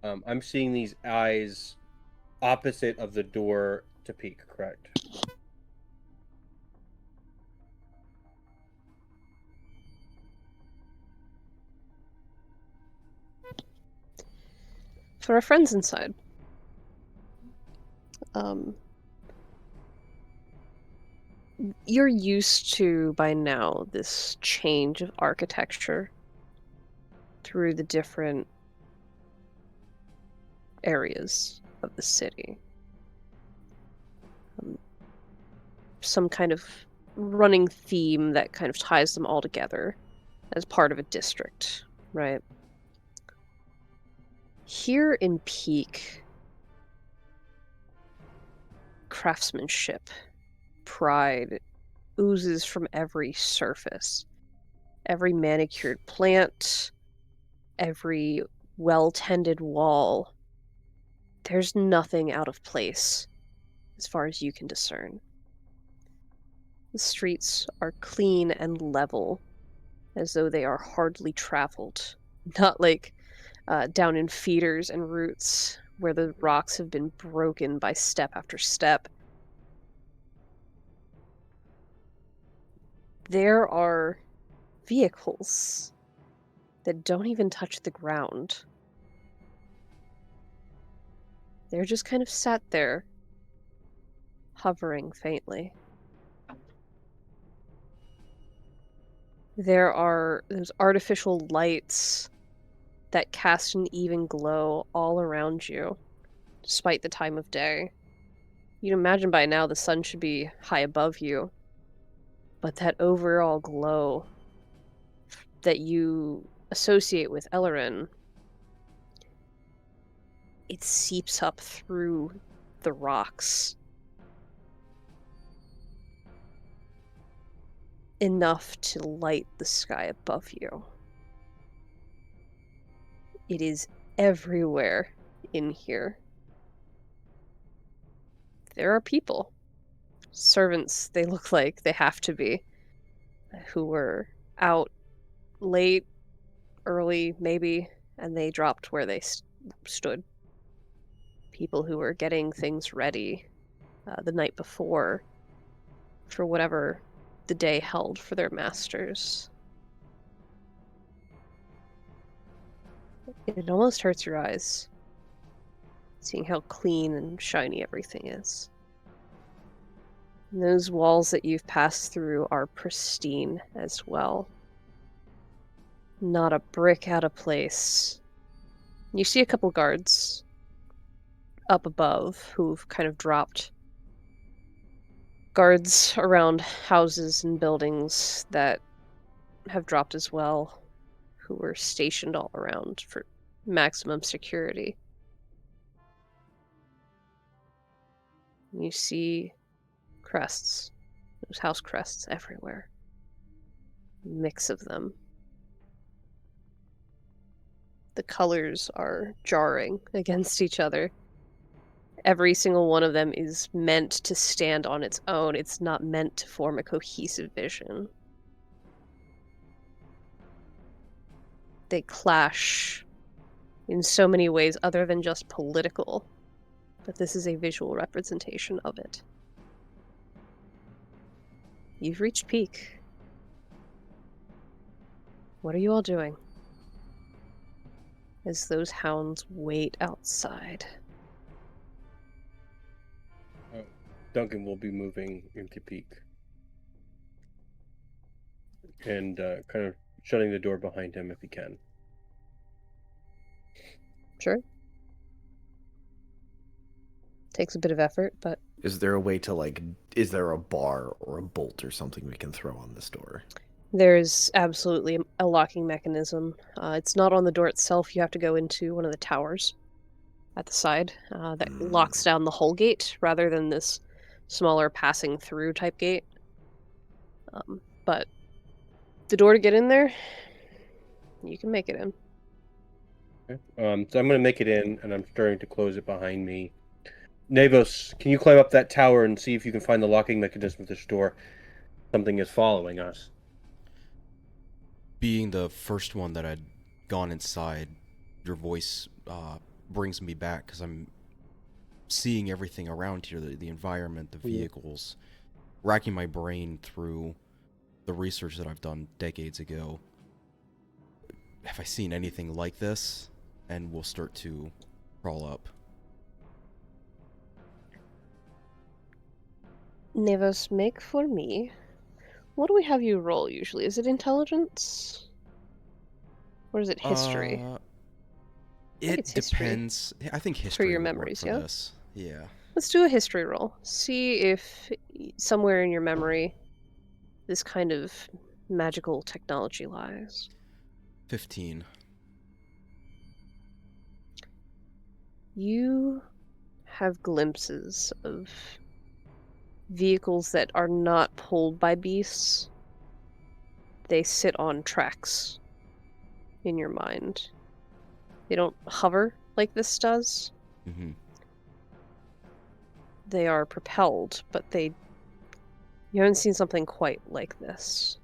I'm seeing these eyes opposite of the door to Peak, correct? For our friends inside, you're used to, by now, this change of architecture through the different areas of the city. Some kind of running theme that kind of ties them all together as part of a district, right? Here in Peak, craftsmanship, pride oozes from every surface. Every manicured plant, every well-tended wall. There's nothing out of place, as far as you can discern. The streets are clean and level, as though they are hardly traveled. Not like down in feeders and roots, where the rocks have been broken by step after step. There are vehicles that don't even touch the ground. They're just kind of sat there, hovering faintly. There are those artificial lights that cast an even glow all around you, despite the time of day. You'd imagine by now the sun should be high above you, but that overall glow that you associate with Ellerin, it seeps up through the rocks. Enough to light the sky above you. It is everywhere in here. There are people. Servants, they look like they have to be, who were out late, early, maybe, and they dropped where they stood. People who were getting things ready the night before for whatever the day held for their masters. It almost hurts your eyes. seeing how clean and shiny everything is. And those walls that you've passed through are pristine as well. Not a brick out of place. You see a couple guards up above who've kind of dropped. Guards around houses and buildings that have dropped as well, who were stationed all around for maximum security. You see crests. There's house crests everywhere. Mix of them. The colors are jarring against each other. Every single one of them is meant to stand on its own. It's not meant to form a cohesive vision. They clash in so many ways other than just political, but this is a visual representation of it. You've reached peak. What are you all doing? As those hounds wait outside. Duncan will be moving into peak. And kind of shutting the door behind him if he can. Sure. Takes a bit of effort, but... Is there a way to, like, is there a bar or a bolt or something we can throw on this door? There's absolutely a locking mechanism. It's not on the door itself. You have to go into one of the towers at the side that locks down the whole gate rather than this smaller passing through type gate. But the door to get in there, you can make it in. Okay. So I'm going to make it in, and I'm starting to close it behind me. Nevos, can you climb up that tower and see if you can find the locking mechanism of this door? Something is following us. Being the first one that had gone inside, your voice brings me back because I'm seeing everything around here, the environment, the vehicles, racking my brain through the research that I've done decades ago. Have I seen anything like this? And we'll start to crawl up. Nevos, make for me. What do we have you roll usually? Is it intelligence? Or is it history? It it's history. depends. I think history your would work memories, for yeah? this. Yeah. Let's do a history roll. See if somewhere in your memory this kind of magical technology lies. 15. You have glimpses of vehicles that are not pulled by beasts. They sit on tracks in your mind. They don't hover like this does. Mm-hmm. They are propelled, but you haven't seen something quite like this.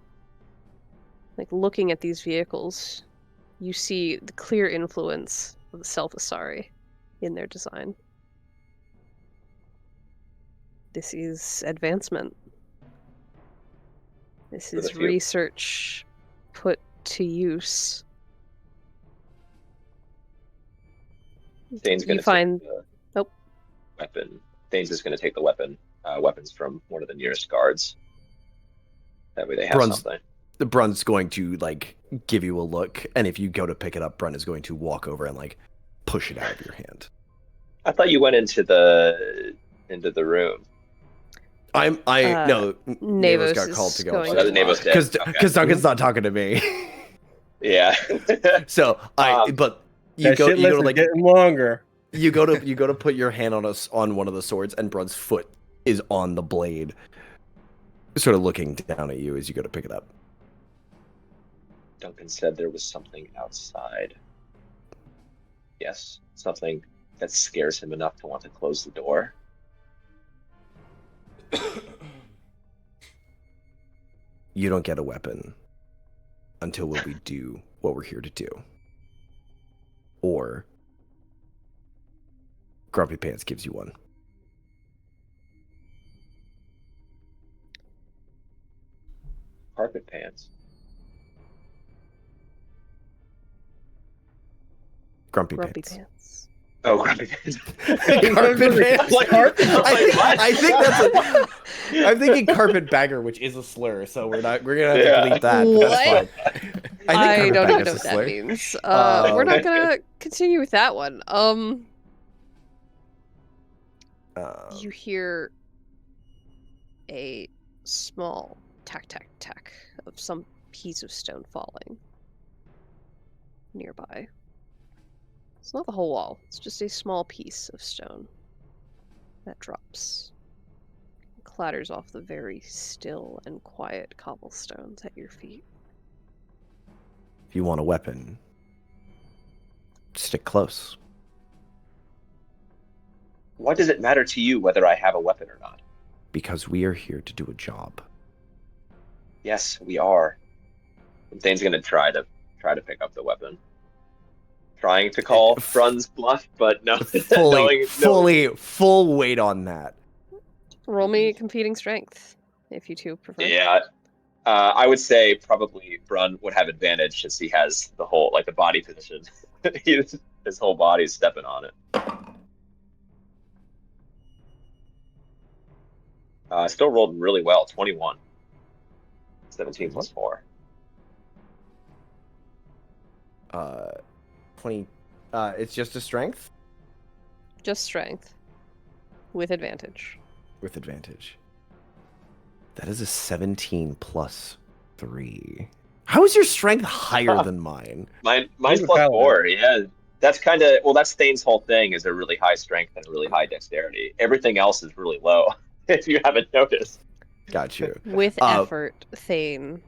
Like, looking at these vehicles, you see the clear influence of the Self-Asari in their design. This is advancement. This For the is few. research put to use. Thane's going You to find... take the Nope. weapon. Thane's just going to take the weapons from one of the nearest guards. That way they have something. Brun's going to, like, give you a look, and if you go to pick it up, Brun is going to walk over and, like, push it out of your hand. I thought you went into the room. No, Nevos got is called to go. going Oh, that's Nevos dead. Because Duncan's not talking to me. Yeah. So but you That go shit to list is like getting longer. you go to put your hand on one of the swords, and Brun's foot is on the blade, sort of looking down at you as you go to pick it up. Duncan said there was something outside. Yes, something that scares him enough to want to close the door. You don't get a weapon until we do what we're here to do. Or Grumpy Pants gives you one. Carpet pants. Grumpy Grumpy Pants. Pants. Oh, Grumpy Pants. Carpet Like, Bagger. what? I think that's I'm thinking carpetbagger, which is a slur, so we're gonna have to Yeah. delete that. But that's What? fine. I think don't even carpetbagger's know a what that slur. means. We're not gonna continue with that one. You hear a small tack tack tack of some piece of stone falling nearby. It's not the whole wall, it's just a small piece of stone that drops. Clatters off the very still and quiet cobblestones at your feet. If you want a weapon, stick close. Why does it matter to you whether I have a weapon or not? Because we are here to do a job. Yes, we are. And Thane's gonna try to pick up the weapon. Trying to call Brun's bluff, but no. Full weight on that. Roll me competing strength, if you two prefer. Yeah. I would say probably Brun would have advantage since he has the whole, like, the body position. His whole body's stepping on it. Still rolled really well, 21. 17 plus 4. 20. It's just a strength Just strength. With advantage. with advantage. That is a 17 plus 3. How is your strength higher than mine? Mine's He's a plus paladin. 4, yeah. That's kind of, well, that's Thane's whole thing, is a really high strength and a really high dexterity. Everything else is really low, if you haven't noticed. Got you. With effort, Thane,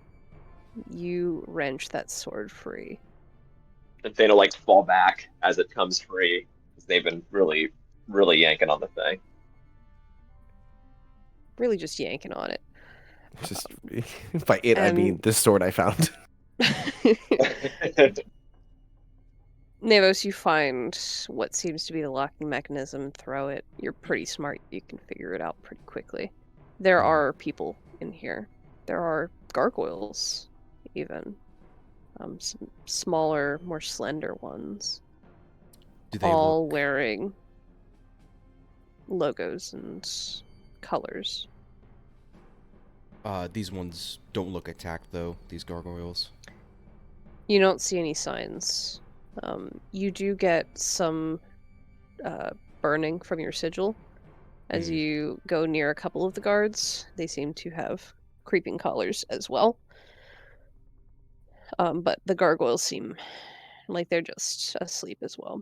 you wrench that sword free. And Thane will, like, fall back as it comes free, because they've been really, really yanking on the thing. Really just yanking on it. Just by it, I mean and- this sword I found. Nevos, you find what seems to be the locking mechanism, throw it. You're pretty smart. You can figure it out pretty quickly. There are people in here. There are gargoyles, even. Some smaller, more slender ones. Do they All look... wearing logos and colors. These ones don't look attacked, though, these gargoyles. You don't see any signs. You do get some burning from your sigil as you go near a couple of the guards. They seem to have creeping collars as well. But the gargoyles seem like they're just asleep as well.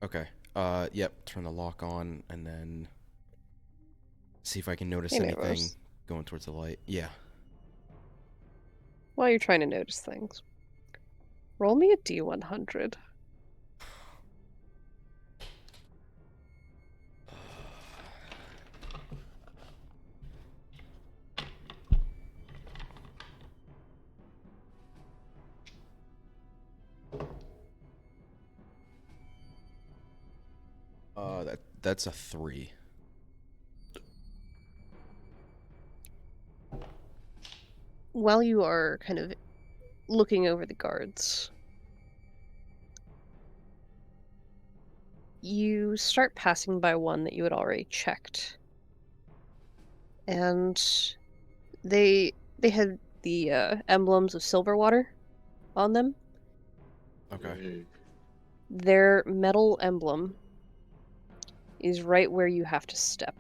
Okay. Yep, turn the lock on, and then see if I can notice Hey, anything Nevos. going towards the light. Yeah. While you're trying to notice things, roll me a D100. That's a 3. While you are kind of looking over the guards, you start passing by one that you had already checked. And they had the emblems of Silverwater on them. Okay. Their metal emblem is right where you have to step.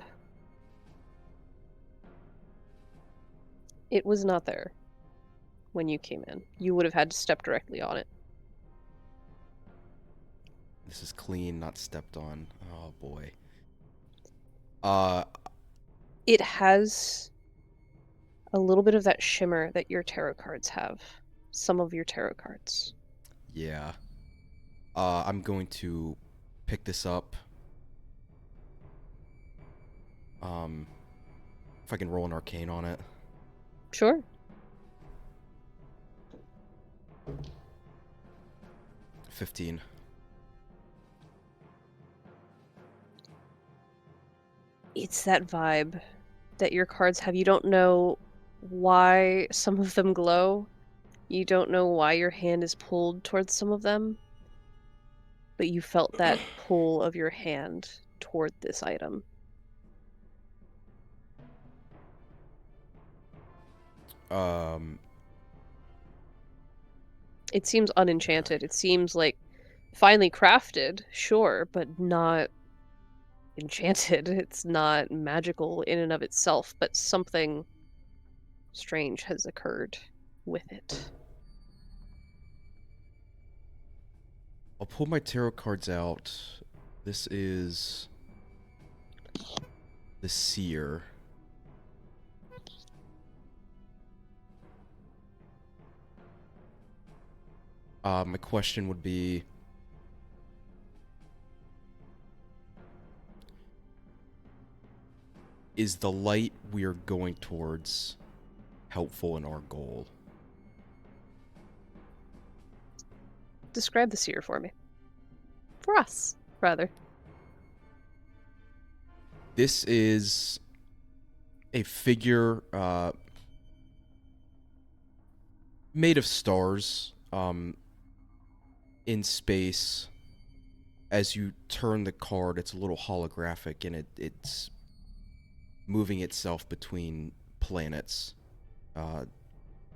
It was not there when you came in. You would have had to step directly on it. This is clean, not stepped on. Oh, boy. It has a little bit of that shimmer that your tarot cards have. Some of your tarot cards. Yeah. I'm going to pick this up. If I can roll an arcane on it. Sure. $15. It's that vibe that your cards have. You don't know why some of them glow. You don't know why your hand is pulled towards some of them. but you felt that pull of your hand toward this item. It seems unenchanted. It seems like finely crafted, sure, but not enchanted. It's not magical in and of itself, but something strange has occurred with it. I'll pull my tarot cards out. This is the Seer. My question would be, is the light we are going towards helpful in our goal? Describe the seer for me. For us, rather. This is a figure made of stars in space. As you turn the card, it's a little holographic, and it's moving itself between planets,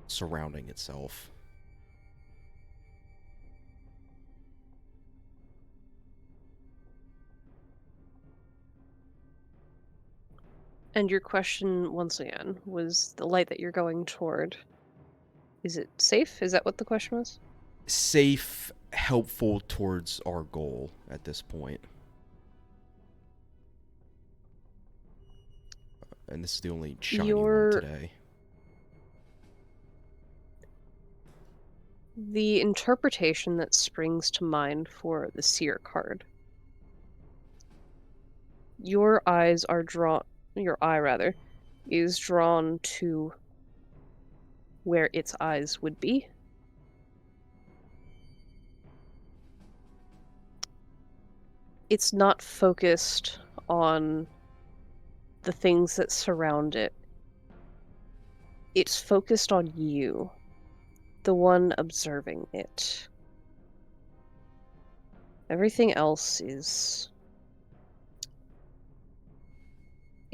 surrounding itself. And your question, once again, was the light that you're going toward. Is it safe? Is that what the question was? Safe, helpful towards our goal at this point. And this is the only shiny one today. The interpretation that springs to mind for the seer card. Your eye is drawn to where its eyes would be. It's not focused on the things that surround it. It's focused on you, the one observing it. Everything else is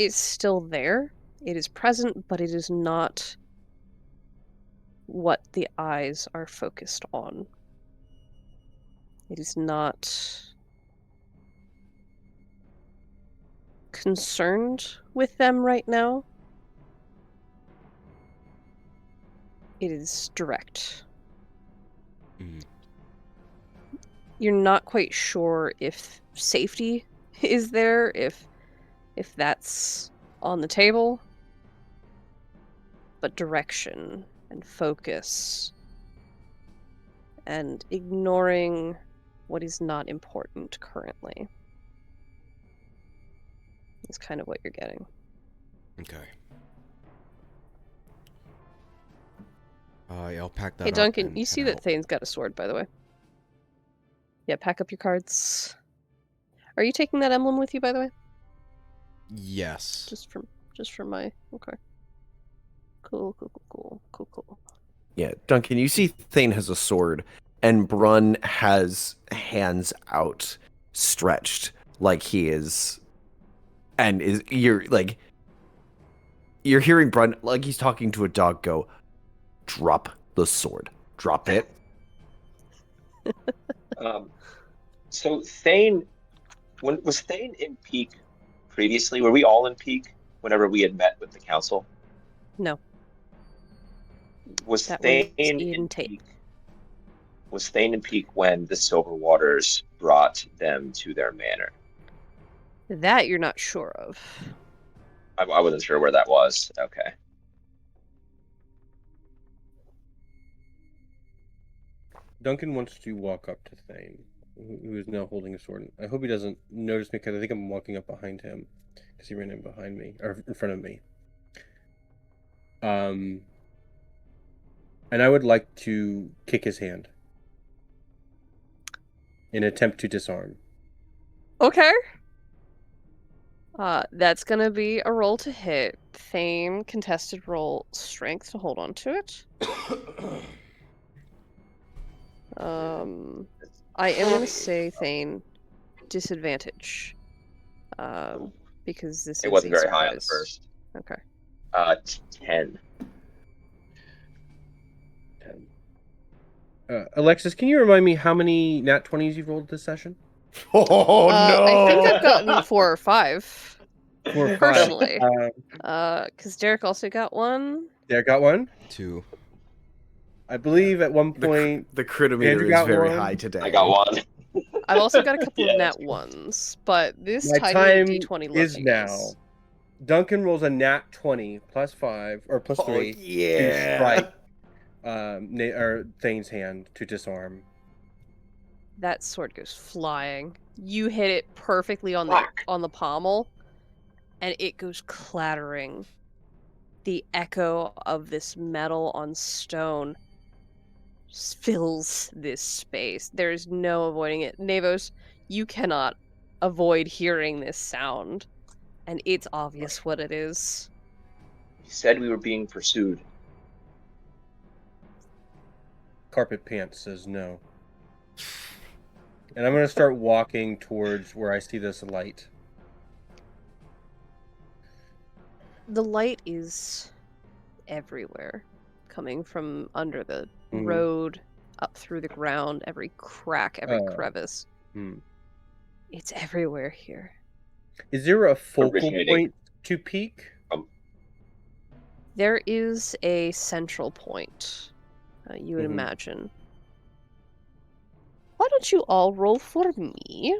still there. It is present, but it is not what the eyes are focused on. It is not concerned with them right now. It is direct. Mm. You're not quite sure if safety is there, if that's on the table, but direction and focus and ignoring what is not important currently is kind of what you're getting. Okay. I'll pack that Hey, up. Duncan, and you see head that out. Thane's got a sword, by the way. Yeah, pack up your cards. Are you taking that emblem with you, by the way? Yes. Just from my... Okay. Cool. Yeah, Duncan, you see Thane has a sword, and Brun has hands out, stretched, like he is... And you're hearing Brun, like he's talking to a dog, go, drop the sword. Drop it. So Thane, was Thane in Peak previously? Were we all in Peak whenever we had met with the council? No. Was That Thane was in Ian Tate. Peak? Was Thane in Peak when the Silver Waters brought them to their manor? That you're not sure of. I wasn't sure where that was. Okay. Duncan wants to walk up to Thane, who is now holding a sword. I hope he doesn't notice me because I think I'm walking up behind him because he ran in behind me or in front of me. And I would like to kick his hand in an attempt to disarm. Okay. That's gonna be a roll to hit. Thane contested roll strength to hold on to it. I am going to say, Thane, disadvantage. Because this It is wasn't a very high on the surprise. first. Okay. 10. 10. Alexis, can you remind me how many nat 20s you've rolled this session? Oh no! I think I've gotten 4 or 5. 4 or 5. Personally. Because Derek also got one. Derek got one. 2. I believe at one The, point. the critometer Andrew is got very one. high today. I got one. I've also got a couple Yeah, of that's nat ones, but this My tiny time D20 is looking now. Duncan rolls a nat 20 plus 5 or plus 3 to yeah. strike Thane's hand to disarm. That sword goes flying. You hit it perfectly on Fuck. the pommel, and it goes clattering. The echo of this metal on stone fills this space. There's no avoiding it. Navos, you cannot avoid hearing this sound, and it's obvious what it is. He said we were being pursued. Carpet Pants says no. And I'm going to start walking towards where I see this light. The light is everywhere, coming from under the Mhm. road, up through the ground, every crack, every crevice. Hmm. It's everywhere here. Is there a focal Originating. point to peak? There is a central point, you would Mhm. imagine. Why don't you all roll for me?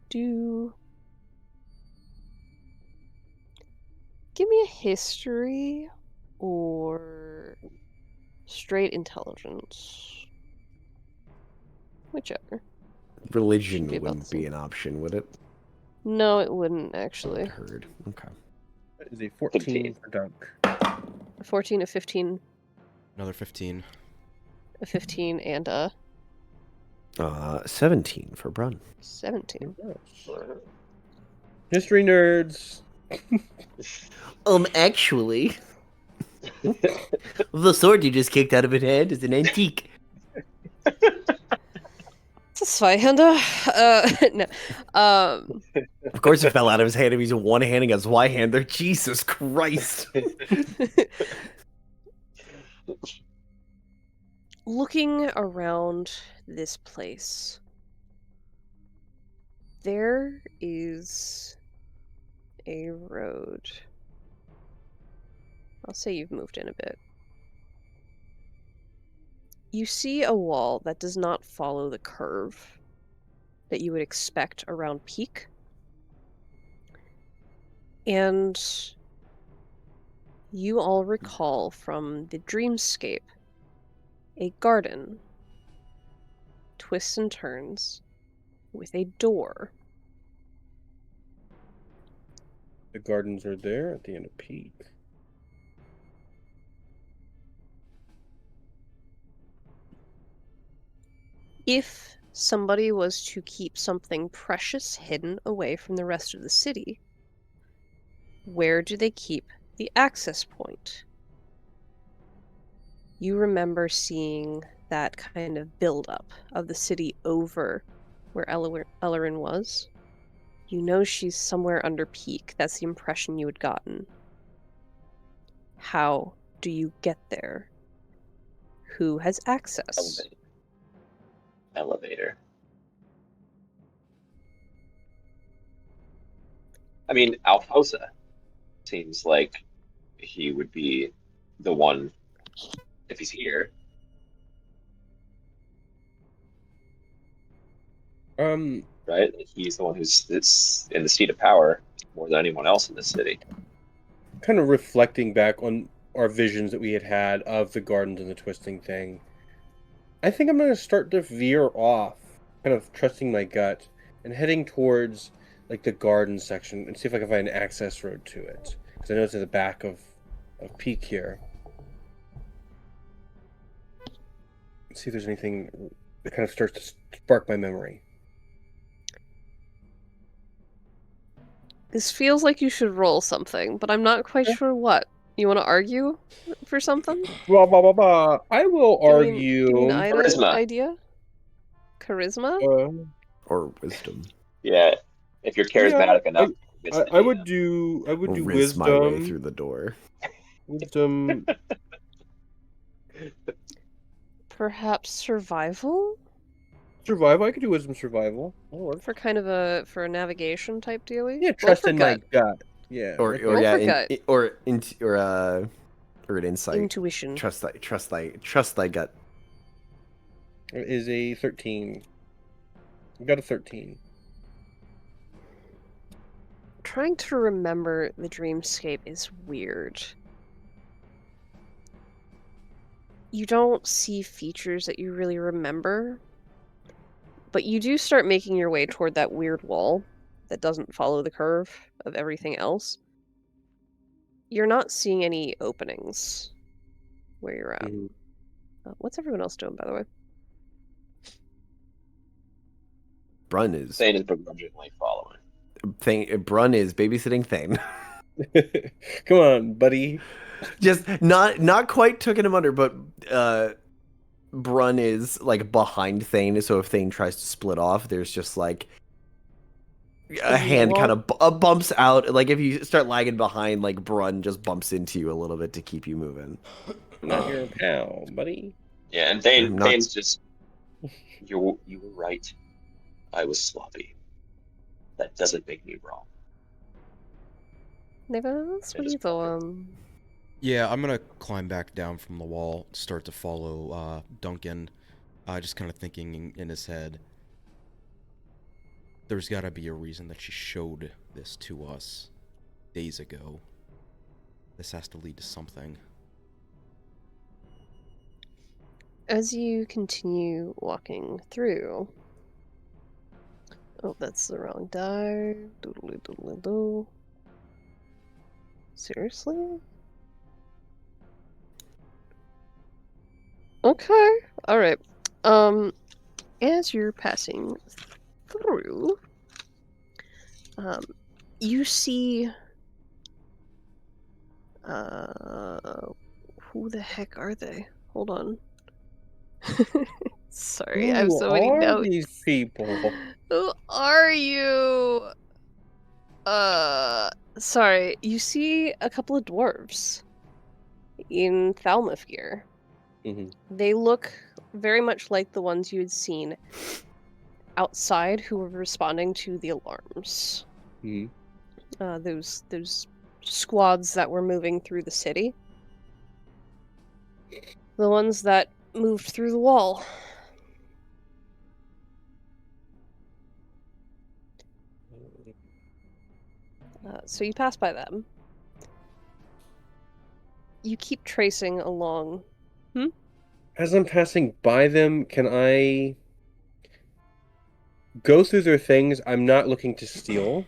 Do. Give me a history or straight intelligence. Whichever. Religion Should be about wouldn't the be same. an option, would it? No, it wouldn't actually. Heard. Okay. That is a 14 15. for Dunk. A 14, a 15, Another 15. a 15, and a 17 for Brun. 17. History nerds. Actually, the sword you just kicked out of his hand is an antique. It's a Zweihander. No. Of course, it fell out of his hand if he's one-handing a Zweihander. Jesus Christ. Looking around this place, there is a road. I'll say you've moved in a bit. You see a wall that does not follow the curve that you would expect around Peak. And you all recall from the dreamscape a garden, twists and turns, with a door. The gardens are there at the end of Peak. If somebody was to keep something precious hidden away from the rest of the city, where do they keep the access point? You remember seeing that kind of buildup of the city over where Ellerin was. You know she's somewhere under Peak. That's the impression you had gotten. How do you get there? Who has access? Elevator. I mean, Alfosa seems like he would be the one if he's here. Right? He's the one that's in the seat of power more than anyone else in the city. Kind of reflecting back on our visions that we had of the gardens and the twisting thing. I think I'm going to start to veer off, kind of trusting my gut, and heading towards like the garden section and see if I can find an access road to it. Because I know it's at the back of Peak here. See if there's anything that kind of starts to spark my memory. This feels like you should roll something, but I'm not quite sure what. You want to argue for something? Blah blah blah blah. I will argue. Do you mean either Charisma. idea? Charisma? Or wisdom. Yeah, if you're charismatic enough. I would do Riz my way wisdom. through the door. Wisdom. Perhaps survival? Survival. I could do wisdom survival. That'll work. For kind of a navigation type dealie? Yeah, Roll trust for in my gut. gut. Yeah. Or right or Roll yeah, for gut. or an insight. Intuition. Trust thy gut. there. It is a 13. I got a 13. Trying to remember the dreamscape is weird. You don't see features that you really remember, but you do start making your way toward that weird wall that doesn't follow the curve of everything else. You're not seeing any openings where you're at. Mhm. What's everyone else doing, by the way? Brun is Thane is begrudgingly following. Brun is babysitting Thane. Come on, buddy. Just not quite taking him under, but Brun is like behind Thane, so if Thane tries to split off, there's just like a hand kind of bumps out. Like if you start lagging behind, like Brun just bumps into you a little bit to keep you moving. Not your pal, buddy. Yeah, and I'm not- Thane's just. You were right. I was sloppy. That doesn't make me wrong. Nevertheless, what do you thought? Yeah, I'm gonna climb back down from the wall, start to follow Duncan, just kind of thinking in his head. There's gotta be a reason that she showed this to us days ago. This has to lead to something. As you continue walking through... Oh, that's the wrong die. Doodly doodly doo. Seriously? Okay, alright. As you're passing through, you see... who the heck are they? Hold on. Sorry, I have so many Who are notes. these people? Who are you? Sorry. You see a couple of dwarves in Falmouth gear. Mhm. They look very much like the ones you had seen outside who were responding to the alarms. Mhm. Those squads that were moving through the city. The ones that moved through the wall. So you pass by them. You keep tracing along. As I'm passing by them, can I go through their things? I'm not looking to steal.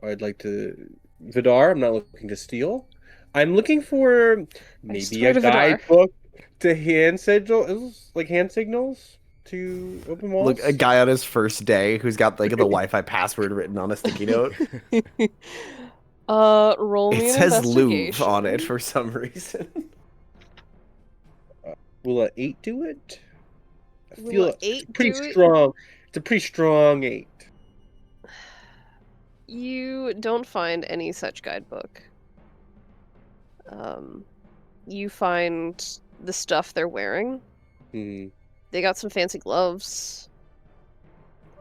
I'd like to... Vidar, I'm not looking to steal. I'm looking for maybe swear a to Vidar. guidebook to hand signals, like hand signals to open walls. Look, a guy on his first day who's got like the Wi-Fi password written on a sticky note. Roll me It an says Louvre investigation. on it for some reason. Will an 8 do it? I Will feel a it's 8 pretty do it? strong. It's a pretty strong 8. You don't find any such guidebook. You find the stuff they're wearing. Hmm. They got some fancy gloves.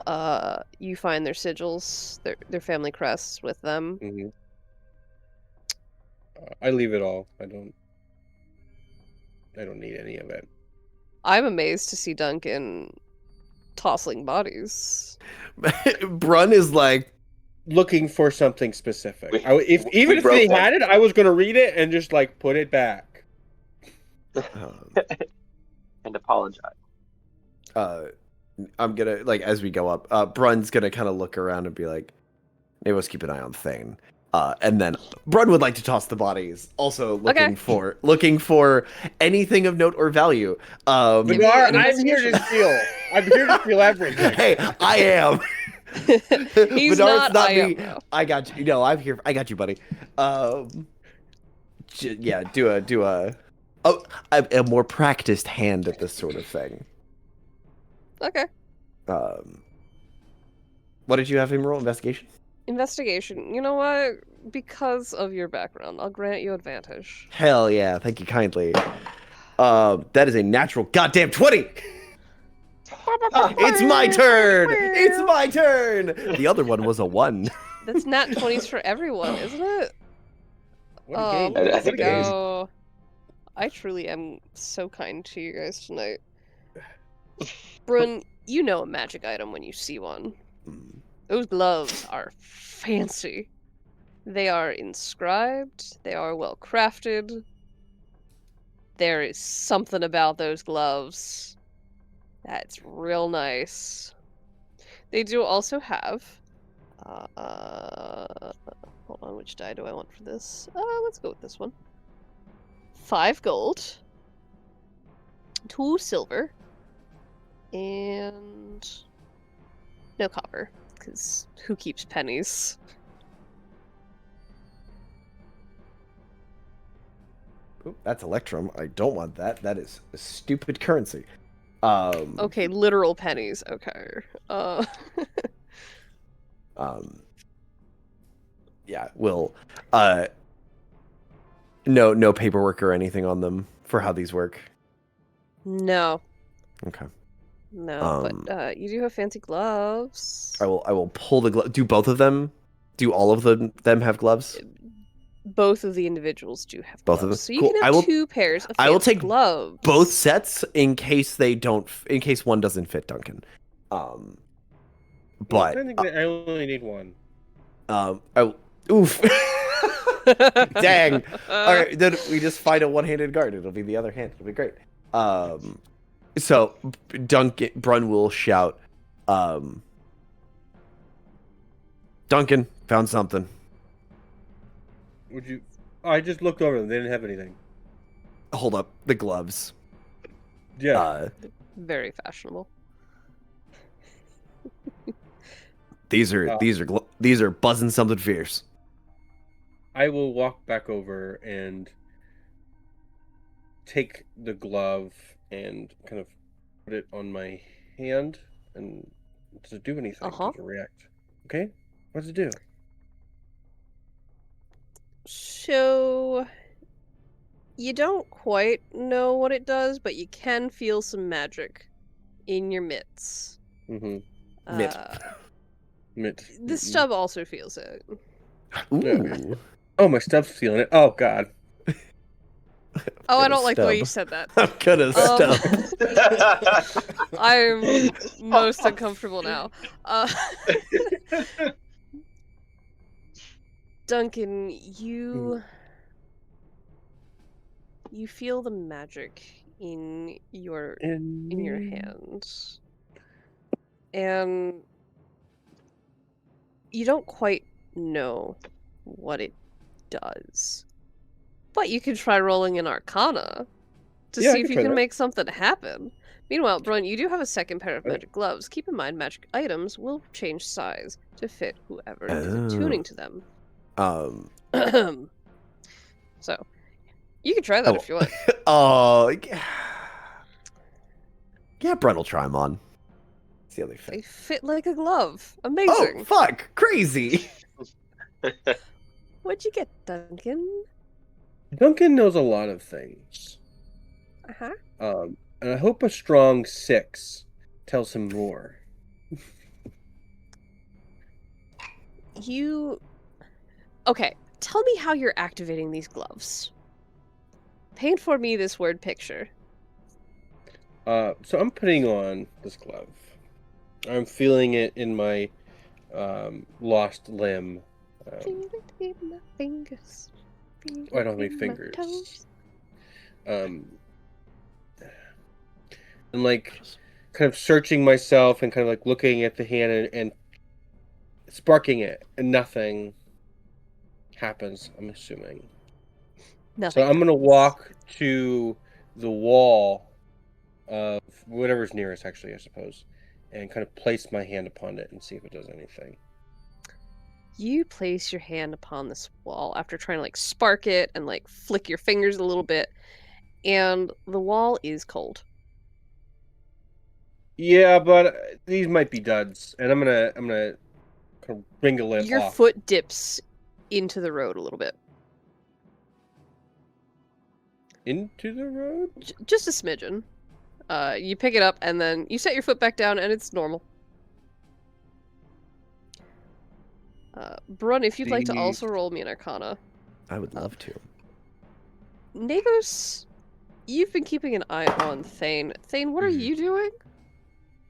You find their sigils, their family crests with them. Hmm. I leave it all. I don't need any of it. I'm amazed to see Duncan tossing bodies. Brun is like, Looking for something specific. We- Even if broke they them. had it, I was gonna read it and just like put it back. And apologize. I'm gonna like as we go up, Brun's gonna kind of look around and be like, maybe let's keep an eye on Thane. And then Brun would like to toss the bodies, also looking Okay. for anything of note or value. Give me Vidar, an I'm here to investigation. steal. I'm here to steal everything. Hey, I am. He's Vidar's not, I am, me. though. I got you. No, I'm here. I got you, buddy. do a more practiced hand at this sort of thing. Okay. What did you have him roll? Investigation? Investigation. You know what? Because of your background, I'll grant you advantage. Hell yeah, thank you kindly. That is a natural goddamn 20! It's my turn! It's my turn! The other one was a 1. That's nat 20s for everyone, isn't it? What a game. I think it is. go. I truly am so kind to you guys tonight. Brun, you know a magic item when you see one. Those gloves are fancy. They are inscribed. They are well crafted. There is something about those gloves that's real nice. They do also have. Hold on, which die do I want for this? Let's go with this one. 5 gold, 2 silver, and no copper, because who keeps pennies? Ooh, that's Electrum. I don't want that. That is a stupid currency. Okay, literal pennies. Okay. Yeah, we'll no paperwork or anything on them for how these work. No. Okay. No, but you do have fancy gloves. I will pull the glove. Do both of them? Do all of them have gloves? Both of the individuals do have Both gloves. of them? So you Cool. can have 2 pairs of fancy I will take gloves. Both sets in case they don't. In case one doesn't fit Duncan. But I only need one. Oof. Dang. All right, then we just find a one-handed guard. It'll be the other hand. It'll be great. So Brun will shout, Duncan, found something. Would you? I just looked over them. They didn't have anything. Hold up, the gloves. Yeah. Very fashionable. These are buzzing something fierce. I will walk back over and take the glove and kind of put it on my hand. And does it do anything? Uh-huh. Does it react? Okay. What does it do? So you don't quite know what it does, but you can feel some magic in your mitts. Mm-hmm. Mitt. The stub also feels it. Ooh. Oh, my stub's feeling it. Oh, God. Oh, I don't like the way stub. you said that. I'm gonna stub. I'm most uncomfortable now. Duncan, you feel the magic in your hand, and you don't quite know what it does, but you can try rolling an Arcana to see if you can make something happen. Meanwhile, Brun, you do have a second pair of magic gloves. Keep in mind, magic items will change size to fit whoever is attuning to them. So, you can try that if you want. Oh, yeah, Brun will try them on. See how they fit. They fit like a glove. Amazing. Oh, fuck! Crazy! What'd you get, Duncan? Duncan knows a lot of things. Uh-huh. And I hope a strong 6 tells him more. Okay, tell me how you're activating these gloves. Paint for me this word picture. So I'm putting on this glove. I'm feeling it in my lost limb. Fingers. I don't have any fingers. And like kind of searching myself and kind of like looking at the hand and sparking it, and nothing happens, I'm assuming. Nothing. So I'm gonna walk to the wall of whatever's nearest, actually, I suppose, and kind of place my hand upon it and see if it does anything. You place your hand upon this wall after trying to like spark it and like flick your fingers a little bit, and the wall is cold. Yeah, but these might be duds, and I'm gonna kind of wrinkle it Your off. foot dips into the road a little bit. Into the road? Just a smidgen. You pick it up and then you set your foot back down and it's normal. Brun, if you'd like to The- also roll me an Arcana. I would love to. Nagos, you've been keeping an eye on Thane. Thane, what are Mhm. you doing?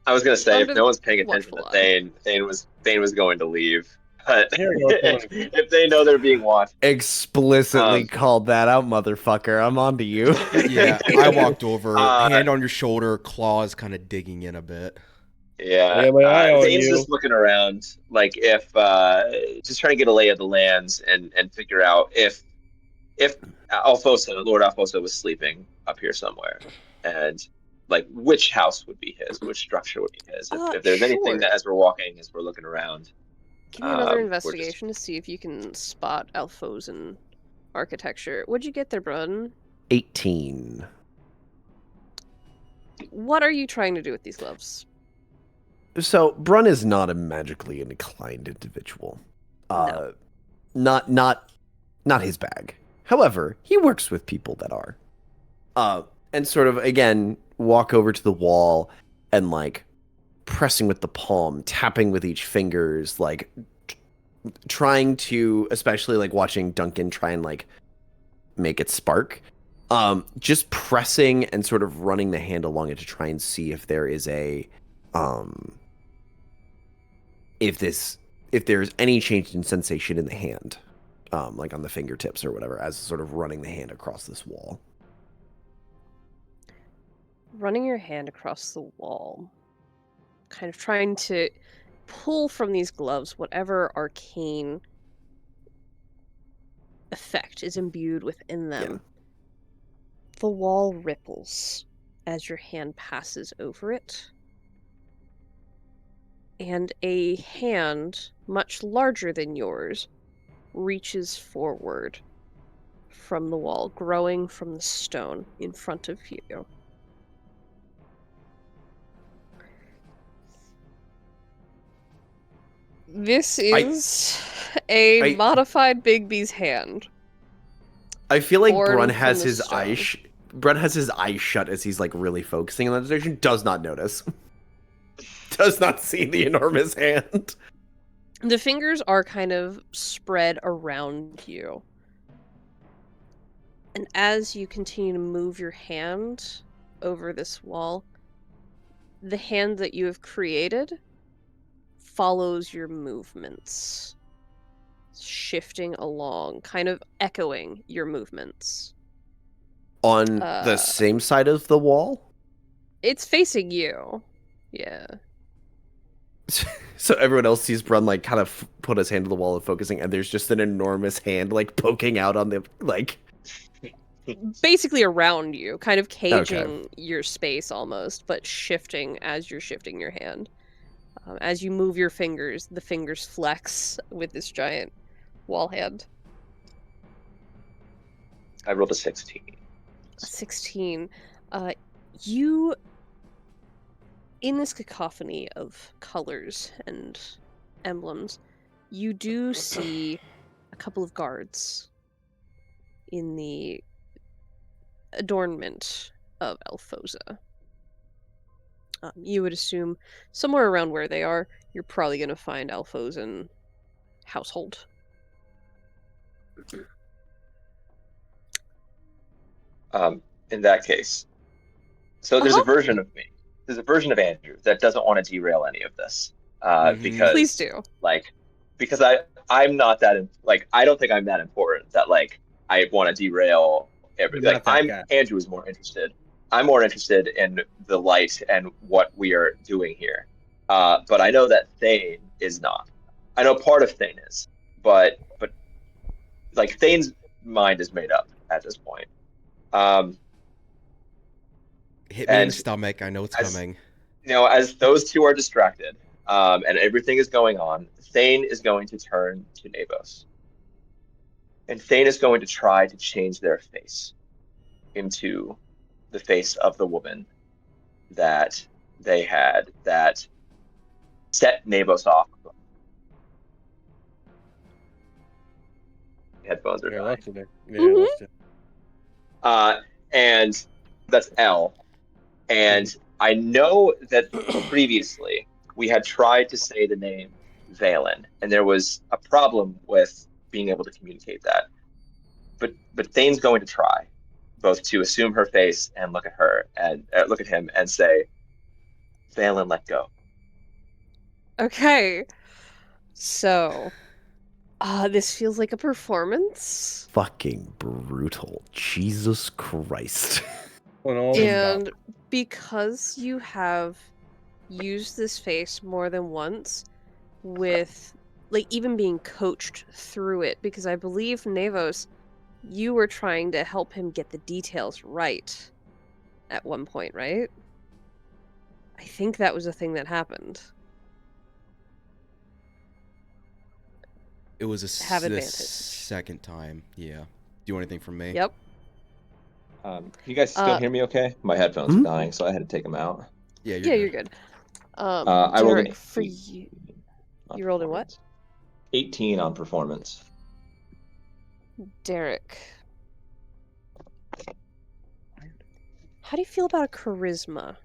I was gonna say, if Under no one's paying attention to watchful eye. Thane was going to leave. But Here we go, if they know they're being watched, Explicitly Um, called that out, motherfucker. I'm on to you. Yeah, I walked over, Uh, hand on your shoulder, claws kind of digging in a bit. yeah, I got my eye on Thane's you. just looking around, like if just trying to get a lay of the lands and figure out if Alfosa, Lord Alfosa, was sleeping up here somewhere, and like which house would be his, which structure would be his. If there's anything Sure. that as we're walking, as we're looking around, Give me another we're investigation to see if you can spot Alfosan architecture. What'd you get there, Brun? 18. What are you trying to do with these gloves? So Brun is not a magically inclined individual. No. Not his bag. However, he works with people that are. And sort of again walk over to the wall and like pressing with the palm, tapping with each fingers, like trying to, especially like watching Duncan try and like make it spark. Just pressing and sort of running the hand along it to try and see if there is a if there's any change in sensation in the hand, like on the fingertips or whatever, as sort of running the hand across this wall. Running your hand across the wall, kind of trying to pull from these gloves whatever arcane effect is imbued within them. Yeah. The wall ripples as your hand passes over it. And a hand much larger than yours reaches forward from the wall, growing from the stone in front of you. This is a I- modified Bigby's hand. I feel like Born Brun from has the his eyes. stone. Brun has his eyes shut as he's like really focusing on that direction. Does not notice. Does not see the enormous hand. The fingers are kind of spread around you. And as you continue to move your hand over this wall, the hand that you have created follows your movements, shifting along, kind of echoing your movements. On the same side of the wall. It's facing you. Yeah. So everyone else sees Brun like kind of put his hand to the wall and focusing, and there's just an enormous hand like poking out on the like. Basically around you, kind of caging your space almost, but shifting as you're shifting your hand. As you move your fingers, the fingers flex with this giant wall hand. I rolled a 16. A 16. You, in this cacophony of colors and emblems, you do see a couple of guards in the adornment of Alfosa. You would assume somewhere around where they are, you're probably going to find Alfosan household. In that case, so there's a version of me. There's a version of Andrew that doesn't want to derail any of this, because Please do. Because I'm not that I don't think I'm that important that like I want to derail everything. You're not that guy. Andrew is more interested. I'm more interested in the light and what we are doing here. But I know that Thane is not. I know part of Thane is, but like Thane's mind is made up at this point. Hit me in And the stomach. I know it's as- coming. As those two are distracted, and everything is going on, Thane is going to turn to Navos. And Thane is going to try to change their face into the face of the woman that they had that set Navos off. Headphones are Yeah, I dying. lost it there. Yeah, I lost it. And that's L. And I know that previously we had tried to say the name Valen, and there was a problem with being able to communicate that. But Thane's going to try both to assume her face and look at her and look at him and say, Valen, let go. Okay. So, this feels like a performance. Fucking brutal. Jesus Christ. On all the And because you have used this face more than once, with like even being coached through it, because I believe Navos, you were trying to help him get the details right at one point, right? I think that was a thing that happened. It was Have the advantage. second time. Yeah. Do you want anything from me? Yep. Can you guys still hear me okay? My headphones are dying, so I had to take them out. Yeah, You're good. I rolled an Derek, for 18 you, on you rolled in what? performance. 18 on performance. Derek. How do you feel about a charisma?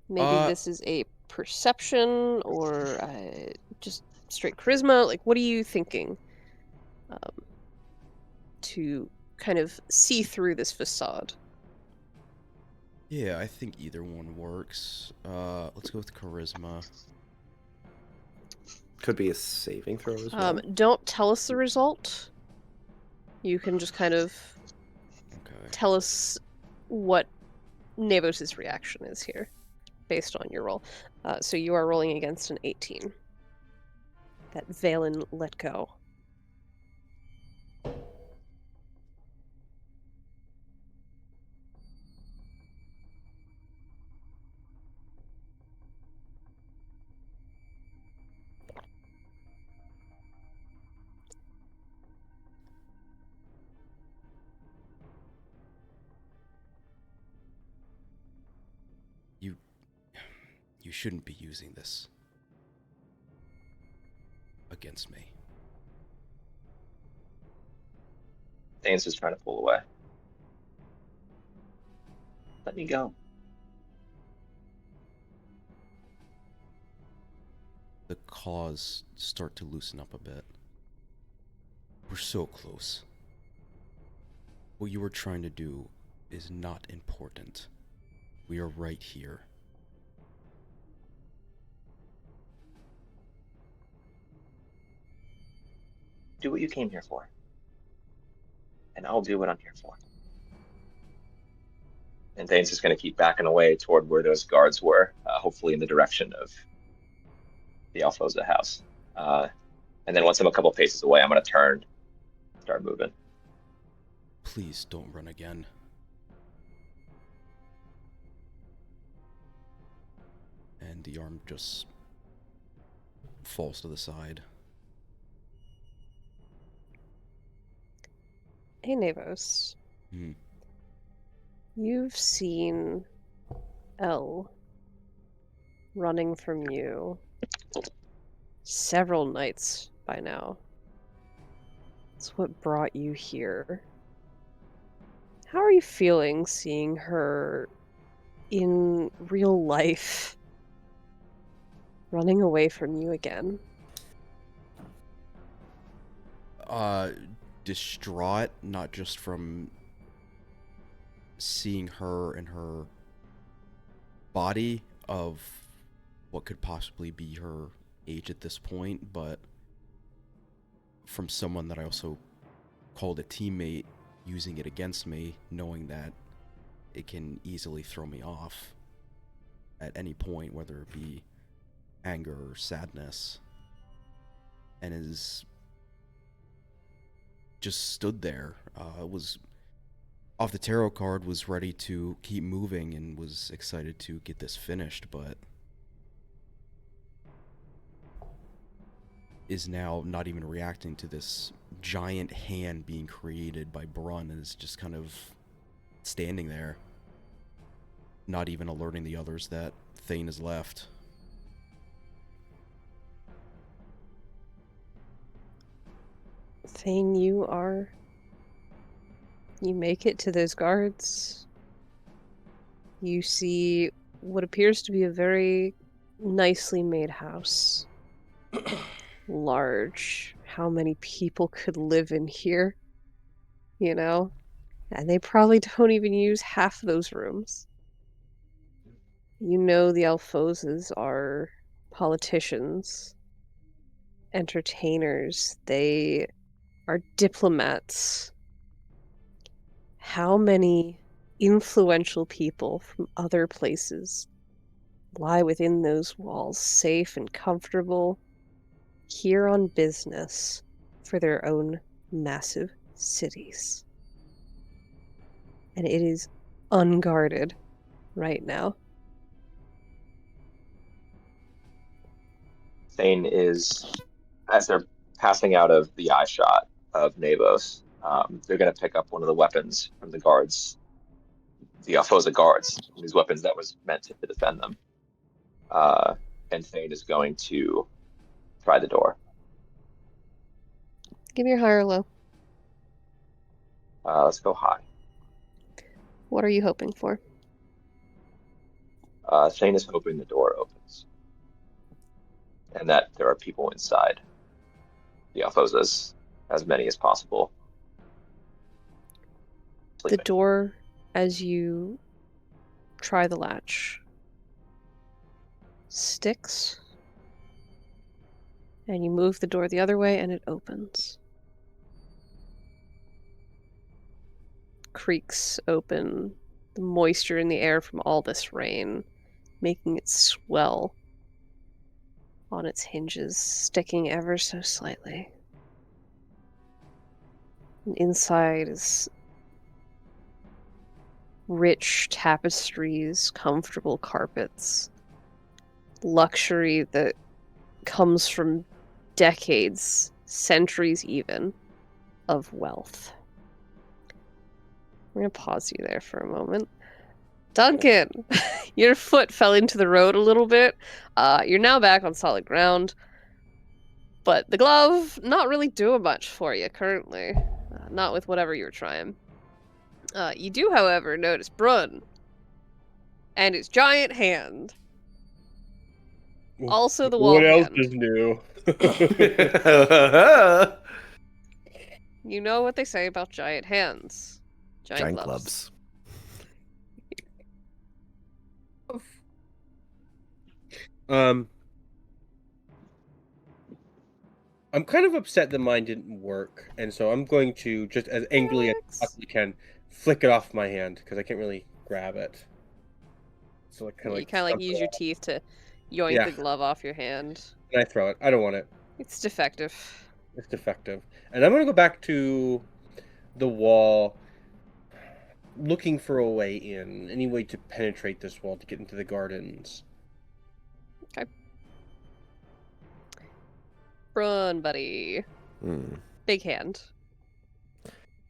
Maybe this is a perception or just straight charisma. Like, what are you thinking to kind of see through this facade? Yeah, I think either one works. Let's go with charisma. Could be a saving throw as well. Don't tell us the result. You can just kind of Okay. tell us what Navos' reaction is here, based on your roll. So you are rolling against an 18. That Valen let go. You shouldn't be using this against me. Thane's just trying to pull away. Let me go. The claws start to loosen up a bit. We're so close. What you were trying to do is not important. We are right here. Do what you came here for. And I'll do what I'm here for. And Thane's just going to keep backing away toward where those guards were, hopefully in the direction of the Alfoza house. And then once I'm a couple paces away, I'm going to turn, start moving. Please don't run again. And the arm just falls to the side. Hey, Navos. Hmm. You've seen L running from you several nights by now. It's what brought you here. How are you feeling seeing her in real life running away from you again? Distraught, not just from seeing her and her body of what could possibly be her age at this point, but from someone that I also called a teammate using it against me, knowing that it can easily throw me off at any point, whether it be anger or sadness, and is just stood there. It was off the tarot card was ready to keep moving and was excited to get this finished, but is now not even reacting to this giant hand being created by Brun and is just kind of standing there, not even alerting the others that Thane has left. Thane, you make it to those guards. You see what appears to be a very nicely made house. Large. How many people could live in here? You know? And they probably don't even use half those rooms. You know the Alphozes are politicians, entertainers. They are diplomats. How many influential people from other places lie within those walls, safe and comfortable, here on business for their own massive cities? And it is unguarded right now. Thane is, as they're passing out of the eye shot of Navos, they're going to pick up one of the weapons from the guards, the Alphosa guards, these weapons that was meant to defend them. And Thane is going to try the door. Give me your high or low. Let's go high. What are you hoping for? Thane is hoping the door opens and that there are people inside the Alphosas, as many as possible. The Sleeping. door, as you try the latch, sticks, and you move the door the other way and it opens. Creaks open, the moisture in the air from all this rain making it swell on its hinges, sticking ever so slightly. And inside is rich tapestries, comfortable carpets, luxury that comes from decades, centuries even, of wealth. I'm going to pause you there for a moment. Duncan, your foot fell into the road a little bit. You're now back on solid ground. But the glove, not really doing much for you currently. Not with whatever you were trying. You do, however, notice Brun and his giant hand. Also the wall What else hand. is new? You know what they say about giant hands. Giant gloves. I'm kind of upset that mine didn't work, and so I'm going to, just as angrily as I possibly can, flick it off my hand, because I can't really grab it. So You kind of use your teeth to yoink the glove off your hand. And I throw it. I don't want it. It's defective. It's defective. And I'm going to go back to the wall, looking for a way in, any way to penetrate this wall to get into the gardens. Okay. Run, buddy. Big hand.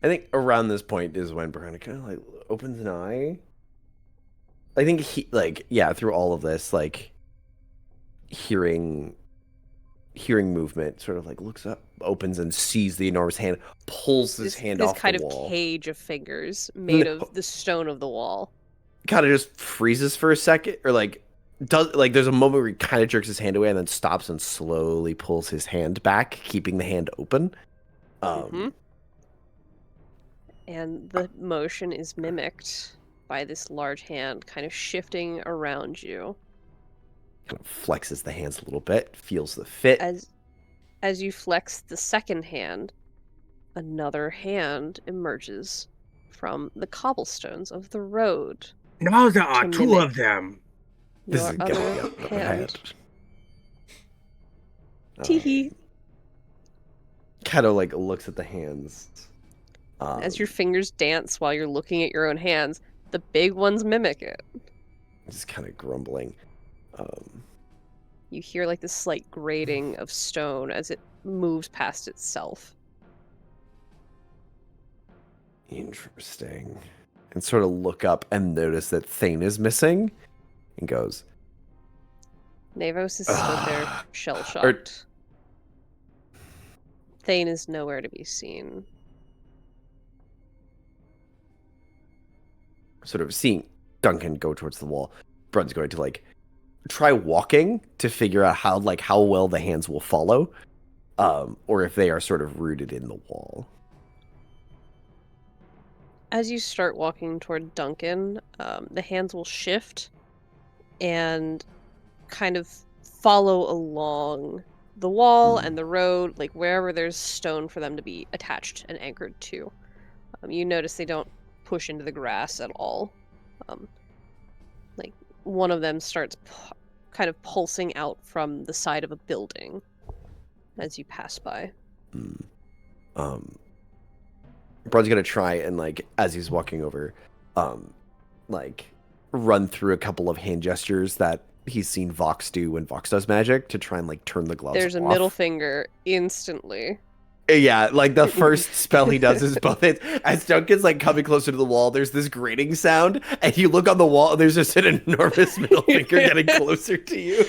I think around this point is when Brianna kind of like opens an eye. I think he through all of this, like hearing movement, sort of like looks up, opens and sees the enormous hand, pulls his hand off the wall. This kind of cage of fingers made of the stone of the wall. Kind of just freezes for a second, or there's a moment where he kind of jerks his hand away and then stops and slowly pulls his hand back, keeping the hand open. And the motion is mimicked by this large hand kind of shifting around you. Kind of flexes the hands a little bit, feels the fit. As you flex the second hand, another hand emerges from the cobblestones of the road. Now there are two of them. This Your is other hand. Teehee. Kato looks at the hands, As your fingers dance while you're looking at your own hands, the big ones mimic it. Just kind of grumbling. You hear like this slight grating of stone as it moves past itself. Interesting. And sort of look up and notice that Thane is missing and goes, Navos is stood there, shell-shocked. Thane is nowhere to be seen. Sort of seeing Duncan go towards the wall. Brun's going to like try walking to figure out how well the hands will follow, or if they are sort of rooted in the wall. As you start walking toward Duncan, the hands will shift and kind of follow along the wall and the road, like wherever there's stone for them to be attached and anchored to. You notice they don't push into the grass at all. Like one of them starts kind of pulsing out from the side of a building as you pass by. Brun's gonna try and like as he's walking over, like run through a couple of hand gestures that he's seen Vox do when Vox does magic to try and like turn the gloves There's a off. middle finger instantly. Yeah, like the first spell he does is both it. As Duncan's like coming closer to the wall, there's this grating sound, and you look on the wall, and there's just an enormous middle finger getting closer to you.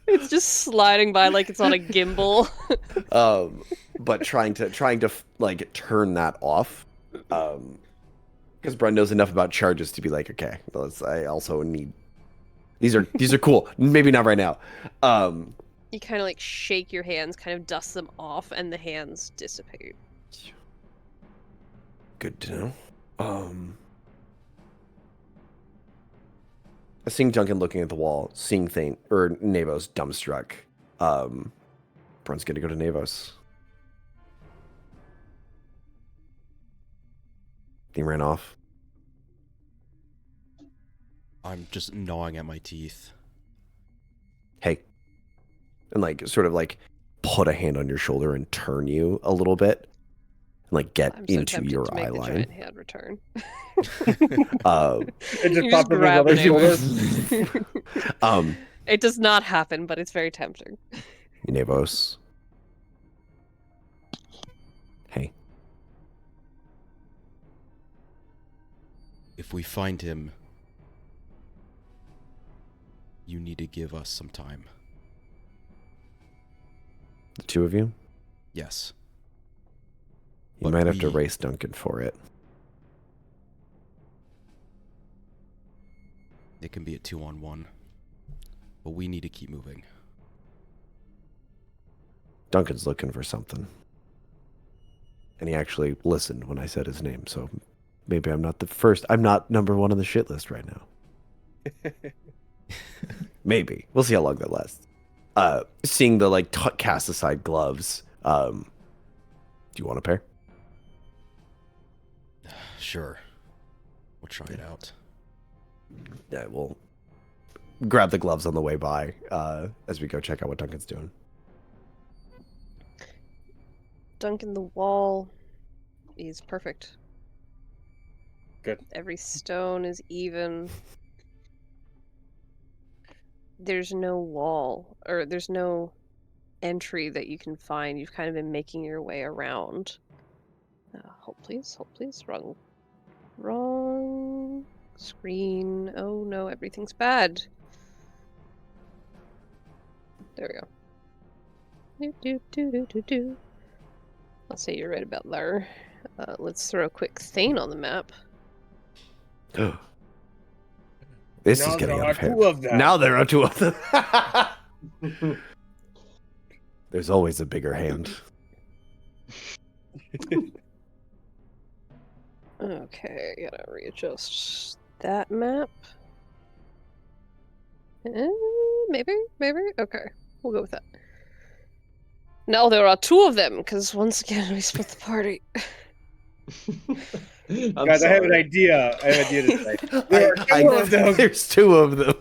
It's just sliding by like it's on a gimbal. But trying to like turn that off, because Brun knows enough about charges to be like, okay, I also need these are cool. Maybe not right now. You kind of like shake your hands, kind of dust them off, and the hands dissipate. Good to know. Seeing Duncan looking at the wall, seeing Navos dumbstruck. Brun's gonna go to Navos. He ran off. I'm just gnawing at my teeth. Hey. And like sort of like put a hand on your shoulder and turn you a little bit. And like get I'm so into tempted your to make eye the line. giant hand return. It just You popped up his grab other it. shoulder. It does not happen, but it's very tempting. Navos. Hey. If we find him, you need to give us some time. The two of you? Yes. You But might have to we- race Duncan for it. It can be a 2-on-1. But we need to keep moving. Duncan's looking for something. And he actually listened when I said his name, so maybe I'm not the first. I'm not number one on the shit list right now. Maybe. We'll see how long that lasts. Seeing the like cast aside gloves, do you want a pair? Sure. We'll try it out. Yeah, we'll grab the gloves on the way by as we go check out what Duncan's doing. Duncan, the wall is perfect. Good. Every stone is even. There's no wall, or there's no entry that you can find. You've kind of been making your way around. Hold please, wrong screen. Oh no, everything's bad. There we go. I'll say you're right about there. Let's throw a quick Thane on the map. This Now is getting there out are of hand. two of them. Now there are two of them. There's always a bigger hand. Okay, gotta readjust that map. Maybe? Okay, we'll go with that. Now there are two of them, because once again we split the party. Guys, I have an idea. I have an idea to say. There are two of them. There's two of them.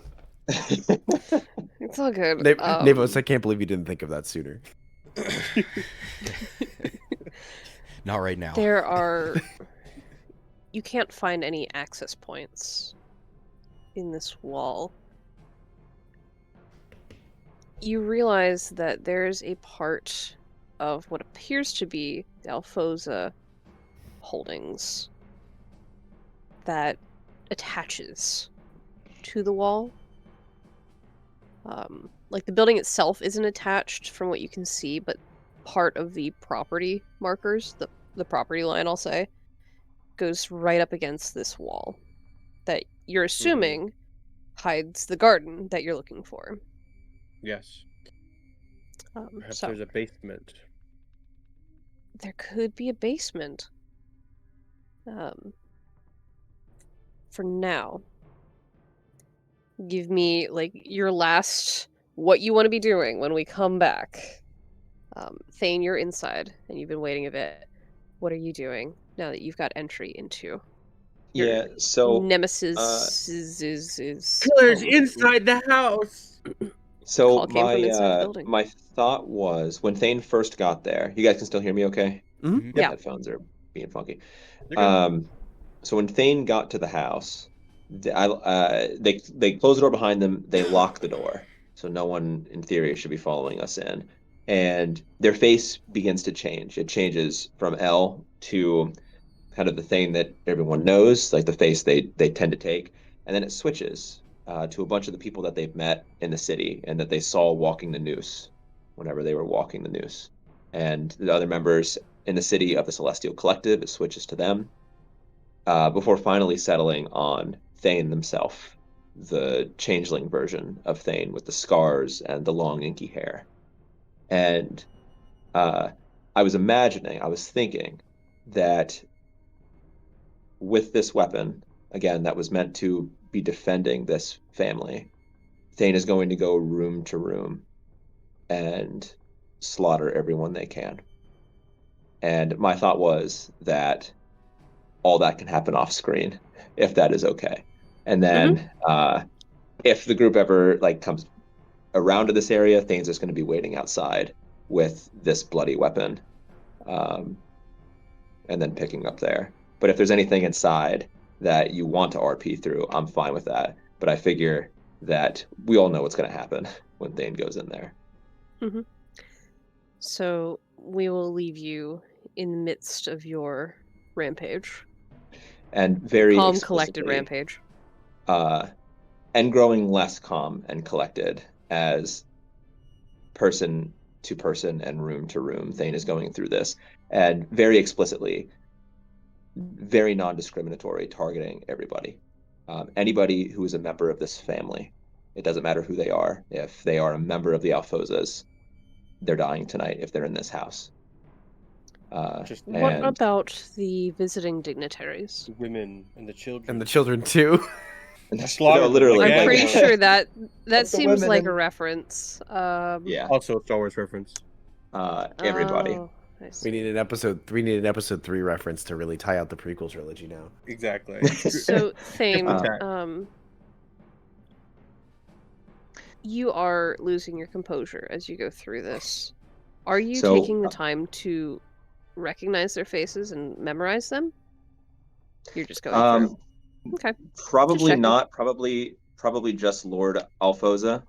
It's all good. Navos, I can't believe you didn't think of that sooner. Not right now. There are you can't find any access points in this wall. You realize that there's a part of what appears to be the Alfoza holdings that attaches to the wall. Like the building itself isn't attached from what you can see, but part of the property markers, the property line, I'll say, goes right up against this wall that you're assuming hides the garden that you're looking for. Yes. Perhaps So there's a basement. there could be a basement. For now, give me like your last what you want to be doing when we come back. Thane, you're inside and you've been waiting a bit. What are you doing now that you've got entry into Yeah. So Nemesis is Killers home? inside the house. So Call came from inside the building. my thought was when Thane first got there. You guys can still hear me, okay? Mhm. Yeah. Headphones are being funky. You're good. So when Thane got to the house, they close the door behind them. They lock the door, so no one in theory should be following us in. And their face begins to change. It changes from L to kind of the thing that everyone knows, like the face they tend to take, and then it switches to a bunch of the people that they've met in the city and that they saw walking the noose whenever they were walking the noose, and the other members in the city of the Celestial Collective. It switches to them before finally settling on Thane himself, the changeling version of Thane with the scars and the long inky hair. And I was thinking that with this weapon, again, that was meant to be defending this family, Thane is going to go room to room and slaughter everyone they can. And my thought was that all that can happen off screen, if that is okay. And then if the group ever comes around to this area, Thane's just going to be waiting outside with this bloody weapon, and then picking up there. But if there's anything inside that you want to RP through, I'm fine with that. But I figure that we all know what's going to happen when Thane goes in there. Mm-hmm. So we will leave you in the midst of your rampage. And very calm, collected rampage. And growing less calm and collected as person to person and room to room, Thane is going through this, and very explicitly, very non-discriminatory, targeting everybody. Anybody who is a member of this family. It doesn't matter who they are. If they are a member of the Alfozas, they're dying tonight if they're in this house. What about the visiting dignitaries? The women and the children. And the children too. No, literally. I'm pretty sure that seems like and... a reference. Yeah. Also a Star Wars reference. Everybody. Oh, We need an episode 3 reference to really tie out the prequel trilogy now. Exactly. So Thane, you are losing your composure as you go through this. Are you taking the time to recognize their faces and memorize them? You're just going through. Okay. Probably not. Probably just Lord Alfoza.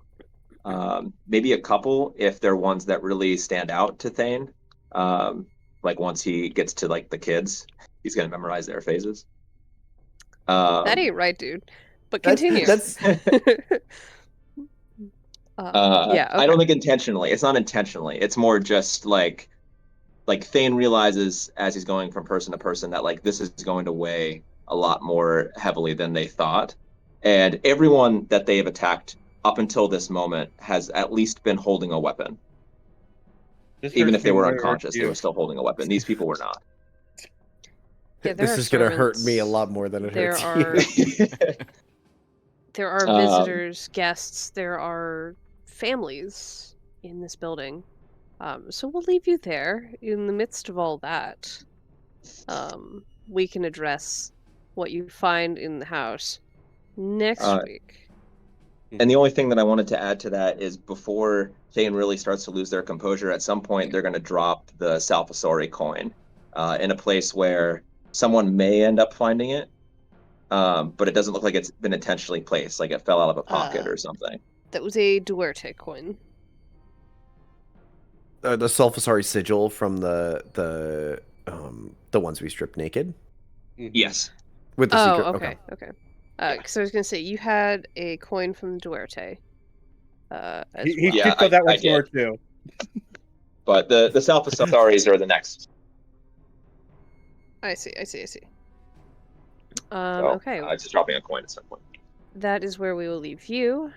Maybe a couple if they're ones that really stand out to Thane. Like once he gets to the kids, he's gonna memorize their faces. That ain't right, dude. But continue. That's yeah. Okay. I don't think intentionally. It's not intentionally. It's more just like Thane realizes as he's going from person to person that this is going to weigh a lot more heavily than they thought, and everyone that they have attacked up until this moment has at least been holding a weapon. Even if they were unconscious, they were still holding a weapon. These people were not. Yeah, this is going to hurt me a lot more than it hurts you. There are visitors, guests, there are families in this building. So we'll leave you there. In the midst of all that, we can address what you find in the house next week. And the only thing that I wanted to add to that is before Thane really starts to lose their composure, at some point they're going to drop the Salfasori coin in a place where someone may end up finding it, but it doesn't look like it's been intentionally placed, like it fell out of a pocket or something. That was a Duarte coin. The Sulfasari sigil from the ones we stripped naked Yes. with the Oh, secret. okay, okay. Because I was gonna say you had a coin from Duarte. As He well. Yeah, kicked on that I one more did. too. But the Salfasaris are the next. I see. So, Okay. just dropping a coin at some point. That is where we will leave you.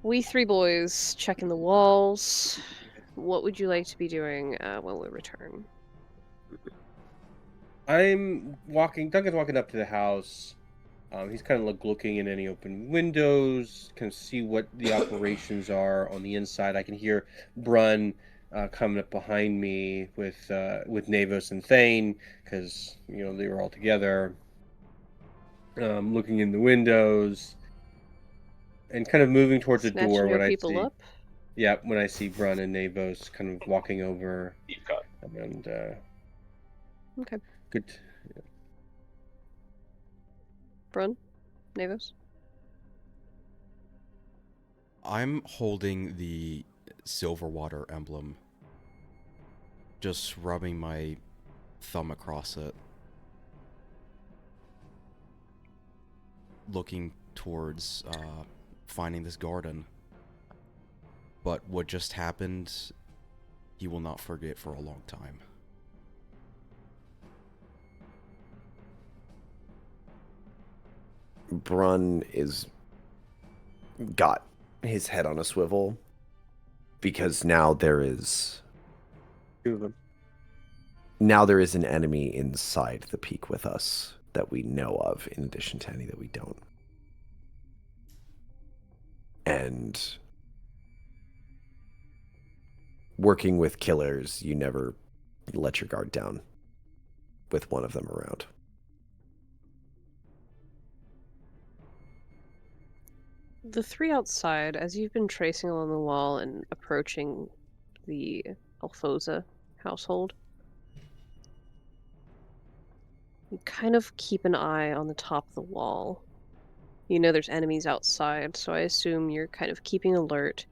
We three boys checking the walls. What would you like to be doing when we return? I'm walking. Duncan's walking up to the house. He's kind of looking in any open windows, kind of see what the operations are on the inside. I can hear Brun coming up behind me with Navos and Thane, because they were all together, looking in the windows, and kind of moving towards the Snatching door your when I people see. up? Yeah, when I see Brun and Navos kind of walking over, Deep cut. and Okay. good. Brun? Navos? I'm holding the Silverwater emblem, just rubbing my thumb across it, looking towards finding this garden. But what just happened, he will not forget for a long time. Brun is got his head on a swivel because now there is Two of them. an enemy inside the peak with us that we know of, in addition to any that we don't. And working with killers, you never let your guard down with one of them around. The three outside, as you've been tracing along the wall and approaching the Alfoza household, you kind of keep an eye on the top of the wall. You know there's enemies outside, so I assume you're kind of keeping alert.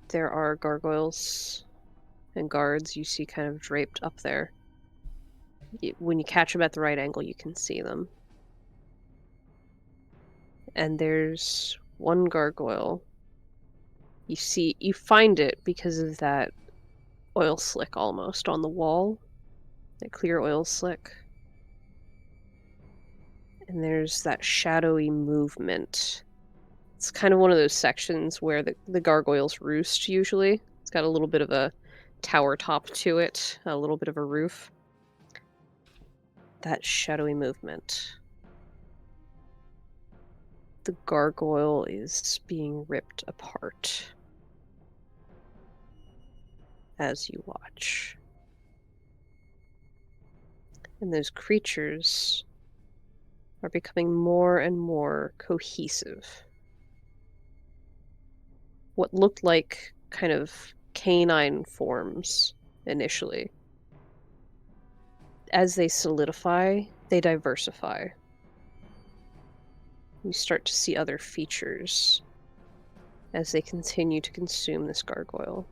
There are gargoyles and guards you see kind of draped up there. When you catch them at the right angle, you can see them. And there's one gargoyle. You find it because of that oil slick almost on the wall. That clear oil slick. And there's that shadowy movement. It's kind of one of those sections where the gargoyles roost usually. It's got a little bit of a tower top to it, a little bit of a roof. That shadowy movement. The gargoyle is being ripped apart as you watch. And those creatures are becoming more and more cohesive. What looked like kind of canine forms initially. As they solidify, they diversify. You start to see other features as they continue to consume this gargoyle.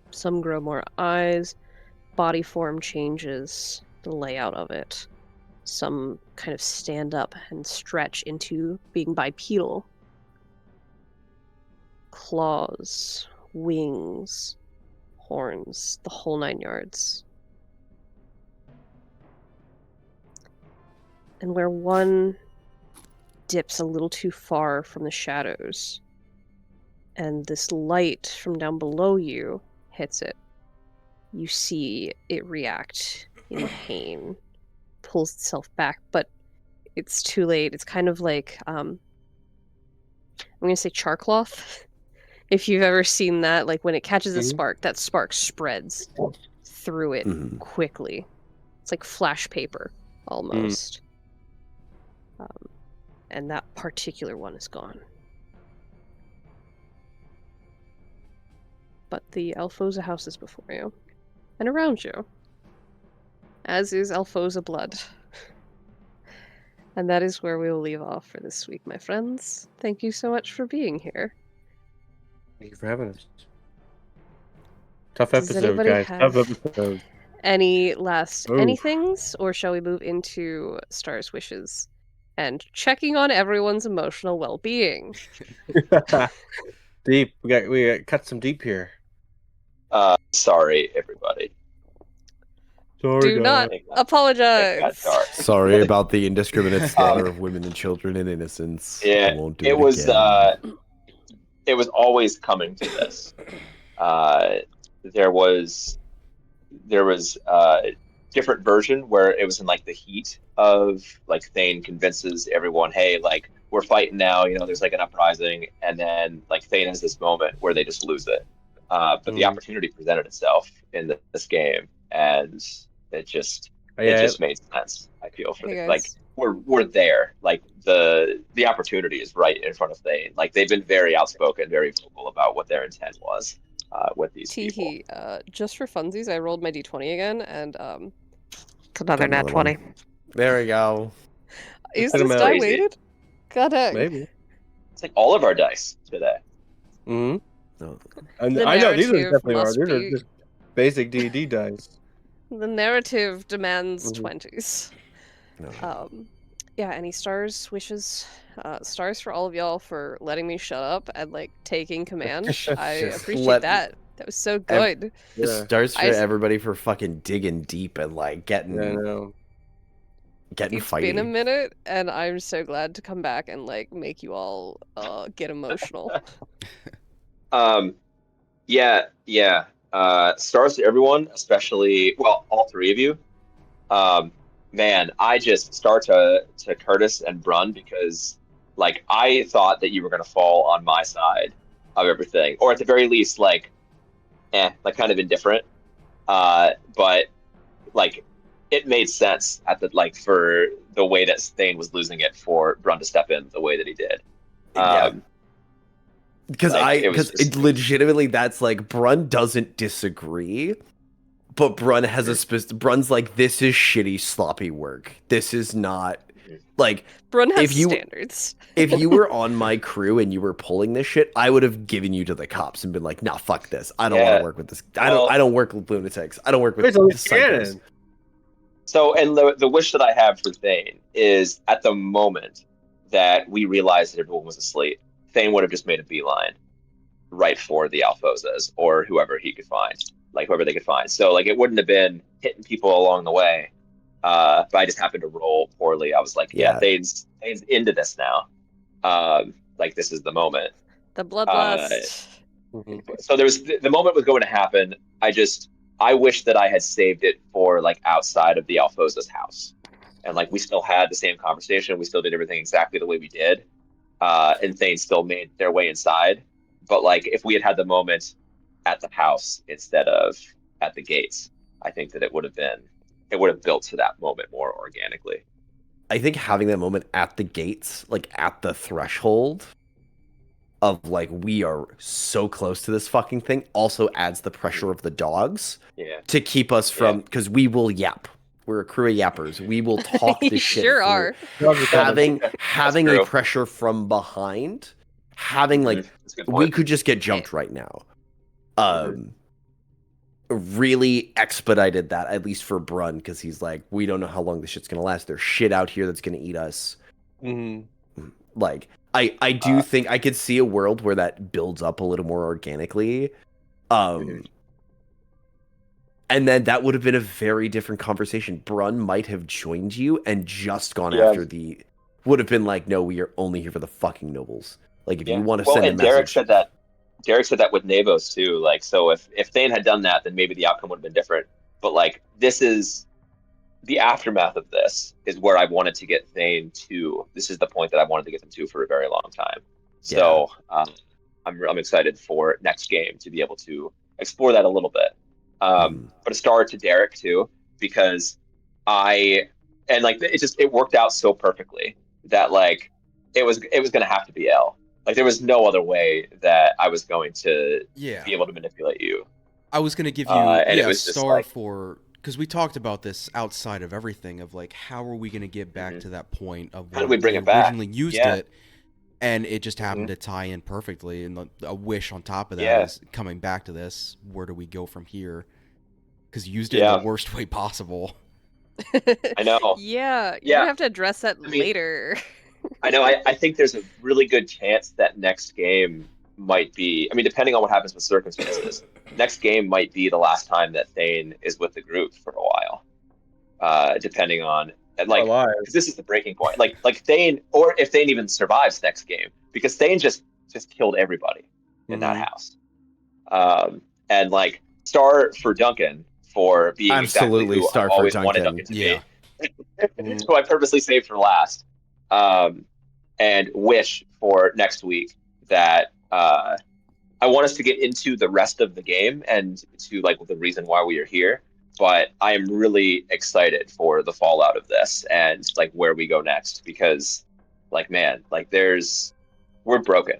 Some grow more eyes, body form changes, the layout of it. Some kind of stand up and stretch into being bipedal. Claws, wings, horns, the whole 9 yards. And where one dips a little too far from the shadows, and this light from down below you hits it, you see it react in pain, pulls itself back, but it's too late. It's kind of like, I'm going to say charcloth. If you've ever seen that, like when it catches a spark, that spark spreads through it quickly. It's like flash paper, almost. And that particular one is gone. But the Alfoza house is before you. and around you, as is Alfoza blood. And that is where we will leave off for this week, my friends. Thank you so much for being here. Thank you for having us. Tough Does episode, anybody guys. have Tough episode. any last Oof. anythings, or shall we move into Star's wishes and checking on everyone's emotional well-being? Deep. We got cut some deep here. Sorry, everybody. Sorry, Do not It got apologize. dark. Sorry about the indiscriminate slaughter of women and children and innocents. Yeah, I won't do it was. again. It was always coming to this. There was a different version where it was in like the heat of like Thane convinces everyone, hey, like we're fighting now. You know, there's like an uprising, and then like Thane has this moment where they just lose it. But the opportunity presented itself in this game, and it just made sense. I feel for Hey, like guys. we're there. Like the opportunity is right in front of Thane. Like they've been very outspoken, very vocal about what their intent was with these people. Teehee, just for funsies, I rolled my d20 again, and Got another nat one. 20. There we go. Is Put this 'em out. die Crazy. weighted? God dang. Maybe. It's like all of our dice today. Mm-hmm. No. And The I know these are narrative definitely are. must These are be- just basic D&D dice. The narrative demands Mhm. 20s. No. Yeah, any stars, wishes? Stars for all of y'all for letting me shut up and like taking command. I Just appreciate let- that. That was so good. Yeah. Stars for I s- everybody for fucking digging deep and like getting Yeah, I know. getting It's fighty. been a minute, and I'm so glad to come back and like make you all get emotional. Yeah. Stars to everyone, especially all three of you. Man, I just start to Curtis and Brun because like I thought that you were gonna fall on my side of everything, or at the very least like kind of indifferent. But like it made sense at the like for the way that Thane was losing it for Brun to step in the way that he did. Yeah. Because like, it was just- legitimately that's like Brun doesn't disagree, but Brun has Brun's like, this is shitty sloppy work. This is not like Brun has If you- standards. if you were on my crew and you were pulling this shit, I would have given you to the cops and been like, nah, fuck this. I don't want Yeah. to work with this. Well- I don't work with lunatics. I don't work with It's only psychos. canon. So, and the wish that I have for Thane is at the moment that we realized that everyone was asleep, Thane would have just made a beeline right for the Alfozas or whoever he could find, like whoever they could find. So, like, it wouldn't have been hitting people along the way. But I just happened to roll poorly. I was like, yeah, Thane's into this now. Like, this is the moment. The bloodlust. Mhm. So there was the moment was going to happen. I wish that I had saved it for like outside of the Alfoza's house, and like we still had the same conversation. We still did everything exactly the way we did, and things still made their way inside. But like if we had had the moment at the house instead of at the gates, I think that it would have built to that moment more organically. I think having that moment at the gates, like at the threshold of like we are so close to this fucking thing, also adds the pressure of the dogs Yeah. to keep us from, because we will yap. We're a crew of yappers. We will talk You the shit. sure through. are. Having a true. pressure from behind, having like That's a good we point. could just get jumped right now. Really expedited that, at least for Brun, because he's like, we don't know how long this shit's gonna last. There's shit out here that's gonna eat us. Mhm. Like, I do think I could see a world where that builds up a little more organically. And then that would have been a very different conversation. Brun might have joined you and just gone Yeah. after would have been like, no, we are only here for the fucking nobles. Like, if Yeah. you want to Well, send a and Derek message. said that with Navos too. Like, so if Thane had done that, then maybe the outcome would have been different. But like, this is the aftermath of this is where I wanted to get Thane to. This is the point that I wanted to get them to for a very long time. So I'm excited for next game to be able to explore that a little bit. But a star to Derek too, because it worked out so perfectly that like it was going to have to be L. Like there was no other way that I was going to Yeah. be able to manipulate you. I was gonna give you and it a was just star like, for, because we talked about this outside of everything of like how are we gonna get back Mhm. to that point of How do when we bring we it back? originally used Yeah. it, and it just happened Mhm. to tie in perfectly. And a wish on top of that Yeah. is coming back to this. Where do we go from here? Because you used it in Yeah. the worst way possible. I know. Yeah, you're Yeah. gonna have to address that I mean, later. I know. I think there's a really good chance that next game might be. I mean, depending on what happens with circumstances, next game might be the last time that Thane is with the group for a while. Depending on and We're like, alive. because this is the breaking point. Like Thane, or if Thane even survives next game, because Thane just killed everybody in that Mhm. house. And like star for Duncan for being exactly Absolutely who I've star for always wanted Duncan. Duncan to Yeah. be, who I purposely saved for last. And wish for next week that I want us to get into the rest of the game and to like the reason why we are here. But I am really excited for the fallout of this and like where we go next because, like, man, like we're broken.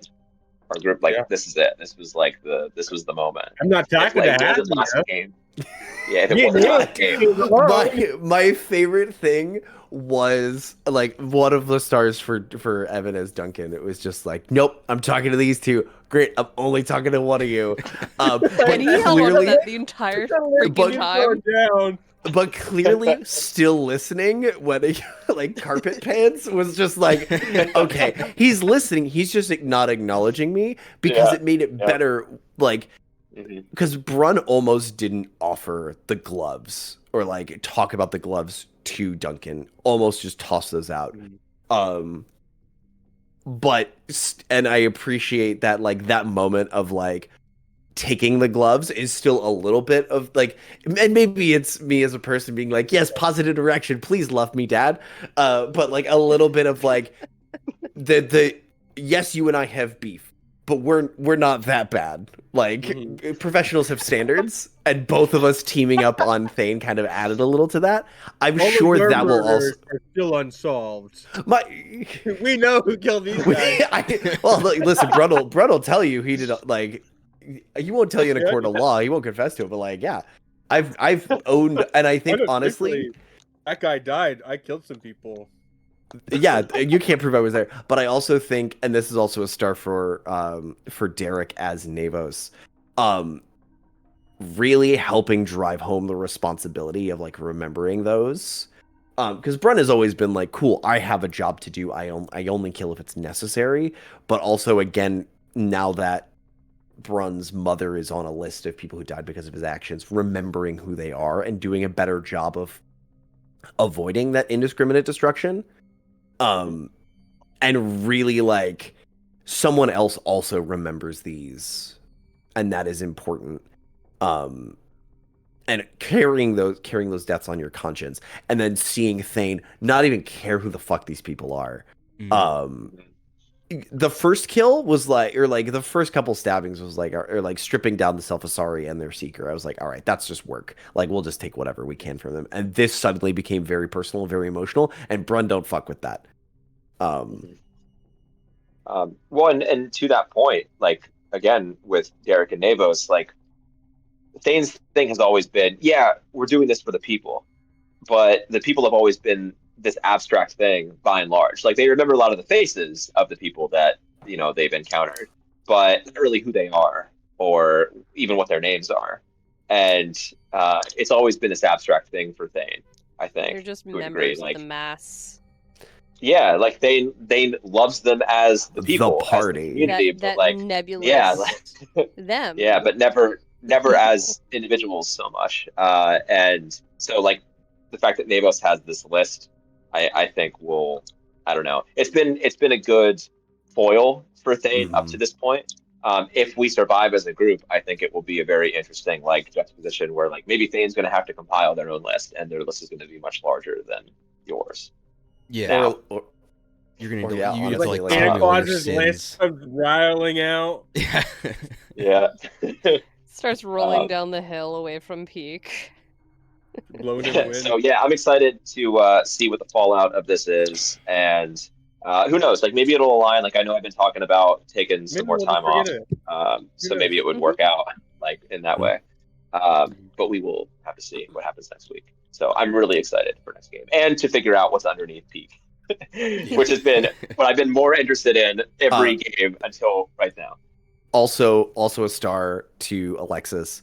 Our group, like, Yeah. this is it. This was like this was the moment. I'm not If talking like to it have wasn't last you. game, yeah, if it Me wasn't and last game, My favorite thing was like one of the stars for Evan as Duncan. It was just like, nope, I'm talking to these two. Great, I'm only talking to one of you. But And he held on to clearly, that the entire freaking time. Down. but clearly still listening when like carpet pants was just like, okay, he's listening. He's just not acknowledging me because Yeah, it made it yeah. better. Like, Mhm. because Brun almost didn't offer the gloves or like talk about the gloves to Duncan, almost just toss those out. But and I appreciate that, like, that moment of like taking the gloves is still a little bit of like, and maybe it's me as a person being like, yes, positive direction, please love me, dad. But like a little bit of like the yes, you and I have beef, but we're not that bad. Like, Mhm. professionals have standards, and both of us teaming up on Thane kind of added a little to that. I'm All sure of that our will also murders are still unsolved. my We know who killed these guys. well, look, listen, Brun will tell you he did, like, he won't tell you in a Yeah, court of law. He won't confess to it, but like, yeah, I've owned, and I think honestly, Unofficially, that guy died. I killed some people. yeah, you can't prove I was there, but I also think, and this is also a star for Derek as Navos, really helping drive home the responsibility of like remembering those. Because Brun has always been like, cool, I have a job to do. I only kill if it's necessary. But also, again, now that Brun's mother is on a list of people who died because of his actions, remembering who they are and doing a better job of avoiding that indiscriminate destruction. And really, like, someone else also remembers these, and that is important. And carrying those deaths on your conscience, and then seeing Thane not even care who the fuck these people are. The first kill was like, or like the first couple stabbings was like, or like stripping down the Self-Asari and their Seeker. I was like, all right, that's just work. Like, we'll just take whatever we can from them. And this suddenly became very personal, very emotional. And Brun don't fuck with that. Well, and to that point, like, again, with Derek and Navos, like, Thane's thing has always been, yeah, we're doing this for the people, but the people have always been this abstract thing by and large. Like, they remember a lot of the faces of the people that, they've encountered, but not really who they are or even what their names are. And it's always been this abstract thing for Thane, I think. They're just to a degree. members of Like, the mass. yeah, like Thane loves them as the people, the as the party. community, That but like, nebulous yeah, them. yeah, but never as individuals so much. And so, like, the fact that Navos has this list, I think will, I don't know. It's been a good foil for Thane up to this point. If we survive as a group, I think it will be a very interesting, like, juxtaposition where, like, maybe Thane's going to have to compile their own list, and their list is going to be much larger than yours. Yeah. Now. You're gonna Or, yeah, you honestly, have to like, like Santa tell me all your Claus's sins. list comes rattling out. Yeah. Yeah. Starts rolling down the hill away from Peak. Blowing in the wind. So yeah, I'm excited to see what the fallout of this is, and who knows? Like, maybe it'll align. Like, I know I've been talking about taking some Maybe more we'll time just off, forget it. so Who maybe it would work out like in that way. But we will have to see what happens next week. So I'm really excited for next game and to figure out what's underneath Peak, which has been what I've been more interested in every game until right now. Also a star to Alexis.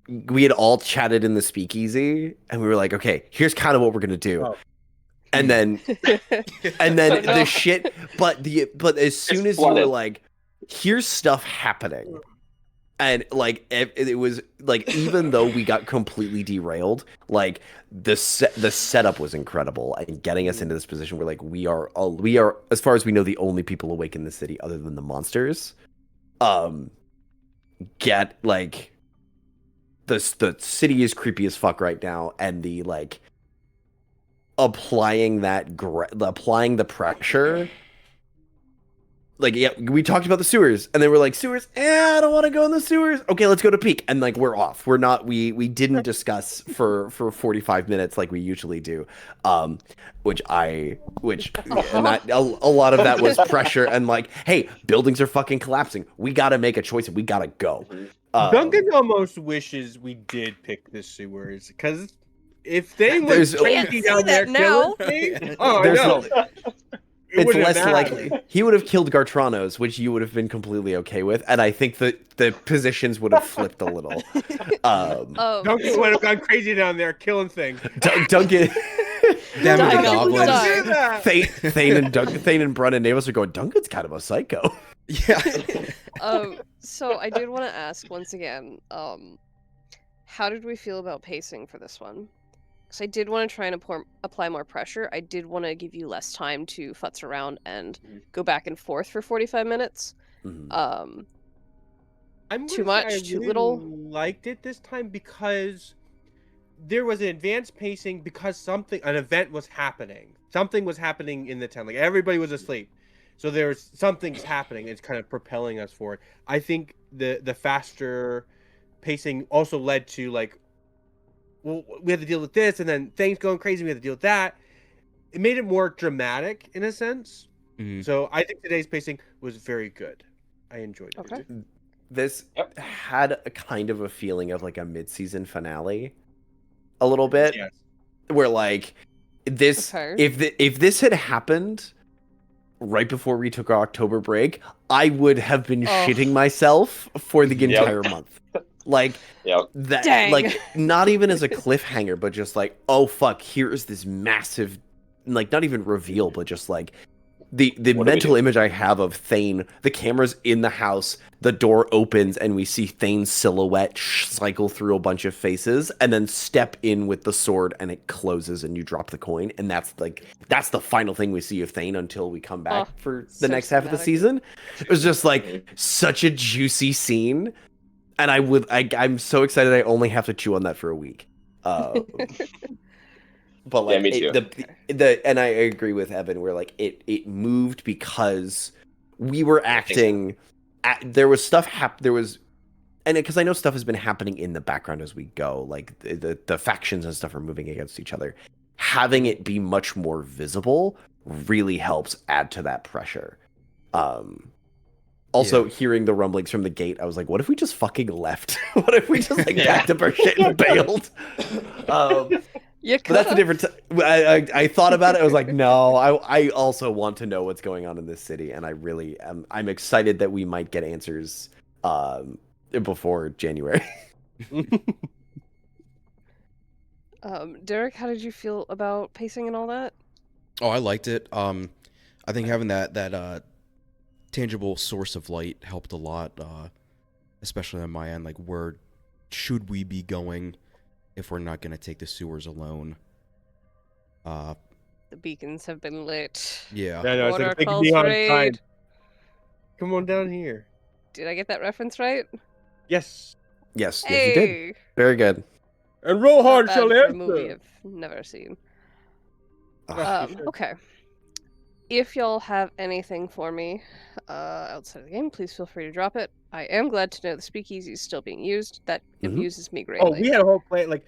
We had all chatted in the speakeasy, and we were like, okay, here's kind of what we're gonna do. Oh. And then the shit, but as soon as you were like, here's stuff happening, and like it was like, even though we got completely derailed, like the setup was incredible and getting us into this position where like we are as far as we know the only people awake in the city other than the monsters. Get like the city is creepy as fuck right now, and the like applying the pressure. Like, yeah, we talked about the sewers, and they were like, sewers, I don't want to go in the sewers. Okay, let's go to Peak. And like, we're off. We're not, we didn't discuss for 45 minutes like we usually do. And that, a lot of that was pressure and like, hey, buildings are fucking collapsing. We got to make a choice and we got to go. Duncan almost wishes we did pick the sewers, because if they were crazy down there killing things, I know. It's less likely. He would have killed Gartranos, which you would have been completely okay with, and I think that the positions would have flipped a little. Duncan would have gone crazy down there killing things. Duncan. Damn goblins. Thane and Brun and Navis are going, Duncan's kind of a psycho. Yeah. So I did want to ask once again, how did we feel about pacing for this one? Because I did want to try and apply more pressure. I did want to give you less time to futz around and go back and forth for 45 minutes. I'm too much, I too really little. Liked it this time because there was an advanced pacing, because an event was happening. Something was happening in the town. Like, everybody was asleep. So there's something's happening. It's kind of propelling us forward. I think the faster pacing also led to like, well, we had to deal with this, and then things going crazy. We had to deal with that. It made it more dramatic in a sense. Mm-hmm. So I think today's pacing was very good. I enjoyed it. Okay. This had a kind of a feeling of like a mid-season finale, a little bit, Yes. where like this, if this had happened right before we took our October break, I would have been shitting myself for the entire month. Like that, Dang. like not even as a cliffhanger, but just like, oh fuck, here's this massive, like not even reveal, but just like the mental image I have of Thane. The camera's in the house, the door opens, and we see Thane's silhouette cycle through a bunch of faces, and then step in with the sword, and it closes, and you drop the coin, and that's the final thing we see of Thane until we come back for the next half of the season. It was just like such a juicy scene. And I'm so excited I only have to chew on that for a week. But like, me too. And I agree with Evan, where like it moved because we were acting. There was stuff and because I know stuff has been happening in the background as we go, like the factions and stuff are moving against each other. Having it be much more visible really helps add to that pressure. Also, hearing the rumblings from the gate, I was like, what if we just fucking left? What if we just like packed up our shit and bailed? But that's a different I thought about it. I was like, no, I also want to know what's going on in this city. And I really am. I'm excited that we might get answers before January. Derek, how did you feel about pacing and all that? Oh, I liked it. I think having that tangible source of light helped a lot, especially on my end. Like, where should we be going if we're not going to take the sewers alone? The beacons have been lit. Yeah. No, it's like, calls for aid. Come on down here. Did I get that reference right? Yes. Yes, Hey. you did. Very good. And Rohan shall A movie answer. I've never seen. Ah. Okay. If y'all have anything for me outside of the game, please feel free to drop it. I am glad to know the speakeasy is still being used. That amuses me greatly. Oh, we had a whole plan. Like,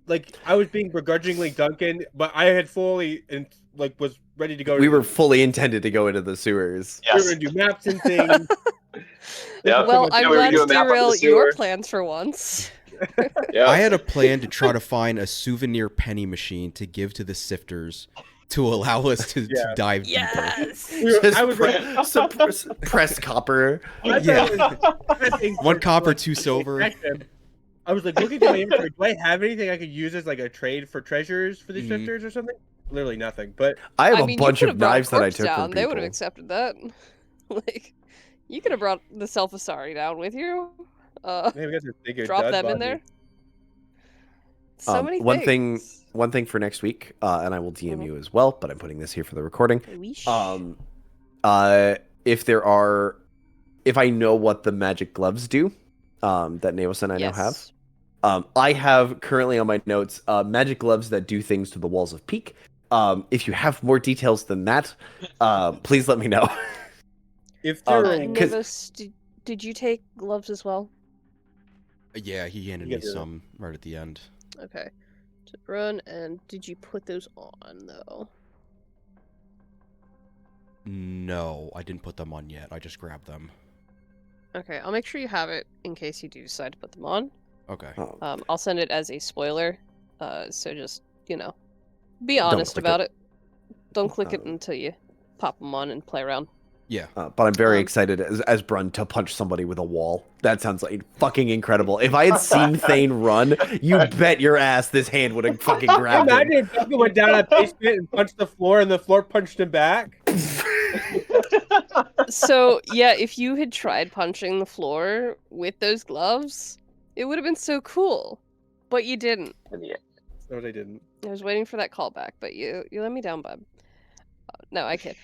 like I was being begrudgingly Duncan, but I had fully and like was ready to go. We were fully intended to go into the sewers. We were Yes. gonna do maps and things. Yep. Well, Yeah, I'm we were glad to doing map on the derail your sewer. plans for once. Yeah. I had a plan to try to find a souvenir penny machine to give to the sifters to allow us to Yeah. dive deeper. Yes. Just I was press copper. I Yeah. thought One copper, two silver. I was like looking through my inventory. Do I have anything I could use as like a trade for treasures for these Mhm. shifters or something? Literally nothing. But I have I a mean, bunch you of could have brought knives that I corpse took down. from They would have people. accepted that. Like, you could have brought the Self-Asari down with you. man, we got this bigger Drop dud them in body. there. So many one things. one thing for next week, and I will DM Mhm. you as well, but I'm putting this here for the recording. Weesh. If I know what the magic gloves do, that Neos and I now have. Yes. I have currently on my notes magic gloves that do things to the walls of Peak. If you have more details than that, please let me know. If there are, Nivus, did you take gloves as well? Yeah, he handed You me get the- some right at the end. Okay. To run, and did you put those on though? No, I didn't put them on yet. I just grabbed them. Okay, I'll make sure you have it in case you do decide to put them on. Okay. I'll send it as a spoiler, so just, be Don't honest click about it. Don't click it Um, until you pop them on and play around. Yeah. But I'm very Um, excited as Brun to punch somebody with a wall. That sounds like fucking incredible. If I had seen Thane run, you bet your ass this hand would have fucking grabbed him. imagine if Duncan went down a basement and punched the floor, and the floor punched him back. So, yeah, if you had tried punching the floor with those gloves, it would have been so cool. But you didn't. Yeah. No, they didn't. I was waiting for that callback, but you let me down, bud. No, I kid.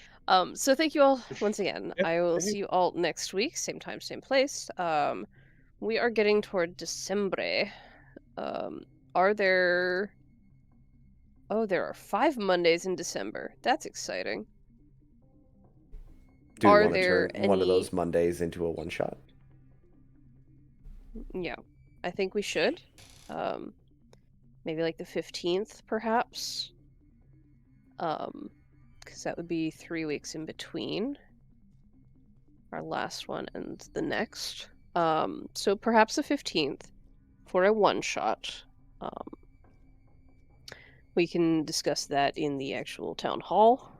So thank you all once again. Yep, I will thank you. see you all next week, same time, same place. We are getting toward December. Are there? Oh, there are 5 Mondays in December. That's exciting. Do we Are want to there turn one of any- those Mondays into a one shot? Yeah, I think we should. Maybe like the 15th, perhaps. Because that would be 3 weeks in between our last one and the next. So perhaps the 15th for a one shot. We can discuss that in the actual town hall,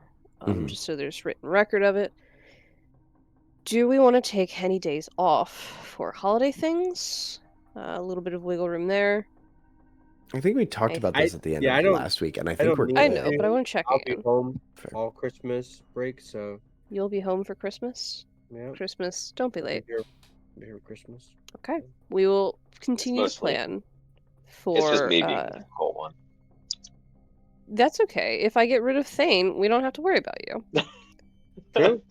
Mhm. just so there's written record of it. Do we want to take any days off for holiday things? A little bit of wiggle room there. I think we talked about this at the end yeah, I of don't- last week, and I I think don't we're need I good. know, but I want to check I'll be again. home Fair. all Christmas break, so You'll be home for Christmas. yeah. Christmas, don't be late. Here for Christmas. Okay. We will continue to mostly- plan for. It's just me being the difficult one. That's okay. If I get rid of Thane, we don't have to worry about you. True.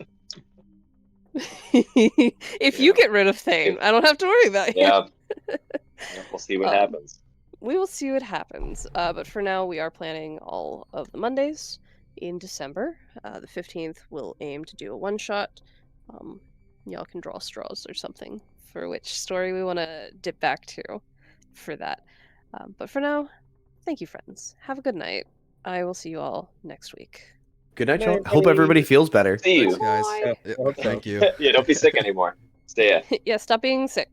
If you get rid of Thane, I don't have to worry about you. Yeah. Yeah, we'll see what Um, happens. We will see what happens. But for now, we are planning all of the Mondays in December. The 15th, we'll aim to do a one shot. Y'all can draw straws or something for which story we want to dip back to for that. But for now, thank you, friends. Have a good night. I will see you all next week. Good night, Night, y'all. Hope everybody. everybody feels better. See you. Thanks, guys. Bye. Yeah, I hope so. thank you. Yeah, don't be sick anymore. Stay. Yeah, stop being sick.